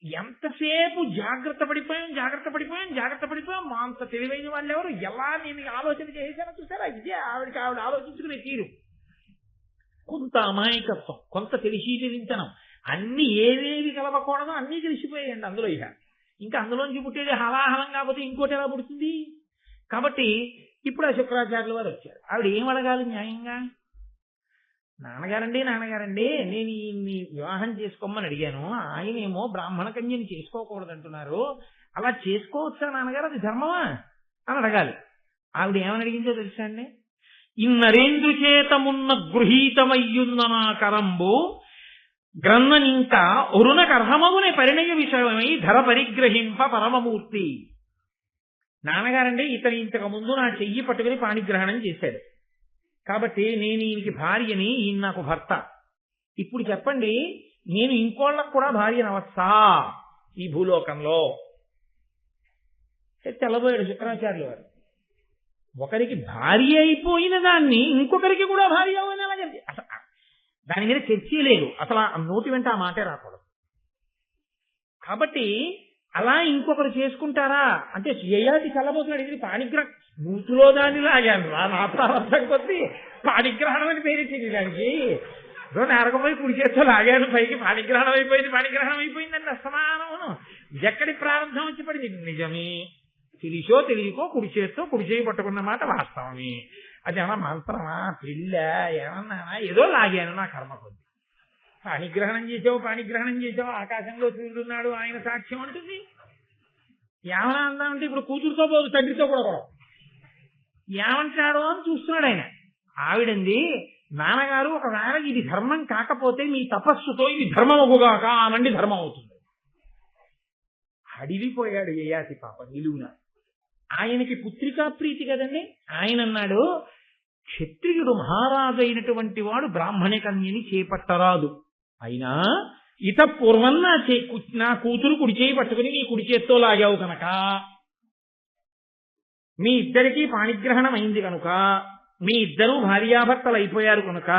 ఎంతసేపు జాగ్రత్త పడిపోయాం మా అంత తెలివైన వాళ్ళు ఎవరు, ఎలా నేను ఆలోచన చేశానో చూసారా, ఇదే ఆవిడ ఆలోచించుకునే తీరు. కొంత అమాయకత్వం, కొంత తెలిసితనం, అన్ని ఏవేవి కలవకూడదో అన్నీ తెలిసిపోయాయండి అందులో. ఇంకా అందులోంచి పుట్టేది హలాహలం కాకపోతే ఇంకోటి ఎలా పుడుతుంది? కాబట్టి ఇప్పుడు ఆ శుక్రాచార్యుల వారు వచ్చారు. ఆవిడ ఏం అడగాలి న్యాయంగా? నాన్నగారండి నేను ఈ వివాహం చేసుకోమని అడిగాను, ఆయనేమో బ్రాహ్మణ కన్యని చేసుకోకూడదంటున్నారు, అలా చేసుకోవచ్చా నాన్నగారు, అది ధర్మమా అని అడగాలి. ఆవిడ ఏమని అడిగిందో తెలుసా అండి, ఇన్నరేంద్రు చేతమున్న గృహీతమయ్యున్న నా కరంబు గ్రన్ననింక ఒరునకర్హమవునే పరిణయ విషయమై ధర పరిగ్రహింప పరమమూర్తి. నాన్నగారండి ఇతను ఇంతకు ముందు నా చెయ్యి పట్టుకుని పాణిగ్రహణం చేశాడు, కాబట్టి నేను ఈయనకి భార్యని, ఈయన నాకు భర్త. ఇప్పుడు చెప్పండి, నేను ఇంకోళ్ళకు కూడా భార్యనవచ్చా ఈ భూలోకంలో? తెల్లబోయాడు శుక్రాచార్యుల వారు. ఒకరికి భార్య అయిపోయిన దాన్ని ఇంకొకరికి కూడా భార్య అవ్వని అలాగే దాని మీద చర్చే లేదు, అసలు ఆ నోటి వెంట ఆ మాటే రాకూడదు. కాబట్టి అలా ఇంకొకరు చేసుకుంటారా అంటే యయాతి చల్లబోతున్నాడు, ఇది పాణిగ్రహం నూతులో దాన్ని లాగాను రా నార్థం కొద్ది పాణిగ్రహణం అని పేరెట్టింది దానికి. నేరకపోయి కుడి చేత్తో లాగాను పైకి పాణిగ్రహణం అయిపోయిందండి అసమానమును. ఎక్కడి ప్రారంభం వచ్చి పడింది నిజమే, తెలిసో తెలియకో కుడి చేయి పట్టుకున్న మాట వాస్తవమే. అది ఏమన్నా మంత్రమా పెళ్ళ ఏమన్నా ఏదో లాగాను నా కర్మ కొద్ది. పాణిగ్రహణం చేసావు ఆకాశంలో సూర్యుడున్నాడు ఆయన సాక్ష్యం అంటుంది. ఏమన్నా అందామంటే ఇప్పుడు కూతురుతో పోదు తండ్రితో కూడా కూడా ఏమంటాడో అని చూస్తున్నాడు ఆయన. ఆవిడంది, నాన్నగారు ఒకవేళ ఇది ధర్మం కాకపోతే మీ తపస్సుతో ఇది ధర్మమగుగాక అనండి ధర్మం అవుతుంది. అడిగిపోయాడు యయాతి పాప నిలువున. ఆయనకి పుత్రికా ప్రీతి కదండి. ఆయన అన్నాడు, క్షత్రియుడు మహారాజు అయినటువంటి వాడు బ్రాహ్మణ కన్యని చేపట్టరాదు. అయినా ఇత పూర్వం నా కూతురు కుడి చేయి పట్టుకుని నీ కుడి చేత్తో లాగావు కనుక, మీ ఇద్దరికీ పాణిగ్రహణం అయింది కనుక, మీ ఇద్దరూ భార్యాభర్తలు అయిపోయారు కనుక,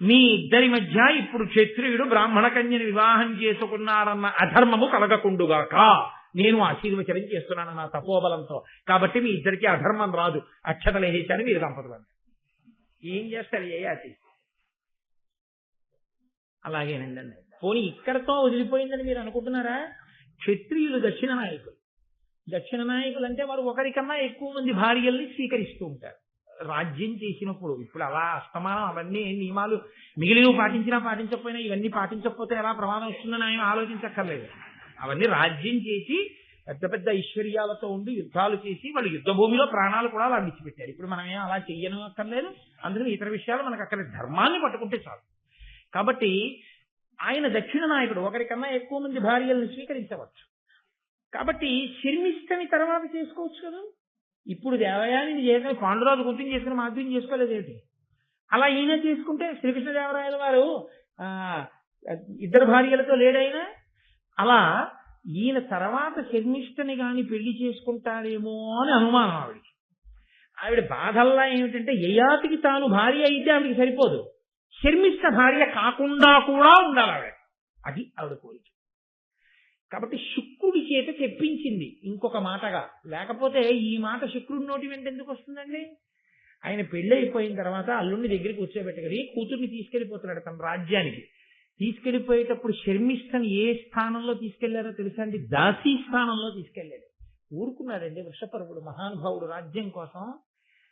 మీ ఇద్దరి మధ్య ఇప్పుడు క్షత్రియుడు బ్రాహ్మణ కన్యని వివాహం చేసుకున్నారన్న అధర్మము కలగకుండుగాక నేను ఆశీర్వచనం చేస్తున్నాను నా తపోబలంతో. కాబట్టి మీ ఇద్దరికి అధర్మం రాదు. అక్షతలు వేసేశారు మీరు దంపతులు. ఏం చేస్తారు యయాతి? అలాగేనండి. పోనీ ఇక్కడతో వదిలిపోయిందని మీరు అనుకుంటున్నారా? క్షత్రియులు దక్షిణ నాయకులు అంటే వారు ఒకరికన్నా ఎక్కువ మంది భార్యల్ని స్వీకరిస్తూ ఉంటారు రాజ్యం చేసినప్పుడు. ఇప్పుడు అలా అస్తమానం అవన్నీ నియమాలు మిగిలినవి పాటించినా పాటించకపోయినా ఇవన్నీ పాటించకపోతే ఎలా ప్రమాదం వస్తుందని ఆయన ఆలోచించక్కర్లేదు. అవన్నీ రాజ్యం చేసి పెద్ద పెద్ద ఐశ్వర్యాలతో ఉండి యుద్ధాలు చేసి వాళ్ళు యుద్ధ భూమిలో ప్రాణాలు కూడా అలా విడిచిపెట్టారు. ఇప్పుడు మనమేం అలా చెయ్యను అక్కర్లేదు. అందుకని ఇతర విషయాలు మనకు అక్కడ ధర్మాన్ని పట్టుకుంటే చాలు. కాబట్టి ఆయన దక్షిణ నాయకుడు, ఒకరికన్నా ఎక్కువ మంది భార్యలను స్వీకరించవచ్చు. కాబట్టి శర్మిష్టని తర్వాత చేసుకోవచ్చు కదా. ఇప్పుడు దేవయాని చేసుకుని పాండురాజు గుర్తం చేసుకుని మాధ్యం చేసుకోలేదేమిటి? అలా ఈయన చేసుకుంటే శ్రీకృష్ణదేవరాయల వారు ఇద్దరు భార్యలతో లేడైనా, అలా ఈయన తర్వాత శర్మిష్టని గాని పెళ్లి చేసుకుంటారేమో అని అనుమానం ఆవిడికి. ఆవిడ బాధల్లా ఏమిటంటే యయాతికి తాను భార్య అయితే ఆవిడికి సరిపోదు, శర్మిష్ట భార్య కాకుండా కూడా ఉండాలి ఆవిడ. అది ఆవిడ కోరిక. కాబట్టి శుక్రుడి చేత చెప్పించింది ఇంకొక మాటగా. లేకపోతే ఈ మాట శుక్రుడి నోటి వెంట ఎందుకు వస్తుందండి? ఆయన పెళ్లి అయిపోయిన తర్వాత అల్లుడిని దగ్గరికి కూర్చోబెట్టగలి కూతుర్ని తీసుకెళ్లిపోతున్నాడు తన రాజ్యానికి. తీసుకెళ్లిపోయేటప్పుడు శర్మిష్టని ఏ స్థానంలో తీసుకెళ్లారో తెలుసా అండి? దాసీ స్థానంలో తీసుకెళ్లాడు. ఊరుకున్నాడండి వృషపర్వుడు మహానుభావుడు రాజ్యం కోసం.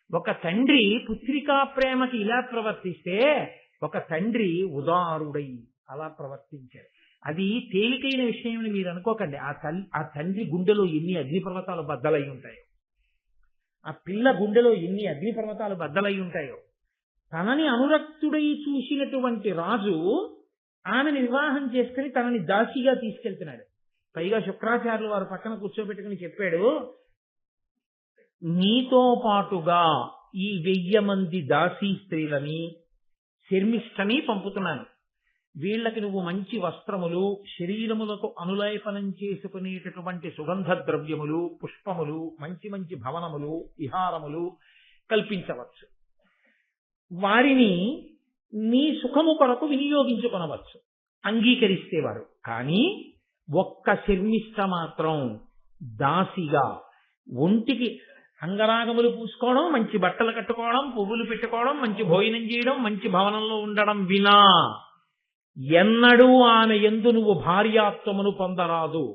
ఒక తండ్రి పుత్రికా ప్రేమకి ఇలా ప్రవర్తిస్తే ఒక తండ్రి ఉదారుడై అలా ప్రవర్తించాడు. అది తేలికైన విషయం మీరు అనుకోకండి. ఆ తండ్రి గుండెలో ఎన్ని అగ్నిపర్వతాలు బద్దలై ఉంటాయో, ఆ పిల్ల గుండెలో ఎన్ని అగ్నిపర్వతాలు బద్దలై ఉంటాయో. తనని అనురక్తుడై చూసినటువంటి రాజు ఆమెను వివాహం చేసుకుని తనని దాసిగా తీసుకెళ్తున్నాడు. పైగా శుక్రాచార్యులు వారు పక్కన కూర్చోబెట్టుకుని చెప్పాడు, నీతో పాటుగా ఈ 1000 మంది దాసీ స్త్రీలని శర్మిష్టని పంపుతున్నాను. వీళ్ళకి నువ్వు మంచి వస్త్రములు, శరీరములకు అనులేపనం చేసుకునేటటువంటి సుగంధ ద్రవ్యములు, పుష్పములు, మంచి మంచి భవనములు, విహారములు కల్పించవచ్చు. వారిని నీ సుఖము కొరకు వినియోగించుకొనవచ్చు అంగీకరిస్తే వారు. కానీ ఒక్క శర్మిష్ట మాత్రం దాసిగా ఒంటికి అంగరాగములు పూసుకోవడం, మంచి బట్టలు కట్టుకోవడం, పువ్వులు పెట్టుకోవడం, మంచి భోజనం చేయడం, మంచి భవనంలో ఉండడం వినా ఎన్నడూ ఆమె యందు నువ్వు భార్యాత్వమును పొందరాదు.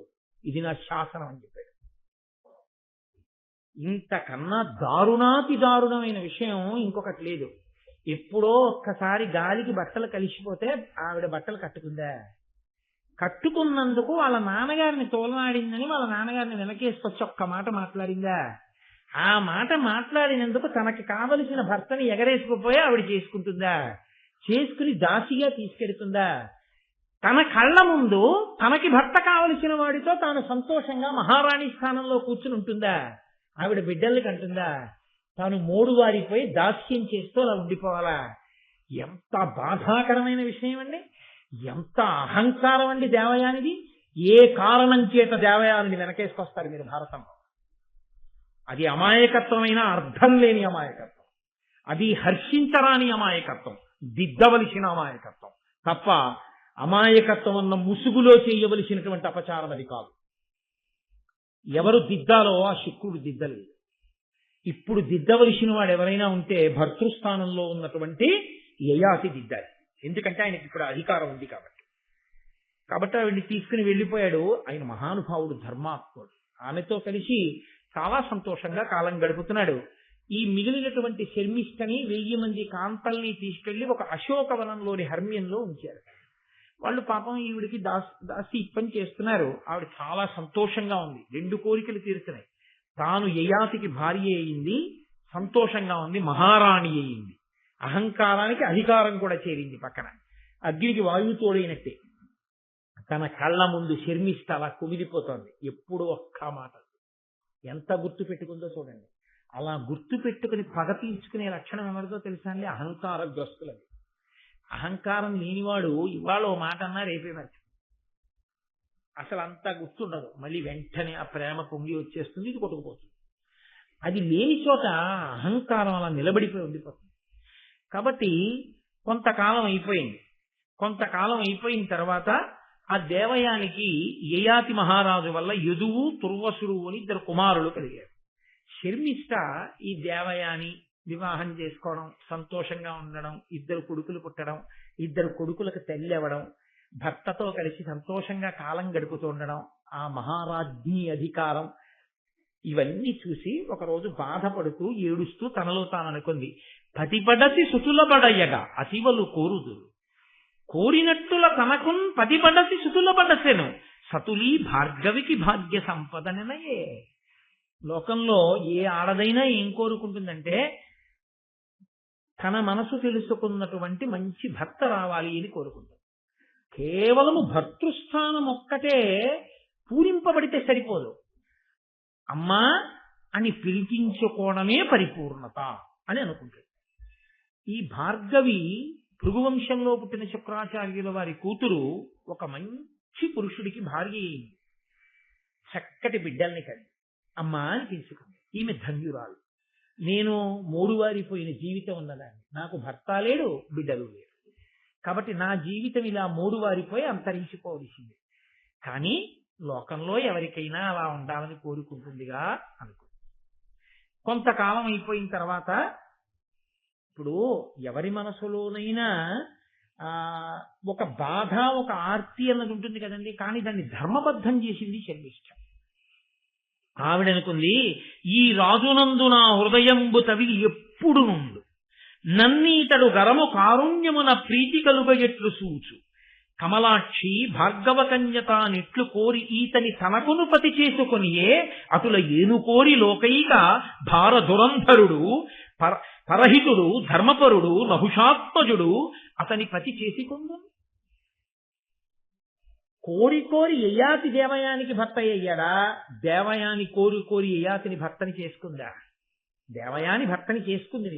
ఇది నా శాసనం అని చెప్పాడు. ఇంతకన్నా దారుణాతి దారుణమైన విషయం ఇంకొకటి లేదు. ఎప్పుడో ఒక్కసారి గాలికి బట్టలు కలిసిపోతే ఆవిడ బట్టలు కట్టుకుందా? కట్టుకున్నందుకు వాళ్ళ నాన్నగారిని తోలనాడిందని వాళ్ళ నాన్నగారిని వెనకేసుకొచ్చి ఒక్క మాట మాట్లాడిందా? ఆ మాట మాట్లాడినందుకు తనకి కావలసిన భర్తని ఎగరేసుకుపోయి ఆవిడ చేసుకుంటుందా? చేసుకుని దాసిగా తీసుకెడుతుందా? తన కళ్ళ ముందు తనకి భర్త కావలసిన వాడితో తాను సంతోషంగా మహారాణి స్థానంలో కూర్చుని ఉంటుందా? ఆవిడ బిడ్డల్ని కంటుందా? తాను మోడువారిపోయి దాస్యం చేస్తూ అలా ఉండిపోవాలా? ఎంత బాధాకరమైన విషయం అండి! ఎంత అహంకారం అండి దేవయానిది! ఏ కారణం చేత దేవయానిని వెనకేసుకొస్తారు మీరు భారతంలో? అది అమాయకత్వమైన అర్థం లేని అమాయకత్వం, అది హర్షించరాని అమాయకత్వం. దిద్దవలసిన అమాయకత్వం తప్ప అమాయకత్వం అన్న ముసుగులో చేయవలసినటువంటి అపచారం అది కాదు. ఎవరు దిద్దాలో ఆ శుక్రుడు దిద్దలేదు. ఇప్పుడు దిద్దవలసిన వాడు ఎవరైనా ఉంటే భర్తృస్థానంలో ఉన్నటువంటి యయాతి దిద్దాలి. ఎందుకంటే ఆయనకి ఇప్పుడు అధికారం ఉంది కాబట్టి ఆవిడ్ని తీసుకుని వెళ్ళిపోయాడు. ఆయన మహానుభావుడు, ధర్మాత్ముడు. ఆమెతో కలిసి చాలా సంతోషంగా కాలం గడుపుతున్నాడు. ఈ మిగిలినటువంటి శర్మిష్టని 1000 మంది కాంతల్ని తీసుకెళ్లి ఒక అశోకవనంలోని హర్మ్యంలో ఉంచారు. వాళ్ళు పాపం ఈవిడికి దాసి పని చేస్తున్నారు. ఆవిడ చాలా సంతోషంగా ఉంది. 2 కోరికలు తీరుతున్నాయి. తాను యయాతికి భార్య అయింది, సంతోషంగా ఉంది, మహారాణి అయింది. అహంకారానికి అధికారం కూడా చేరింది. పక్కన అగ్నికి వాయువు తోడైనట్టే తన కళ్ళ ముందు శర్మిష్ట అలా కుమిలిపోతోంది. ఎప్పుడు ఒక్క మాట ఎంత గుర్తు పెట్టుకుందో చూడండి. అలా గుర్తు పెట్టుకుని పగ తీర్చుకునే లక్షణం ఎవరిదో తెలుసా అండి? అహంకారగ్రస్తులది. అహంకారం లేనివాడు ఇవాళ ఓ మాట అన్నా రేపే మర్చి అసలు అంతా గుర్తుండదు. మళ్ళీ వెంటనే ఆ ప్రేమ పొంగి వచ్చేస్తుంది, ఇది కొట్టుకుపోతుంది. అది లేని చోట అహంకారం అలా నిలబడిపోయి ఉండిపోతుంది. కాబట్టి కొంతకాలం అయిపోయిన తర్వాత ఆ దేవయానికి యయాతి మహారాజు వల్ల యదువు తుర్వసుడు అని 2 కుమారులు కలిగారు. శర్మిష్ట ఈ దేవయాని వివాహం చేసుకోవడం, సంతోషంగా ఉండడం, 2 కొడుకులు పుట్టడం, 2 కొడుకులకు తల్లి అవ్వడం, భర్తతో కలిసి సంతోషంగా కాలం గడుపుతూ ఉండడం, ఆ మహారాజ్ఞి అధికారం, ఇవన్నీ చూసి ఒకరోజు బాధపడుతూ ఏడుస్తూ తనలో తాను అనుకుంది, పతిపడసి సుతులబడయ్యగా అతివలు కోరుదురు, కోరినట్టుల తనకున్ పతిపడసి సుతులబడసెను, సతులీ భార్గవికి భాగ్య సంపదనయే. లోకంలో ఏ ఆడదైనా ఏం కోరుకుంటుందంటే తన మనసు తెలుసుకున్నటువంటి మంచి భర్త రావాలి అని కోరుకుంటుంది. కేవలము భర్తృస్థానం ఒక్కటే పూరింపబడితే సరిపోదు. అమ్మా అని పిలిపించుకోవడమే పరిపూర్ణత అని అనుకుంటుంది. ఈ భార్గవి భృగువంశంలో పుట్టిన శుక్రాచార్యుల వారి కూతురు ఒక మంచి పురుషుడికి భార్య అయింది. చక్కటి బిడ్డల్ని కలిగి అమ్మా అని పిలుచుకుంది. ఈమె ధన్యురాలు. నేను మోడువారిపోయిన జీవితం ఉన్నదాన్ని, నాకు భర్త లేడు, బిడ్డలు లేడు, కాబట్టి నా జీవితం ఇలా మోడువారిపోయి అంతరించిపోవలసింది. కానీ లోకంలో ఎవరికైనా అలా ఉండాలని కోరుకుంటుందిగా అనుకో. కొంతకాలం అయిపోయిన తర్వాత ఇప్పుడు ఎవరి మనసులోనైనా ఒక బాధ, ఒక ఆర్తి అన్నది ఉంటుంది కదండి. కానీ దాన్ని ధర్మబద్ధం చేసింది శర్మిష్ఠ. ఆవిడనుకుంది, ఈ రాజునందు నా హృదయంబు తవిలి ఎప్పుడు నుండు నన్నీతడు గరము కారుణ్యమున ప్రీతి కలుగయట్లు సూచు, కమలాక్షి భార్గవ కన్యత నెట్లు కోరి ఈతని తనకును పతి చేసుకొనియే అటుల ఏను కోరి లోకైక భార దురంధరుడు పరహితుడు ధర్మపరుడు నహుషాత్మజుడు అతని పతి చేసుకుందు. కోరి కోరి యయాతి దేవయానికి భర్త అయ్యాడా? దేవయాని కోరి కోరి యయాతిని భర్తని చేసుకుందా? దేవయాని భర్తని చేసుకుంది.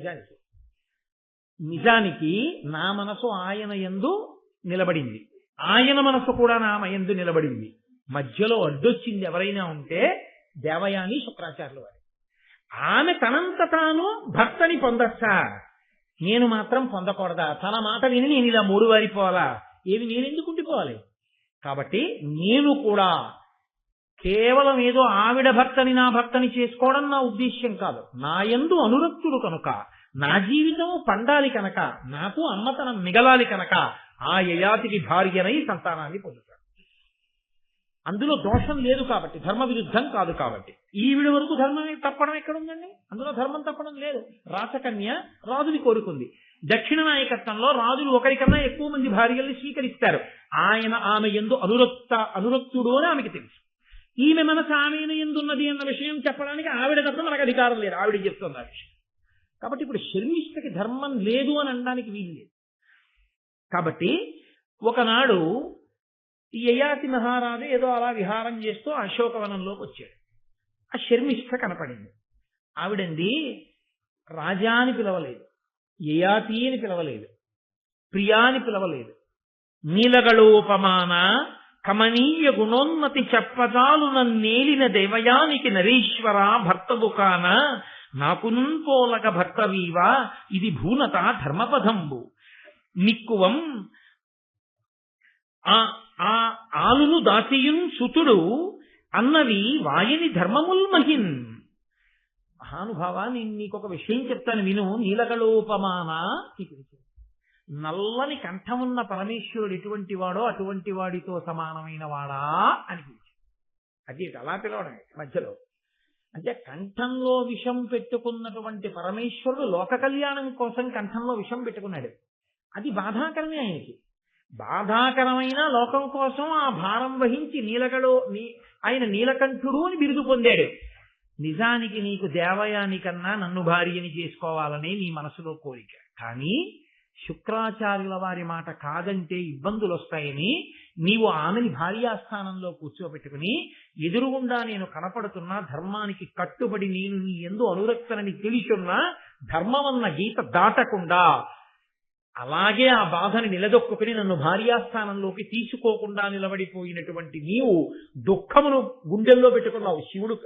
నిజానికి నా మనసు ఆయన యందు నిలబడింది, ఆయన మనసు కూడా నా యందు నిలబడింది. మధ్యలో అడ్డొచ్చింది ఎవరైనా ఉంటే దేవయాని శుక్రాచార్యుల వారి. ఆమె తనంత తాను భర్తని పొందచ్చా, నేను మాత్రం పొందకూడదా? తన మాట విని నేను ఇలా మూడువారిపోవాలా? ఏమి నేనెందుకు ఉండిపోవాలి? కాబట్టి నేను కూడా కేవలం ఏదో ఆవిడ భర్తని నా భర్తని చేసుకోవడం నా ఉద్దేశ్యం కాదు. నా యందు అనురక్తుడు కనుక, నా జీవితం పండాలి కనుక, నాకు అమ్మతనం మిగలాలి కనుక ఆ యయాతికి భార్యనై సంతానాన్ని పొందుతాడు. అందులో దోషం లేదు కాబట్టి, ధర్మ విరుద్ధం కాదు కాబట్టి. ఈవిడ వరకు ధర్మం తప్పడం ఎక్కడుందండి? అందులో ధర్మం తప్పడం లేదు. రాసకన్య రాజుని కోరుకుంది. దక్షిణ నాయకత్వంలో రాజులు ఒకరికన్నా ఎక్కువ మంది భార్యల్ని స్వీకరిస్తారు. ఆమె యందు అనురక్తుడు అని ఆమెకి తెలుసు. ఈమె మనసు ఆమె ఎందున్నది అన్న విషయం చెప్పడానికి ఆవిడ తప్ప మనకు అధికారం లేదు. ఆవిడ చెప్తుంది ఆ విషయం. కాబట్టి ఇప్పుడు శర్మిష్ఠకి ధర్మం లేదు అని అనడానికి వీలు లేదు. కాబట్టి ఒకనాడు ఈ యయాతి మహారాజు ఏదో అలా విహారం చేస్తూ అశోకవనంలోకి వచ్చాడు. ఆ శర్మిష్ఠ కనపడింది. ఆవిడంది, రాజా అని పిలవలేదు, యయాతి అని పిలవలేదు, ప్రియా అని పిలవలేదు. నీలగళోపమాన కమనీయ గుణోన్నతి చెప్పజాలు నన్నేలిన దేవయానికి నరేశ్వర భర్తవు కాన, నాకునున్ పోలక భర్తవీవా ఇది భూనత ధర్మపదంబు. నిక్కువం ఆ ఆలును దాసియున్ సుతుడు అన్నవి వాయని ధర్మముల్ మహిన్. మహానుభావ, నేను నీకొక విషయం చెప్తాను విను. నీలగలోపమాన, నల్లని కంఠమున్న పరమేశ్వరుడు ఎటువంటి వాడో అటువంటి వాడితో సమానమైన వాడా అనిపించింది. అది అలా పిలవడమే మధ్యలో. అంటే కంఠంలో విషం పెట్టుకున్నటువంటి పరమేశ్వరుడు లోక కళ్యాణం కోసం కంఠంలో విషం పెట్టుకున్నాడు. అది బాధాకరమే ఆయనకి. బాధాకరమైన లోకం కోసం ఆ భారం వహించి ఆయన నీలకంఠుడు అని బిరుదు పొందాడు. నిజానికి నీకు దేవయానికన్నా నన్ను భార్యని చేసుకోవాలనే నీ మనసులో కోరిక. కానీ శుక్రాచార్యుల వారి మాట కాదంటే ఇబ్బందులు వస్తాయని నీవు ఆమెని భార్యాస్థానంలో కూర్చోబెట్టుకుని ఎదురుగుండా నేను కనపడుతున్నా ధర్మానికి కట్టుబడి నేను నీ యందు అనురక్తనని తెలిసున్నా ధర్మమన్న గీత దాటకుండా అలాగే ఆ బాధని నిలదొక్కుని నన్ను భార్యాస్థానంలోకి తీసుకోకుండా నిలబడిపోయినటువంటి నీవు దుఃఖమును గుండెల్లో పెట్టుకున్నావు, శివుడు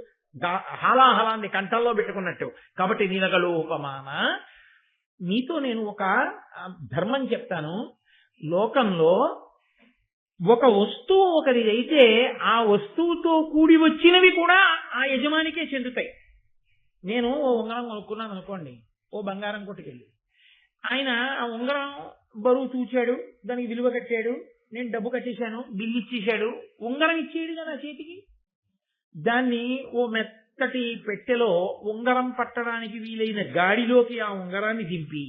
హాలాహలాన్ని కంఠంలో పెట్టుకున్నట్టు. కాబట్టి నీలగలోపమాన, నీతో నేను ఒక ధర్మం చెప్తాను. లోకంలో ఒక వస్తువు ఒకటి అయితే ఆ వస్తువుతో కూడి వచ్చినవి కూడా ఆ యజమానికే చెందుతాయి. నేను ఓ ఉంగరం కొనుక్కున్నాను అనుకోండి, ఓ బంగారం కొట్టుకెళ్ళి ఆయన ఆ ఉంగరం బరువు చూచాడు, దానికి విలువ కట్టాడు, నేను డబ్బు కట్టేశాను, బిల్లు ఇచ్చేశాడు, ఉంగరం ఇచ్చేయడు కదా చేతికి. దాన్ని ఓ మెత్తటి పెట్టెలో ఉంగరం పట్టడానికి వీలైన గాడిలోకి ఆ ఉంగరాన్ని దింపి,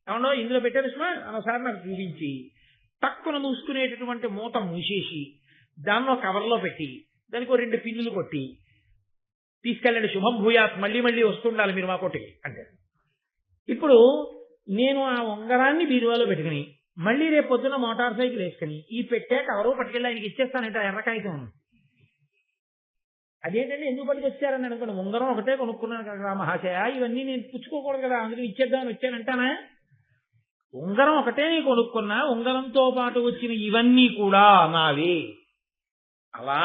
అవునో ఇందులో పెట్టారు సుమా అనసారి నాకు చూపించి తక్కువ మూసుకునేటటువంటి మూత మూసేసి దాన్ని కవర్లో పెట్టి దానికి ఓ 2 పిన్నులు కొట్టి తీసుకెళ్ళండి, శుభం భూయాత్, మళ్ళీ మళ్ళీ వస్తుండాలి మీరు మా కొట్టుకి అంటే. ఇప్పుడు నేను ఆ ఉంగరాన్ని బీరువాలో పెట్టుకుని మళ్ళీ రేపు పొద్దున మోటార్ సైకిల్ వేసుకుని ఈ పెట్టే కవరు పట్టుకెళ్ళి ఆయనకి ఇచ్చేస్తానంటే ఎర్రకాగితం. అదేంటంటే ఎందుకు పట్టుకొచ్చారని అనుకోండి, ఉంగరం ఒకటే కొనుక్కున్నాను కదా మహాశయ, ఇవన్నీ నేను పుచ్చుకోకూడదు కదా, అందులో ఇచ్చేద్దామని వచ్చానంటానా? ఉంగరం ఒకటే నేను కొనుక్కున్నా, ఉంగరంతో పాటు వచ్చిన ఇవన్నీ కూడా నావే. అలా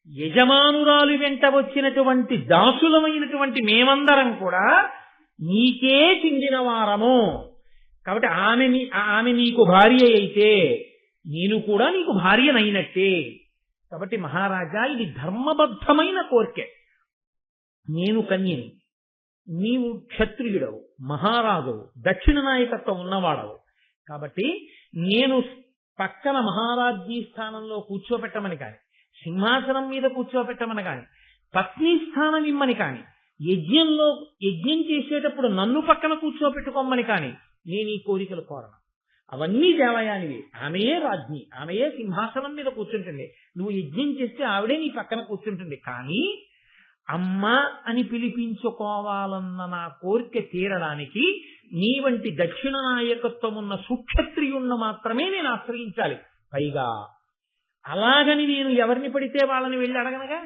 యజమానురాలు వెంట వచ్చినటువంటి దాసులమైనటువంటి మేమందరం కూడా నీకే చెందిన వారము. కాబట్టి ఆమె నీకు భార్య అయితే నేను కూడా నీకు భార్యనైనట్టే. కాబట్టి మహారాజా, ఇది ధర్మబద్ధమైన కోరిక. నేను కన్యని, నీవు క్షత్రియుడవు, మహారాజువు, దక్షిణ నాయకత్వం ఉన్నవాడవు. కాబట్టి నేను పక్కన మహారాజ్ఞీ స్థానంలో కూర్చోపెట్టమని కాని, సింహాసనం మీద కూర్చోపెట్టమని కాని, పత్ని స్థానం ఇమ్మని కాని, యజ్ఞం చేసేటప్పుడు నన్ను పక్కన కూర్చోపెట్టుకోమని కాని నేను ఈ కోరికలు కోరను. అవన్నీ దేవయానివి. ఆమెయే రాజ్ఞి, ఆమెయే సింహాసనం మీద కూర్చుంటుంది. నువ్వు యజ్ఞం చేస్తే ఆవిడే నీ పక్కన కూర్చుంటుంది. కానీ అమ్మ అని పిలిపించుకోవాలన్న నా కోరిక తీరడానికి నీ వంటి దక్షిణ నాయకత్వం ఉన్న సుక్షత్రియుణ్ణి మాత్రమే నేను ఆశ్రయించాలి. పైగా అలాగని నేను ఎవరిని పడితే వాళ్ళని వెళ్ళి అడగనగా,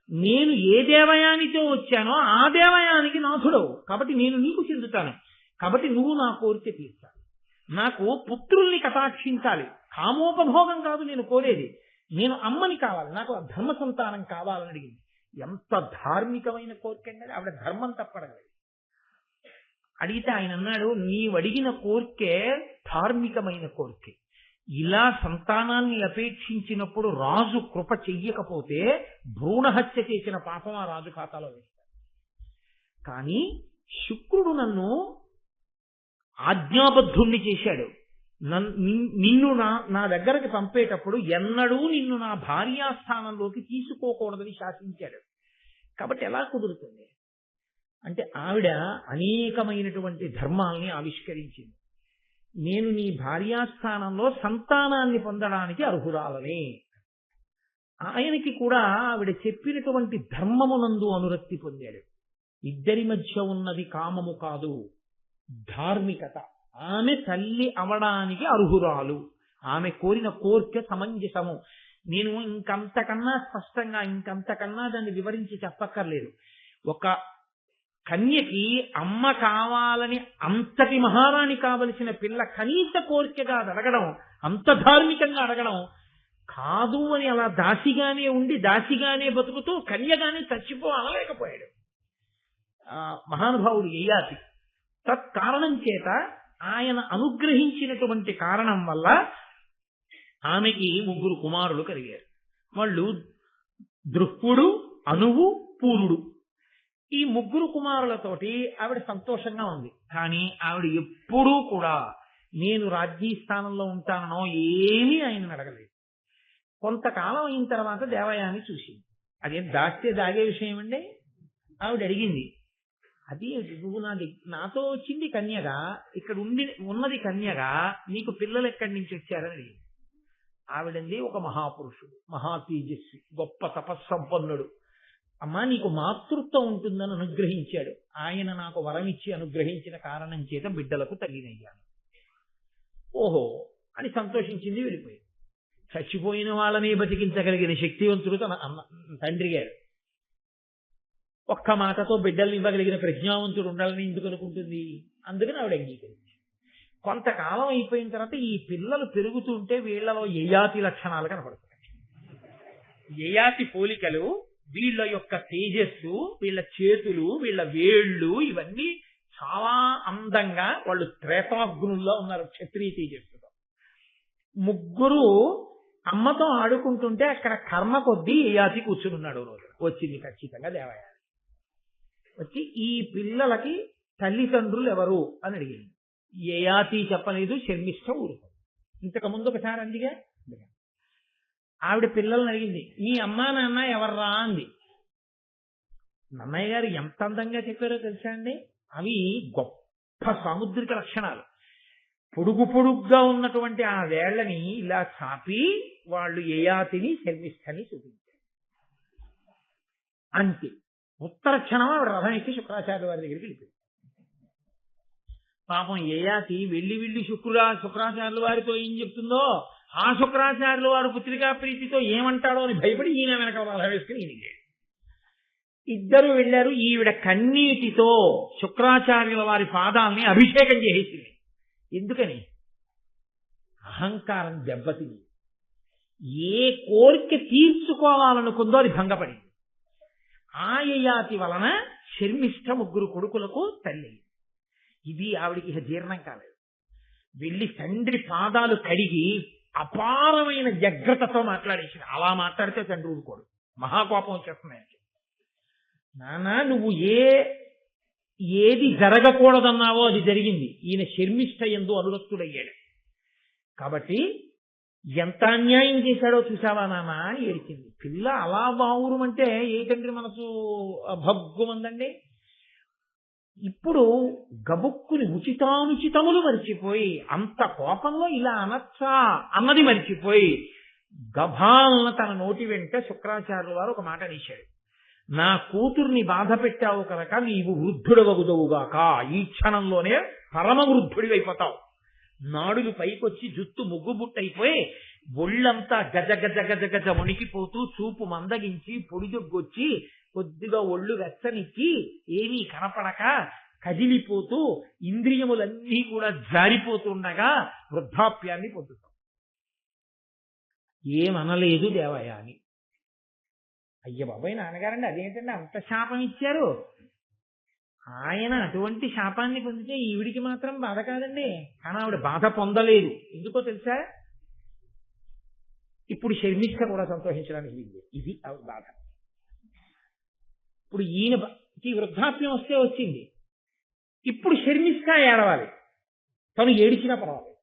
నేను ఏ దేవయానితో వచ్చానో ఆ దేవయానికి నాథుడవు. కాబట్టి నేను నీకు చెందుతాను. కాబట్టి నువ్వు నా కోరిక తీర్చాలి. నాకు పుత్రుల్ని కటాక్షించాలి. కామోపభోగం కాదు నేను కోరేది, నేను అమ్మని కావాలి, నాకు ధర్మ సంతానం కావాలని అడిగింది. ఎంత ధార్మికమైన కోరిక అండి! ఆవిడ ధర్మం తప్పడగలదు. అడిగితే ఆయన అన్నాడు, నీవడిగిన కోరికే ధార్మికమైన కోరికే. ఇలా సంతానాన్ని అపేక్షించినప్పుడు రాజు కృప చెయ్యకపోతే భ్రూణహత్య చేసిన పాపం ఆ రాజు ఖాతాలో వేస్తాడు. కానీ శుక్రుడు నన్ను ఆజ్ఞాబద్ధుణ్ణి చేశాడు. నిన్ను నా దగ్గరకు పంపేటప్పుడు ఎన్నడూ నిన్ను నా భార్యాస్థానంలోకి తీసుకోకూడదని శాసించాడు. కాబట్టి ఎలా కుదురుతుంది అంటే, ఆవిడ అనేకమైనటువంటి ధర్మాల్ని ఆవిష్కరించింది. నేను నీ భార్యాస్థానంలో సంతానాన్ని పొందడానికి అర్హురాలని. ఆయనకి కూడా ఆవిడ చెప్పినటువంటి ధర్మమునందు అనురక్తి పొందాడు. ఇద్దరి మధ్య ఉన్నది కామము కాదు, ధార్మికత. ఆమె తల్లి అవడానికి అర్హురాలు. ఆమె కోరిన కోరిక సమంజసము. నేను ఇంకంతకన్నా స్పష్టంగా ఇంకంతకన్నా దాన్ని వివరించి చెప్పక్కర్లేదు. ఒక కన్యకి అమ్మ కావాలని అంతటి మహారాణి కావలసిన పిల్ల కనీస కోరికగా అడగడం, అంత ధార్మికంగా అడగడం కాదు అని అలా దాసిగానే ఉండి దాసిగానే బతుకుతూ కన్యగానే చచ్చిపో అనలేకపోయాడు మహానుభావుడు యయాతి. తత్కారణం చేత ఆయన అనుగ్రహించినటువంటి కారణం వల్ల ఆమెకి 3 కుమారులు కలిగారు. వాళ్ళు దృక్కుడు, అనువు, పూరుడు. ఈ 3 కుమారులతోటి ఆవిడ సంతోషంగా ఉంది. కానీ ఆవిడ ఎప్పుడూ కూడా నేను రాజ్యీ స్థానంలో ఉంటానో ఏమీ ఆయన అడగలేదు. కొంతకాలం అయిన తర్వాత దేవయాని చూసింది. అదేం దాస్తే దాగే విషయం అండి. ఆవిడ అడిగింది, అది నువ్వు నాతో వచ్చింది కన్యగా, ఇక్కడ ఉన్నది కన్యగా, నీకు పిల్లలు ఎక్కడి నుంచి వచ్చారని అడిగింది. ఆవిడంది ఒక మహాపురుషుడు, మహా తేజస్వి, గొప్ప తపస్సంపన్నుడు. అమ్మా నీకు మాతృత్వం ఉంటుందని అనుగ్రహించాడు. ఆయన నాకు వరం ఇచ్చి అనుగ్రహించిన కారణం చేత బిడ్డలకు తల్లినయ్యాను. ఓహో అని సంతోషించింది, వెళ్ళిపోయింది. చచ్చిపోయిన వాళ్ళని బతికించగలిగిన శక్తివంతుడు తన తండ్రి గారు. ఒక్క మాటతో బిడ్డల్ని ఇవ్వగలిగిన ప్రజ్ఞావంతుడు ఉండాలని ఎందుకు అనుకుంటుంది? అందుకని ఆవిడ అంగీకరించింది. కొంతకాలం అయిపోయిన తర్వాత ఈ పిల్లలు పెరుగుతుంటే వీళ్లలో యయాతి లక్షణాలు కనపడుతున్నాయి. యయాతి పోలికలు, వీళ్ళ యొక్క తేజస్సు, వీళ్ళ చేతులు, వీళ్ళ వేళ్ళు ఇవన్నీ చాలా అందంగా, వాళ్ళు త్రేతాగ్నుల్లో ఉన్నారు క్షత్రియ తేజస్సుతో. 3 అమ్మతో ఆడుకుంటుంటే అక్కడ కర్మ కొద్దీ యయాతి కూర్చున్నాడు. రోజు వచ్చింది ఖచ్చితంగా దేవయాని. వచ్చి ఈ పిల్లలకి తల్లిదండ్రులు ఎవరు అని అడిగింది. యయాతి చెప్పలేదు, శర్మిష్ఠ ఊరుకుంది. ఇంతకుముందు ఒకసారి అందిగా ఆవిడ పిల్లల్ని అడిగింది, నీ అమ్మా నాన్న ఎవర్రా అంది. నన్నయ్య గారు ఎంత అందంగా చెప్పారో తెలుసా అండి. అవి గొప్ప సాముద్రిక లక్షణాలు. పొడుగ్గా ఉన్నటువంటి ఆ వేళ్లని ఇలా చాపి వాళ్ళు యయాతిని శర్మిష్ఠని చూపించారు. అంతే. ఉత్తర క్షణం ఆవిడ రథం ఎక్కి శుక్రాచార్య వారి దగ్గరికి వెళ్ళిపోయింది. పాపం యయాతి వెళ్ళి శుక్రాచార్యుల వారితో ఏం చెప్తుందో, ఆ శుక్రాచార్యుల వారు పుత్రికా ప్రీతితో ఏమంటాడో అని భయపడి ఈయన వెనక రథం వేసుకుని ఈయన. ఇద్దరు వెళ్ళారు. ఈవిడ కన్నీటితో శుక్రాచార్యుల వారి పాదాలని అభిషేకం చేసేసింది. ఎందుకని? అహంకారం దెబ్బతింది. ఏ కోరిక తీర్చుకోవాలనుకుందో అది భంగపడింది. ఆ యయాతి వలన శర్మిష్ఠ 3 కొడుకులకు తల్లి. ఇది ఆవిడికి జీర్ణం కాలేదు. వెళ్ళి తండ్రి పాదాలు కడిగి అపారమైన వ్యగ్రతతో మాట్లాడేసింది. అలా మాట్లాడితే తండ్రి ఊరుకోడు, మహాకోపం వచ్చేస్తున్నాయి. నాన్న నువ్వు ఏది జరగకూడదన్నావో అది జరిగింది. ఈయన శర్మిష్ఠ యందు అనురక్తుడయ్యాడు. కాబట్టి ఎంత అన్యాయం చేశాడో చూసావా నాన్న ఏడిచింది. పిల్ల అలా బావురుమంటే ఏ తండ్రి మనసు భగ్గుమందండి. ఇప్పుడు గబుక్కుని ఉచితానుచితములు మరిచిపోయి, అంత కోపంలో ఇలా అనొచ్చా అన్నది మరిచిపోయి, గభాలన తన నోటి వెంట శుక్రాచార్యుల వారు ఒక మాట అనేశాడు. నా కూతుర్ని బాధ పెట్టావు కనుక నీవు వృద్ధుడవగుదవుగాక. ఈ క్షణంలోనే పరమ వృద్ధుడివైపోతావు. నాడులు పైకొచ్చి జుత్తు ముగ్గుబుట్టయిపోయి ఒళ్ళంతా గజ గజ గజ గజ వణికిపోతూ, చూపు మందగించి, పొడిజొగ్గొచ్చి, కొద్దిగా ఒళ్ళు వెచ్చనిచ్చి, ఏమీ కనపడక కదిలిపోతూ, ఇంద్రియములన్నీ కూడా జారిపోతుండగా వృద్ధాప్యాన్ని పొందుతాం. ఏమనలేదు దేవయాని. అయ్య బాబాయ్ నాన్నగారండి అదేంటండి అంత శాపం ఇచ్చారు. ఆయన అటువంటి శాపాన్ని పొందితే ఈవిడికి మాత్రం బాధ కాదండి. కానీ ఆవిడ బాధ పొందలేదు. ఎందుకో తెలుసా? ఇప్పుడు శర్మిష్ఠ కూడా సంతోషించడానికి వీలు. ఇది ఆవిడ బాధ. ఇప్పుడు ఈయనకి వృద్ధాప్యం వస్తే వచ్చింది. ఇప్పుడు శర్మిష్ఠ ఏడవాలి. తను ఏడిచినా పర్వాలేదు.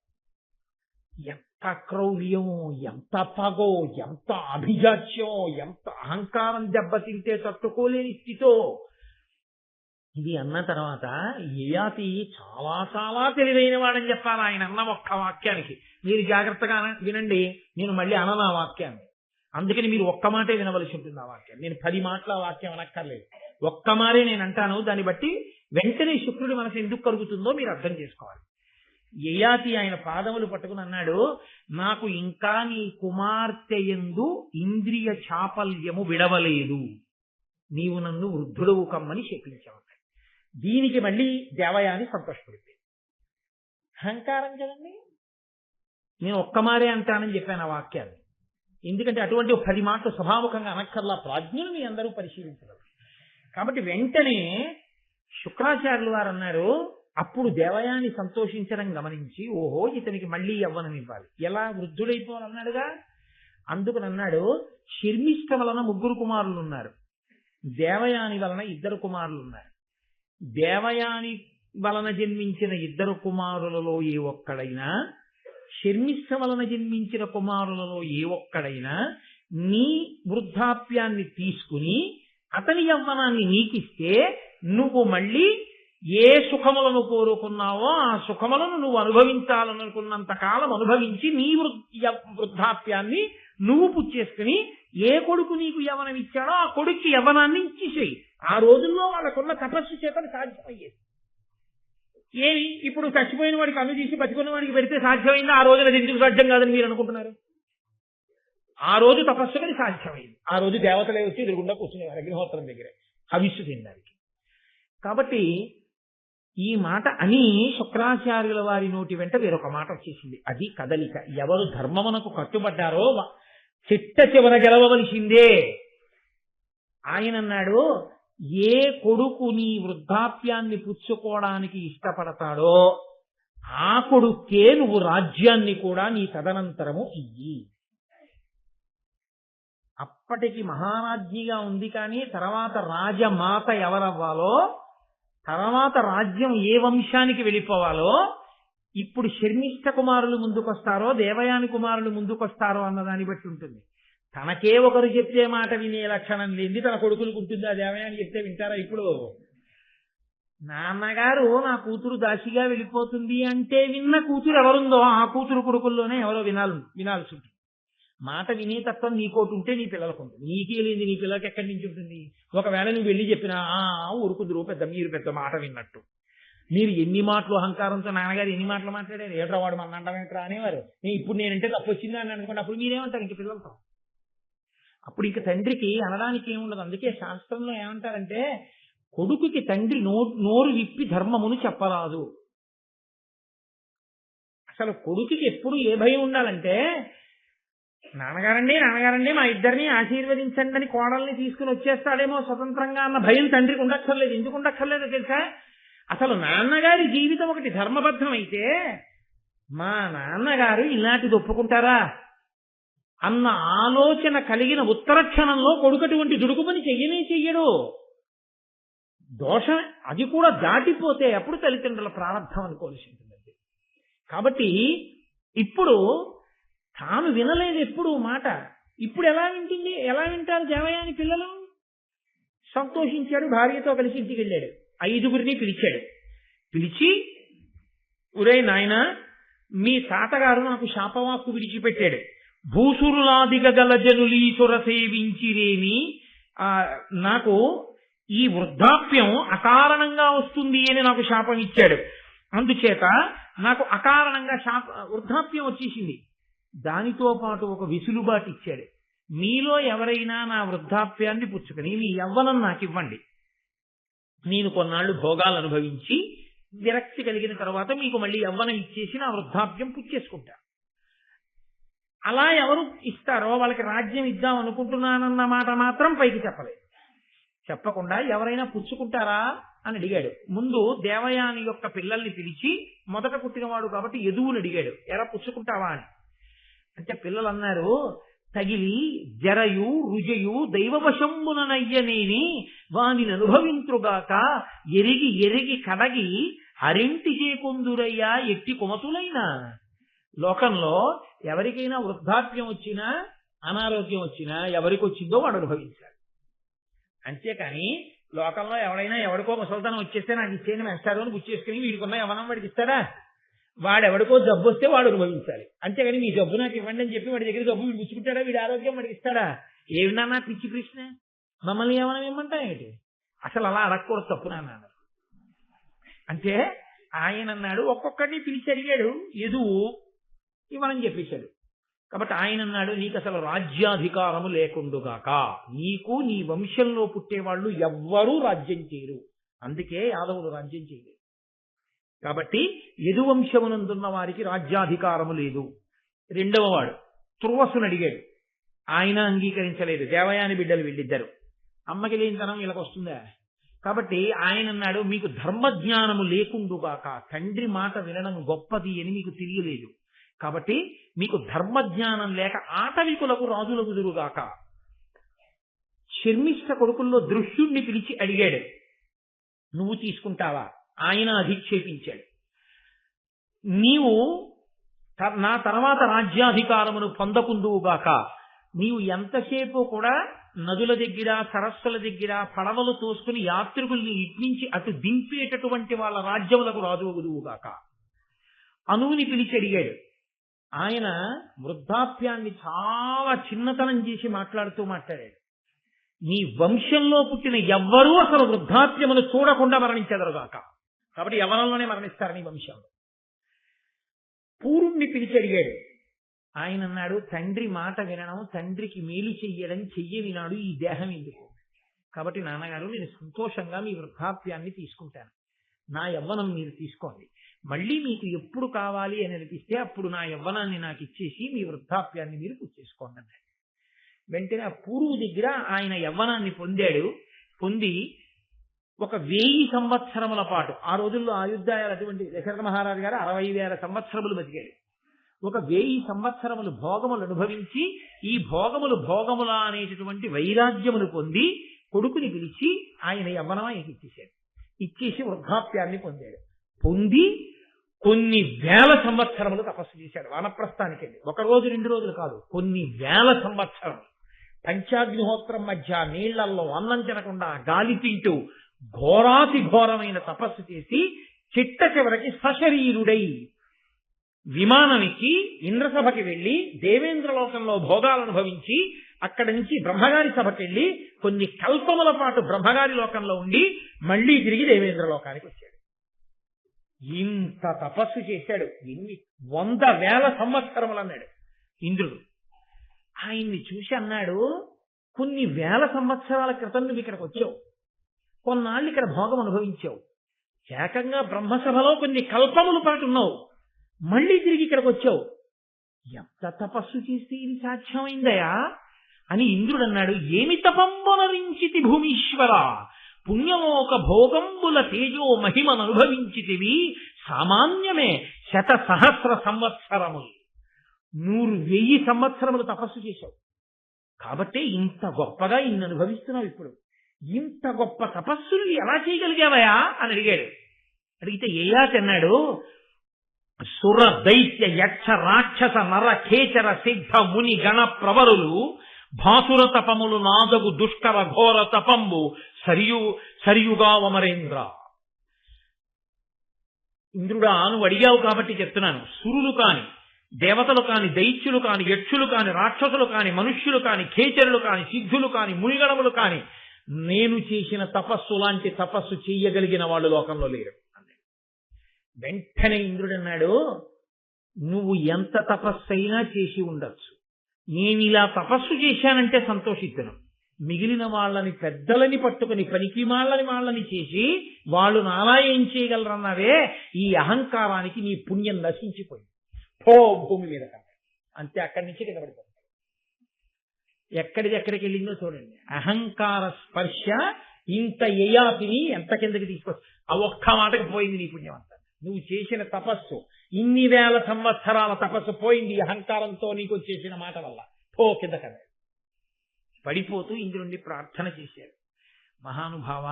ఎంత క్రౌర్యమో, ఎంత పగో, ఎంత అభిజాత్యమో, ఎంత అహంకారం దెబ్బతింటే తట్టుకోలేని స్థితో. ఇది అన్న తర్వాత యయాతి చాలా చాలా తెలివైన వాడని చెప్పాలి ఆయన అన్న ఒక్క వాక్యానికి. మీరు జాగ్రత్తగా వినండి, నేను మళ్ళీ అనను ఆ వాక్యాన్ని. అందుకని మీరు ఒక్క మాటే వినవలసి ఉంటుంది ఆ వాక్యం. నేను 10 మాటల వాక్యం అనక్కర్లేదు, ఒక్క మారే నేను అంటాను. దాన్ని బట్టి వెంటనే శుక్రుడి మనసు ఎందుకు కలుగుతుందో మీరు అర్థం చేసుకోవాలి. యయాతి ఆయన పాదములు పట్టుకుని అన్నాడు, నాకు ఇంకా నీ కుమార్తె యందు ఇంద్రియ చాపల్యము విడవలేదు, నీవు నన్ను వృద్ధుడవు కమ్మని శపించావు. దీనికి మళ్ళీ దేవయాని సంతోషపడింది. అహంకారం కదండి. నేను ఒక్క మారే అంటానని చెప్పాను ఆ వాక్యాన్ని. ఎందుకంటే అటువంటి 10 మాటలు స్వభావకంగా అనక్కర్లా. ప్రాజ్ఞను మీ అందరూ పరిశీలించగలరు. కాబట్టి వెంటనే శుక్రాచార్యులు వారు అన్నారు, అప్పుడు దేవయాని సంతోషించడం గమనించి ఓహో ఇతనికి మళ్ళీ యవ్వనం ఇవ్వాలి, ఎలా వృద్ధుడైపోవాలన్నాడుగా, అందుకనన్నాడు శర్మిష్ఠ వలన 3 కుమారులు ఉన్నారు, దేవయాని వలన 2 కుమారులు ఉన్నారు. దేవయాని వలన జన్మించిన 2 కుమారులలో ఏ ఒక్కడైనా, శర్మిష్ఠ వలన జన్మించిన కుమారులలో ఏ ఒక్కడైనా నీ వృద్ధాప్యాన్ని తీసుకుని అతని యవ్వనాన్ని నీకిస్తే నువ్వు మళ్ళీ ఏ సుఖములను కోరుకున్నావో ఆ సుఖములను నువ్వు అనుభవించాలనుకున్నంత కాలం అనుభవించి నీ వృద్ధాప్యాన్ని నువ్వు పుచ్చేసుకుని ఏ కొడుకు నీకు యవ్వనం ఇచ్చాడో ఆ కొడుక్కి యవ్వనాన్ని ఇచ్చేసేయి. ఆ రోజుల్లో వాళ్ళకున్న తపస్సు చేత సాధ్యమయ్యేది. ఏమి ఇప్పుడు చచ్చిపోయిన వాడికి అన్ను తీసి బతికున్న వాడికి పెడితే సాధ్యమైందా? ఆ రోజున అది ఎందుకు సాధ్యం కాదని మీరు అనుకుంటున్నారు? ఆ రోజు తపస్సుకని సాధ్యమైంది. ఆ రోజు దేవతలే వచ్చి ఎదురుగుండా కూర్చునేవారు అగ్నిహోత్రం దగ్గర హవిస్సు తినడానికి. కాబట్టి ఈ మాట అని శుక్రాచార్యుల వారి నోటి వెంట వేరొక మాట వచ్చేసింది. అది కదలిక. ఎవరు ధర్మమునకు కట్టుబడ్డారో చిట్ట చివర గెలవవలసిందే. ఆయన అన్నాడు, ఏ కొడుకు నీ వృద్ధాప్యాన్ని పుచ్చుకోవడానికి ఇష్టపడతాడో ఆ కొడుకే నువ్వు రాజ్యాన్ని కూడా నీ తదనంతరము ఇయ్యి. అప్పటికి మహారాజ్ఞిగా ఉంది, కానీ తర్వాత రాజమాత ఎవరవ్వాలో, తర్వాత రాజ్యం ఏ వంశానికి వెళ్ళిపోవాలో, ఇప్పుడు శర్మిష్ఠ కుమారులు ముందుకొస్తారో దేవయాని కుమారులు ముందుకొస్తారో అన్నదాన్ని బట్టి ఉంటుంది. తనకే ఒకరు చెప్పే మాట వినే లక్షణం లేని తన కొడుకులకు ఉంటుందా? దేవయాని చెప్తే వింటారా? ఇప్పుడు నాన్నగారు నా కూతురు దాసిగా వెళ్ళిపోతుంది అంటే విన్న కూతురు ఎవరుందో ఆ కూతురు కొడుకుల్లోనే ఎవరో వినాల్సి ఉంటుంది. మాట వినే తత్వం నీకోటి ఉంటే నీ పిల్లలకు ఉంటుంది, నీకే లేని నీ పిల్లలకి ఎక్కడి నుంచి ఉంటుంది? ఒకవేళ నువ్వు వెళ్ళి చెప్పినా ఊరుకుదురు మీరు పెద్ద మాట విన్నట్టు. మీరు ఎన్ని మాటలు అహంకారంతో నాన్నగారు ఎన్ని మాటలు మాట్లాడారు, ఏట్రా వాడు మన అంటారా అనేవారు. ఇప్పుడు నేనంటే తప్పు వచ్చిందా అని అనుకోండి, అప్పుడు మీరేమంటారు ఇంక పిల్లలతో? అప్పుడు ఇంక తండ్రికి అనడానికి ఏముండదు. అందుకే శాస్త్రంలో ఏమంటారంటే కొడుకుకి తండ్రి నోరు విప్పి ధర్మమును చెప్పరాదు. అసలు కొడుకుకి ఎప్పుడు ఏ భయం ఉండాలంటే, నాన్నగారండి మా ఇద్దరిని ఆశీర్వదించండి అని కోడల్ని తీసుకుని వచ్చేస్తాడేమో స్వతంత్రంగా అన్న భయం తండ్రికి ఉండక్కర్లేదు. ఎందుకు ఉండక్కర్లేదో తెలుసా? అసలు నాన్నగారి జీవితం ఒకటి ధర్మబద్ధం అయితే మా నాన్నగారు ఇలాంటిది ఒప్పుకుంటారా అన్న ఆలోచన కలిగిన ఉత్తర క్షణంలో కొడుకటువంటి దుడుకు పని చెయ్యడు. దోషం అది కూడా దాటిపోతే అప్పుడు తల్లిదండ్రుల ప్రారంభం అనుకోవాల్సి ఉంటుంది. కాబట్టి ఇప్పుడు తాను వినలేదు ఎప్పుడు మాట, ఇప్పుడు ఎలా వింటారు దేవయాని పిల్లలు? సంతోషించాడు, భార్యతో కలిసి ఇంటికి వెళ్ళాడు, 5గురిని పిలిచాడు. పిలిచి, ఒరే నాయనా, మీ తాతగారు నాకు శాపవాక్కు విడిచిపెట్టాడు, భూసురులాదిగల జనులీసుర సేవించిరేమి, నాకు ఈ వృద్ధాప్యం అకారణంగా వస్తుంది అని నాకు శాపం ఇచ్చాడు. అందుచేత నాకు అకారణంగా వృద్ధాప్యం వచ్చేసింది. దానితో పాటు ఒక విసులుబాటు ఇచ్చాడు. మీలో ఎవరైనా నా వృద్ధాప్యాన్ని పుచ్చుకొని మీ యవ్వనం నాకు ఇవ్వండి, నేను కొన్నాళ్ళు భోగాలు అనుభవించి విరక్తి కలిగిన తర్వాత మీకు మళ్ళీ యవ్వనం ఇచ్చేసి నా వృద్ధాప్యం పుచ్చేసుకుంటా. అలా ఎవరు ఇస్తారో వాళ్ళకి రాజ్యం ఇద్దాం అనుకుంటున్నానన్న మాట మాత్రం పైకి చెప్పలేదు. చెప్పకుండా ఎవరైనా పుచ్చుకుంటారా అని అడిగాడు. ముందు దేవయాని యొక్క పిల్లల్ని పిలిచి, మొదట పుట్టినవాడు కాబట్టి యదువుని అడిగాడు, ఎరా పుచ్చుకుంటావా అని. అంటే పిల్లలు అన్నారు, తగిలి జరయు రుజయు దైవవశంబుననయ్యనేని వానిని అనుభవింతుగాక ఎరిగి ఎరిగి కడగి హరింటి చేకొందురయ్యా ఎట్టి కుమతులైనా. లోకంలో ఎవరికైనా వృద్ధాప్యం వచ్చినా అనారోగ్యం వచ్చినా ఎవరికి వచ్చిందో వాడు అనుభవించాలి. అంతేకాని లోకంలో ఎవరికో ముసల్తనం వచ్చేస్తే నాకు ఇచ్చేయని వేస్తాడు అని గుర్చేసుకుని వీడికున్న యవనం వాడికి ఇస్తారా? వాడెవడికో జబ్బు వస్తే వాడు అనుభవించాలి. అంతేగాని మీ జబ్బు నాకు ఇవ్వండి అని చెప్పి వాడి దగ్గర జబ్బు వీడు పుచ్చుకుంటాడా? వీడి ఆరోగ్యం వాడికి ఇస్తాడా? ఏమిన్నా పిచ్చి ప్రశ్న, మమ్మల్ని ఏమన్నా ఇమ్మంటా ఏంటి? అసలు అలా అడగకూడదు, తప్పు నాన్న. అంటే ఆయన అన్నాడు, ఒక్కొక్కడిని పిలిచి అడిగాడు, ఎదువు ఇవ్వనని చెప్పేశాడు. కాబట్టి ఆయన అన్నాడు, నీకు అసలు రాజ్యాధికారము లేకుండుగాక, నీకు నీ వంశంలో పుట్టేవాళ్ళు ఎవ్వరూ రాజ్యం చేయరు, అందుకే యాదవులు రాజ్యం చేయలేదు. కాబట్టి యదువంశమునందున్న వారికి రాజ్యాధికారము లేదు. రెండవ వాడు తుర్వసుని అడిగాడు, ఆయన అంగీకరించలేదు. దేవయాని బిడ్డలు వీళ్ళిద్దరు, అమ్మకి లేని తనం వీళ్ళకి వస్తుందా? కాబట్టి ఆయన అన్నాడు, మీకు ధర్మజ్ఞానము లేకుండుగాక, తండ్రి మాట వినడం గొప్పది అని మీకు తెలియలేదు, కాబట్టి మీకు ధర్మజ్ఞానం లేక ఆటవికులకు రాజులకు దురుగాక. శర్మిష్ఠ కొడుకుల్లో దృశ్యుణ్ణి పిలిచి అడిగాడు, నువ్వు తీసుకుంటావా? ఆయన అధిక్షేపించాడు, నీవు నా తర్వాత రాజ్యాధికారమును పొందకుందువుగాక. నీవు ఎంతసేపు కూడా నదుల దగ్గర సరస్సుల దగ్గర పడవలు తోసుకుని యాత్రికుల్ని ఇట్నుంచి అటు దింపేటటువంటి వాళ్ళ రాజ్యములకు రాజువుగాక. అనువుని పిలిచి అడిగాడు. ఆయన వృద్ధాప్యాన్ని చాలా చిన్నతనం చేసి మాట్లాడాడు. నీ వంశంలో పుట్టిన ఎవ్వరూ అసలు వృద్ధాప్యమును చూడకుండా మరణించెదరుగాక, కాబట్టి యవ్వనంలోనే మరణిస్తారు నీ వంశంలో. పూరుణ్ణి పిలిచి అడిగాడు. ఆయన అన్నాడు, తండ్రి మాట వినడం, తండ్రికి మేలు చెయ్యడం చెయ్యనినాడు ఈ దేహం ఎందుకు? కాబట్టి నాన్నగారు, నేను సంతోషంగా మీ వృద్ధాప్యాన్ని తీసుకుంటాను, నా యవ్వనం మీరు తీసుకోండి, మళ్ళీ మీకు ఎప్పుడు కావాలి అని అనిపిస్తే అప్పుడు నా యవ్వనాన్ని నాకు ఇచ్చేసి మీ వృద్ధాప్యాన్ని మీరు పుచ్చేసుకోండి అన్నాడు. వెంటనే ఆ పూర్వు దగ్గర ఆయన యవ్వనాన్ని పొంది ఒక 1000 సంవత్సరముల పాటు, ఆ రోజుల్లో ఆయుద్ధాయాలు అటువంటి దశరథ మహారాజు గారు 60,000 సంవత్సరములు బతికాడు. ఒక 1000 సంవత్సరములు భోగములు అనుభవించి ఈ భోగములా అనేటటువంటి వైరాగ్యమును పొంది కొడుకుని పిలిచి ఆయన యవ్వనం ఆయనకి ఇచ్చేశాడు. ఇచ్చేసి వృద్ధాప్యాన్ని పొంది కొన్ని 1000 సంవత్సరములు తపస్సు చేశాడు. వానప్రస్థానికి వెళ్ళి 1 రోజు 2 రోజులు కాదు, కొన్ని 1000 సంవత్సరములు పంచాగ్నిహోత్రం మధ్య నీళ్లల్లో అన్నం తినకుండా గాలి తింటూ ఘోరాతి ఘోరమైన తపస్సు చేసి చిట్ట చివరికి సశరీరుడై విమానమికి ఇంద్రసభకి వెళ్లి దేవేంద్రలోకంలో భోగాలు అనుభవించి అక్కడి నుంచి బ్రహ్మగారి సభకి వెళ్లి కొన్ని కల్పముల పాటు బ్రహ్మగారి లోకంలో ఉండి మళ్లీ తిరిగి దేవేంద్రలోకానికి వచ్చాడు. ఇంత తపస్సు చేశాడు. ఎన్ని 100,000 సంవత్సరములు అన్నాడు ఇంద్రుడు. ఆయన్ని చూసి అన్నాడు, కొన్ని 1000 సంవత్సరాల క్రితం నువ్వు ఇక్కడికి వచ్చావు, కొన్నాళ్ళు ఇక్కడ భోగం అనుభవించావు, ఏకంగా బ్రహ్మసభలో కొన్ని కల్పముల పాటు ఉన్నావు, మళ్ళీ తిరిగి ఇక్కడికి వచ్చావు, ఎంత తపస్సు చేస్తే ఇది సాధ్యమైందయా అని ఇంద్రుడు అన్నాడు. ఏమి తపంబునరించితి భూమీశ్వర, పుణ్యమోక భోగంబుల తేజో మహిమను అనుభవించితివి, సామాన్యమే 100,000 సంవత్సరములు, 100,000 సంవత్సరములు తపస్సు చేశావు, కాబట్టి ఇంత గొప్పగా ఇన్ని అనుభవిస్తున్నావు. ఇప్పుడు ఇంత గొప్ప తపస్సులు ఎలా చేయగలిగావయా అని అడిగాడు. అడిగితే ఏయాతి అన్నాడు, సుర దైత్య యక్ష రాక్షస నర ఖేచర సిద్ధ ముని గణ ప్రవరులు భాసుర తపములు నాదగు దుష్కర ఘోర తపంబు సరియుగా వమరేంద్ర. ఇంద్రుడా, నువ్వు అడిగావు కాబట్టి చెప్తున్నాను. సురులు కాని, దేవతలు కాని, దైత్యులు కాని, యక్షులు కాని, రాక్షసులు కాని, మనుష్యులు కాని, ఖేచరులు కాని, సిద్ధులు కాని, మునిగణములు కాని నేను చేసిన తపస్సు లాంటి తపస్సు చెయ్యగలిగిన వాళ్ళు లోకంలో లేరు. వెంటనే ఇంద్రుడు అన్నాడు, నువ్వు ఎంత తపస్సైనా చేసి ఉండొచ్చు, నేను ఇలా తపస్సు చేశానంటే సంతోషిద్దును, మిగిలిన వాళ్ళని పెద్దలని పట్టుకుని పనికి వాళ్ళని చేసి వాళ్ళు నాలా ఏం చేయగలరన్నావే, ఈ అహంకారానికి నీ పుణ్యం నశించిపోయింది, పో భూమి మీద. అంతే, అక్కడి నుంచి కింద పడిపోతుంది. ఎక్కడికి వెళ్ళిందో చూడండి. అహంకార స్పర్శ ఇంత యయాతిని ఎంత కిందకి తీసుకొచ్చి ఆ ఒక్క మాటకు పోయింది నీ పుణ్యం అంతా. నువ్వు చేసిన తపస్సు, ఇన్ని 1000 సంవత్సరాల తపస్సు పోయింది అహంకారంతో నీకు వచ్చేసిన మాట వల్ల. పో కింద కదా. పడిపోతూ ఇంద్రుణ్ణి ప్రార్థన చేశాడు. మహానుభావ,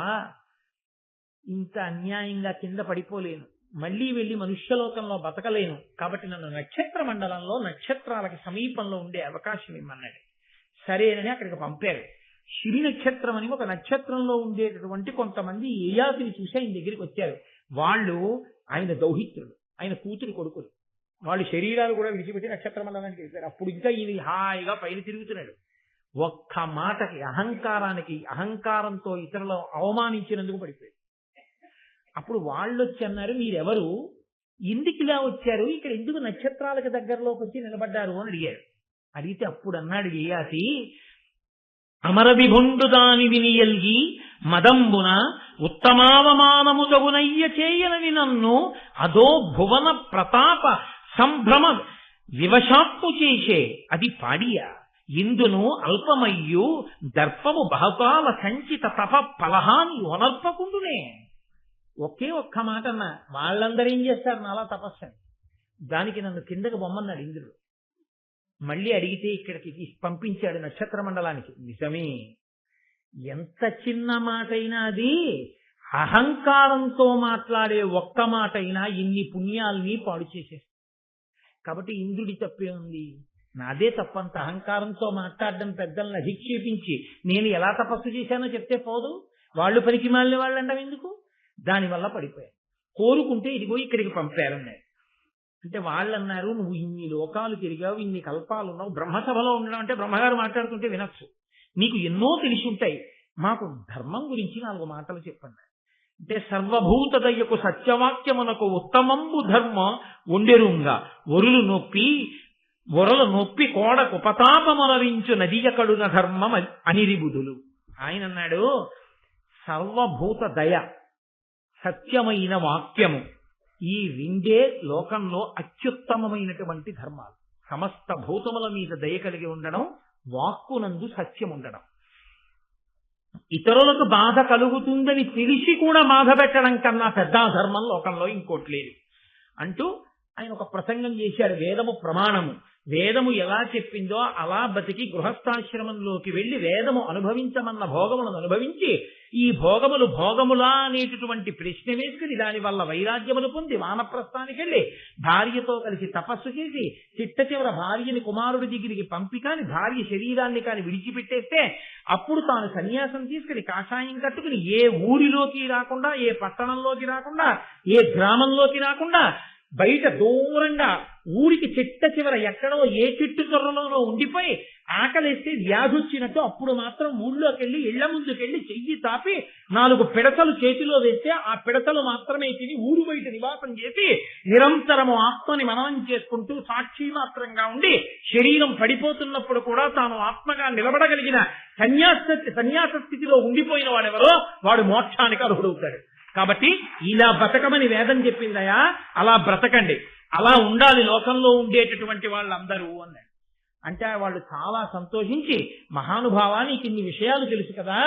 ఇంత అన్యాయంగా కింద పడిపోలేను, మళ్లీ వెళ్లి మనుష్యలోకంలో బతకలేను, కాబట్టి నన్ను నక్షత్ర మండలంలో నక్షత్రాలకి సమీపంలో ఉండే అవకాశం ఇమ్మన్నాడు. సరేనని అక్కడికి పంపారు. శిరి నక్షత్రం అని ఒక నక్షత్రంలో ఉండేటటువంటి కొంతమంది యయాతిని చూసి ఆయన దగ్గరికి వచ్చారు. వాళ్ళు ఆయన దౌహిత్రుడు, ఆయన కూతురు కొడుకులు. వాళ్ళు శరీరాలు కూడా విడిచిపెట్టి నక్షత్ర మండలానికి వెళ్ళారు. అప్పుడు ఇంకా ఈయన హాయిగా పైన తిరుగుతున్నాడు. ఒక్క మాటకి అహంకారంతో ఇతరులు అవమానించినందుకు పడిపోయాడు. అప్పుడు వాళ్ళు వచ్చి అన్నారు, మీరెవరు, ఎందుకు ఇలా వచ్చారు, ఇక్కడ ఎందుకు నక్షత్రాలకు దగ్గరలోకి వచ్చి నిలబడ్డారు అని అడిగారు. అడిగితే అప్పుడు అన్నాడు యయాతి, అమరవిభుండు దాని వినియల్గి మదంబున ఉత్తమావమానము తగునయ్య చేయనని నన్ను అదో భువన ప్రతాప సంభ్రమ వివశాప్పు చేసే అది పాడియా, ఇందును అల్పమయ్యు దర్పము బహుకాల సంచిత తప ఫలహాని ఒనర్పకుండునే. ఒకే ఒక్క మాట అన్నా, వాళ్ళందరూ ఏం చేస్తారు నాలా తపస్సని. దానికి నన్ను కిందకు బొమ్మన్నాడు ఇంద్రుడు. మళ్ళీ అడిగితే ఇక్కడికి పంపించాడు నక్షత్ర మండలానికి. నిజమే, ఎంత చిన్న మాట అయినా అది అహంకారంతో మాట్లాడే ఒక్క మాట అయినా ఇన్ని పుణ్యాల్ని పాడు చేసేస్తుంది. కాబట్టి ఇంద్రుడి తప్పే ఉంది, నాదే తప్పంత. అహంకారంతో మాట్లాడడం, పెద్దల్ని అధిక్షేపించి నేను ఎలా తపస్సు చేశానో చెప్తే పోదు, వాళ్ళు పనికి మాలిన వాళ్ళు అంటాం ఎందుకు? దానివల్ల పడిపోయారు. కోరుకుంటే ఇదిగో ఇక్కడికి పంపారన్నారు. అంటే వాళ్ళు అన్నారు, నువ్వు ఇన్ని లోకాలు తిరిగావు, ఇన్ని కల్పాలు ఉన్నావు, బ్రహ్మసభలో ఉండడం అంటే బ్రహ్మగారు మాట్లాడుతుంటే వినొచ్చు, నీకు ఎన్నో తెలిసి ఉంటాయి, మాకు ధర్మం గురించి 4 మాటలు చెప్పండి. అంటే సర్వభూత దయ్యకు సత్యవాక్యమునకు ఉత్తమంబు ధర్మ ఒండెరుంగా ఒరలు నొప్పి కోడకు పతాపమనరించు నదియకడున ధర్మం అనిరిబుధులు. ఆయన అన్నాడు, సర్వభూత దయ, సత్యమైన వాక్యము, ఈ 2 లోకంలో అత్యుత్తమమైనటువంటి ధర్మాలు. సమస్త భూతముల మీద దయ కలిగి ఉండడం, వాక్కునందు సత్యం ఉండడం. ఇతరులకు బాధ కలుగుతుందని తెలిసి కూడా బాధ పెట్టడం కన్నా పెద్ద ధర్మం లోకంలో ఇంకోటి లేదు అంటూ ఆయన ఒక ప్రసంగం చేశాడు. వేదము ప్రమాణము, వేదము ఎలా చెప్పిందో అలా బతికి గృహస్థాశ్రమంలోకి వెళ్లి వేదము అనుభవించమన్న భోగములను అనుభవించి, ఈ భోగములు భోగములా అనేటటువంటి ప్రశ్న వేసుకుని దానివల్ల వైరాగ్యములు పొంది వానప్రస్థానికి వెళ్ళి భార్యతో కలిసి తపస్సు చేసి చిట్ట చివర భార్యని కుమారుడి దగ్గరికి పంపి కాని భార్య శరీరాన్ని కాని విడిచిపెట్టేస్తే అప్పుడు తాను సన్యాసం తీసుకుని కాషాయం కట్టుకుని ఏ ఊరిలోకి రాకుండా, ఏ పట్టణంలోకి రాకుండా, ఏ గ్రామంలోకి రాకుండా బయట దూరంగా ఊరికి చిట్ట చివర ఎక్కడో ఏ చెట్టు చొర్రలోనో ఉండిపోయి ఆకలిస్తే వ్యాధి వచ్చినట్టు అప్పుడు మాత్రం ఊళ్ళోకి వెళ్ళి ఇళ్ల ముందుకెళ్ళి చెయ్యి తాపి 4 పిడతలు చేతిలో వేస్తే ఆ పిడతలు మాత్రమే తిని ఊరు బయట నివాసం చేసి నిరంతరము ఆత్మని మననం చేసుకుంటూ సాక్షి మాత్రంగా ఉండి శరీరం పడిపోతున్నప్పుడు కూడా తాను ఆత్మగా నిలబడగలిగిన సన్యాస స్థితిలో ఉండిపోయిన వాడెవరో వాడు మోక్షానికి అర్హుడవుతాడు. కాబట్టి ఇలా బ్రతకమని వేదం చెప్పిందయా, అలా బ్రతకండి, అలా ఉండాలి లోకంలో ఉండేటటువంటి వాళ్ళందరూ అన్నాడు. అంటే వాళ్ళు చాలా సంతోషించి, మహానుభావా నీకు ఇన్ని విషయాలు తెలుసు కదా,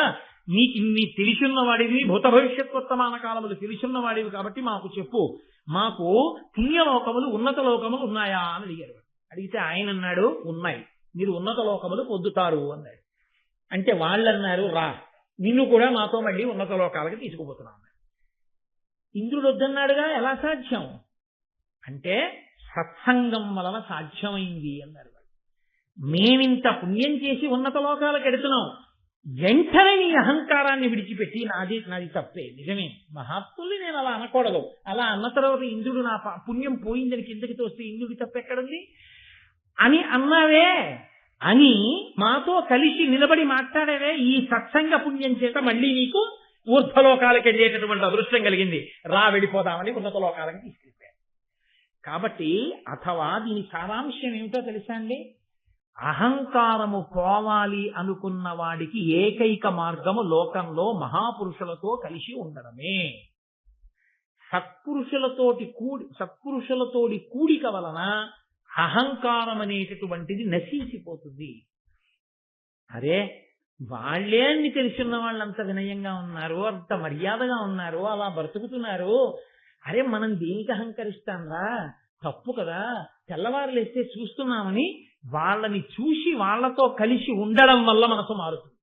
నీకు ఇన్ని తెలిసున్న వాడివి, భూత భవిష్యత్ వర్తమాన కాలములు తెలుసున్న వాడివి కాబట్టి మాకు చెప్పు, మాకు పుణ్యలోకములు ఉన్నత లోకములు ఉన్నాయా అని అడిగారు. అడిగితే ఆయన అన్నాడు, ఉన్నాయి, మీరు ఉన్నత లోకములు పొందుతారు అన్నాడు. అంటే వాళ్ళు అన్నారు, రా నిన్ను కూడా మాతో మళ్ళీ ఉన్నత లోకాలకి తీసుకుపోతున్నాం. ఇంద్రుడు వద్దన్నాడుగా, ఎలా సాధ్యం అంటే సత్సంగం వలన సాధ్యమైంది అన్నారు. మేమింత పుణ్యం చేసి ఉన్నత లోకాలకు ఎడుతున్నాం, వెంటనే నీ అహంకారాన్ని విడిచిపెట్టి నాది తప్పే, నిజమే, మహాత్ముల్ని నేను అలా అనకూడదు, అలా అన్న తర్వాత ఇంద్రుడు నా పుణ్యం పోయిందని కిందకి తోస్తే ఇంద్రుడి తప్పెక్కడుంది అని అన్నావే అని మాతో కలిసి నిలబడి మాట్లాడేవే, ఈ సత్సంగ పుణ్యం చేత మళ్ళీ నీకు ఊర్ధ్వలోకాలకు వెళ్ళేటటువంటి అదృష్టం కలిగింది, రా వెళ్ళిపోదామని ఉన్నత లోకాలకు తీసుకెళ్ళిపోయారు. కాబట్టి అథవా దీని సారాంశం ఏమిటో తెలుసా అండి? అహంకారము పోవాలి అనుకున్న వాడికి ఏకైక మార్గము లోకంలో మహాపురుషులతో కలిసి ఉండడమే. సత్పురుషులతోటి కూడిక వలన అహంకారం అనేటటువంటిది నశించిపోతుంది. అరే వాళ్ళే అన్ని తెలుసున్న వాళ్ళు అంత వినయంగా ఉన్నారు, అంత మర్యాదగా ఉన్నారు, అలా బ్రతుకుతున్నారు, అరే మనం దేనికి అహంకరిస్తాంరా, తప్పు కదా, తెల్లవారులేస్తే చూస్తున్నామని వాళ్ళని చూసి వాళ్లతో కలిసి ఉండడం వల్ల మనసు మారుతుంది.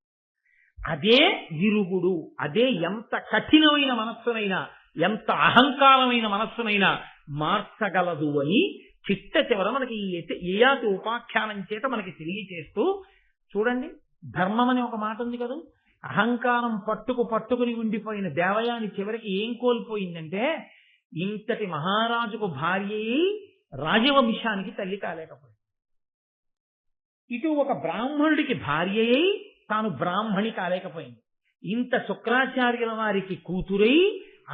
అదే విరుగుడు, అదే ఎంత కఠినమైన మనస్సునైనా, ఎంత అహంకారమైన మనస్సునైనా మార్చగలదు అని చిట్ట చివర మనకి ఈ ఏయాతి ఉపాఖ్యానం చేత మనకి తెలియచేస్తూ, చూడండి ధర్మం అని ఒక మాట ఉంది కదా, అహంకారం పట్టుకుని ఉండిపోయిన దేవయాని చివరికి ఏం కోల్పోయిందంటే, ఇంతటి మహారాజుకు భార్య రాజవంశానికి తల్లి కాలేకపోయింది, ఇటు ఒక బ్రాహ్మణుడికి భార్య అయి తాను బ్రాహ్మణి కాలేకపోయింది, ఇంత శుక్రాచార్యుల వారికి కూతురై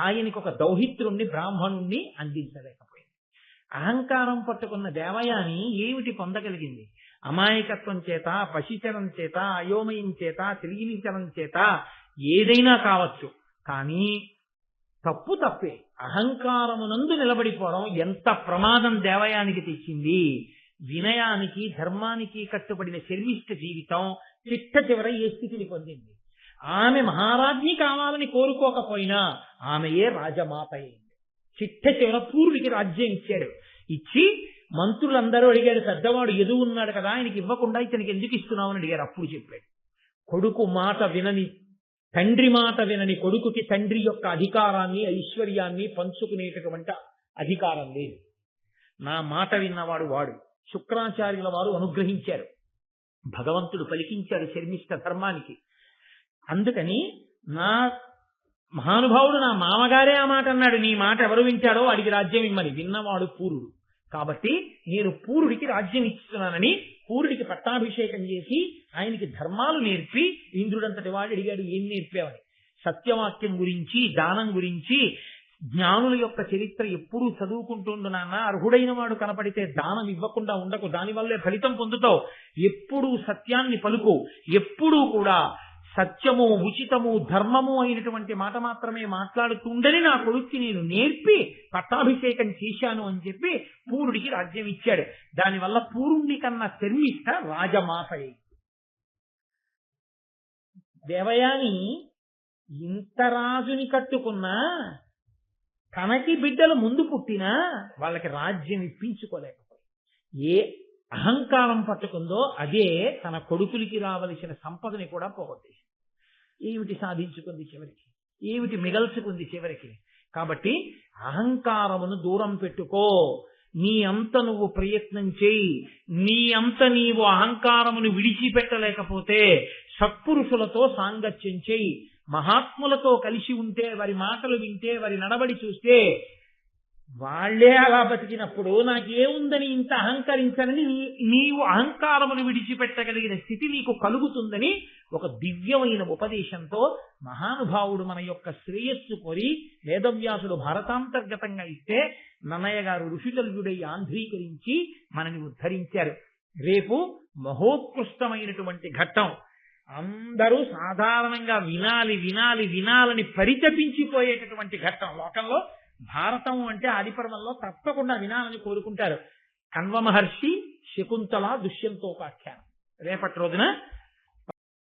ఆయనకి ఒక దౌహిత్రుణ్ణి బ్రాహ్మణుణ్ణి అందించలేకపోయింది. అహంకారం పట్టుకున్న దేవయాని ఏమిటి పొందగలిగింది? అమాయకత్వం చేత, పశిచరం చేత, అయోమయం చేత, తెలియనిచరం చేత ఏదైనా కావచ్చు, కానీ తప్పే. అహంకారమునందు నిలబడిపోవడం ఎంత ప్రమాదం దేవయానికి తెచ్చింది. వినయానికి ధర్మానికి కట్టుబడిన శర్మిష్ఠ జీవితం చిట్ట చివర ఏ స్థితిని పొందింది. ఆమె మహారాజ్ఞి కావాలని కోరుకోకపోయినా ఆమెయే రాజమాత అయింది. చిట్ట చివర పూర్వుడికి రాజ్యం ఇచ్చాడు. ఇచ్చి మంత్రులందరూ అడిగాడు, పెద్దవాడు ఎదువు ఉన్నాడు కదా, ఆయనకి ఇవ్వకుండా ఇతనికి ఎందుకు ఇస్తున్నావు అని అడిగారు. అప్పుడు చెప్పాడు, కొడుకు మాట వినని, తండ్రి మాట వినని కొడుకుకి తండ్రి యొక్క అధికారాన్ని ఐశ్వర్యాన్ని పంచుకునేటటువంటి అధికారం లేదు. నా మాట విన్నవాడు వాడు. శుక్రాచార్యుల వారు అనుగ్రహించారు, భగవంతుడు పలికించాడు శర్మిష్ఠ ధర్మానికి. అందుకని నా మహానుభావుడు నా మామగారే ఆ మాట అన్నాడు, నీ మాట ఎవరు వింటాడో వాడికి రాజ్యం ఇమ్మని. విన్నవాడు పూరుడు. కాబట్టి నేను పూరుడికి రాజ్యం ఇస్తున్నానని పూరుడికి పట్టాభిషేకం చేసి ఆయనకి ధర్మాలు నేర్పి, ఇంద్రుడంతటి వాడు అడిగాడు, ఏం నేర్పావని. సత్యవాక్యం గురించి, దానం గురించి, జ్ఞానుల యొక్క చరిత్ర ఎప్పుడూ చదువుకుంటుండు నాన్న. అర్హుడైన వాడు కనపడితే దానం ఇవ్వకుండా ఉండకు, దానివల్లే ఫలితం పొందుతావు. ఎప్పుడూ సత్యాన్ని పలుకు, ఎప్పుడూ కూడా సత్యము, ఉచితము, ధర్మము అయినటువంటి మాట మాత్రమే మాట్లాడుతుండని నా కొడుక్కి నేను నేర్పి పట్టాభిషేకం చేశాను అని చెప్పి పూరుడికి రాజ్యం ఇచ్చాడు. దానివల్ల పూరుణ్ణి కన్నా శర్మిష్ఠ రాజమాత అయింది. దేవయాని ఇంత రాజుని కట్టుకున్నా తనకి బిడ్డలు ముందు పుట్టినా వాళ్ళకి రాజ్యం ఇప్పించుకోలేకపోయి ఏ అహంకారం పట్టుకుందో అదే తన కొడుకులకి రావలసిన సంపదని కూడా పోగొట్టేసింది. ఏమిటి సాధించుకుంది చివరికి, ఏమిటి మిగల్చుకుంది చివరికి. కాబట్టి అహంకారమును దూరం పెట్టుకో. నీ అంత నువ్వు ప్రయత్నం చేయి. నీ అంత నీవు అహంకారమును విడిచిపెట్టలేకపోతే సత్పురుషులతో సాంగత్యం చేయి. మహాత్ములతో కలిసి ఉంటే, వారి మాటలు వింటే, వారి నడబడి చూస్తే, వాళ్లే అలా బతికినప్పుడు నాకేముందని ఇంత అహంకరించనని నీవు అహంకారమును విడిచిపెట్టగలిగిన స్థితి నీకు కలుగుతుందని ఒక దివ్యమైన ఉపదేశంతో మహానుభావుడు మన యొక్క శ్రేయస్సు కోరి వేదవ్యాసుడు భారతాంతర్గతంగా ఇస్తే నన్నయ్య గారు ఋషికల్యుడై ఆంధ్రీకరించి మనని ఉద్ధరించారు. రేపు మహోత్కృష్టమైనటువంటి ఘట్టం. అందరూ సాధారణంగా వినాలి వినాలి వినాలని పరితపించిపోయేటటువంటి ఘట్టం. లోకంలో భారతం అంటే ఆదిపర్వంలో తప్పకుండా వినాలని కోరుకుంటారు. కణ్వ మహర్షి శకుంతల దుష్యంతోపాఖ్యానం రేపటి రోజున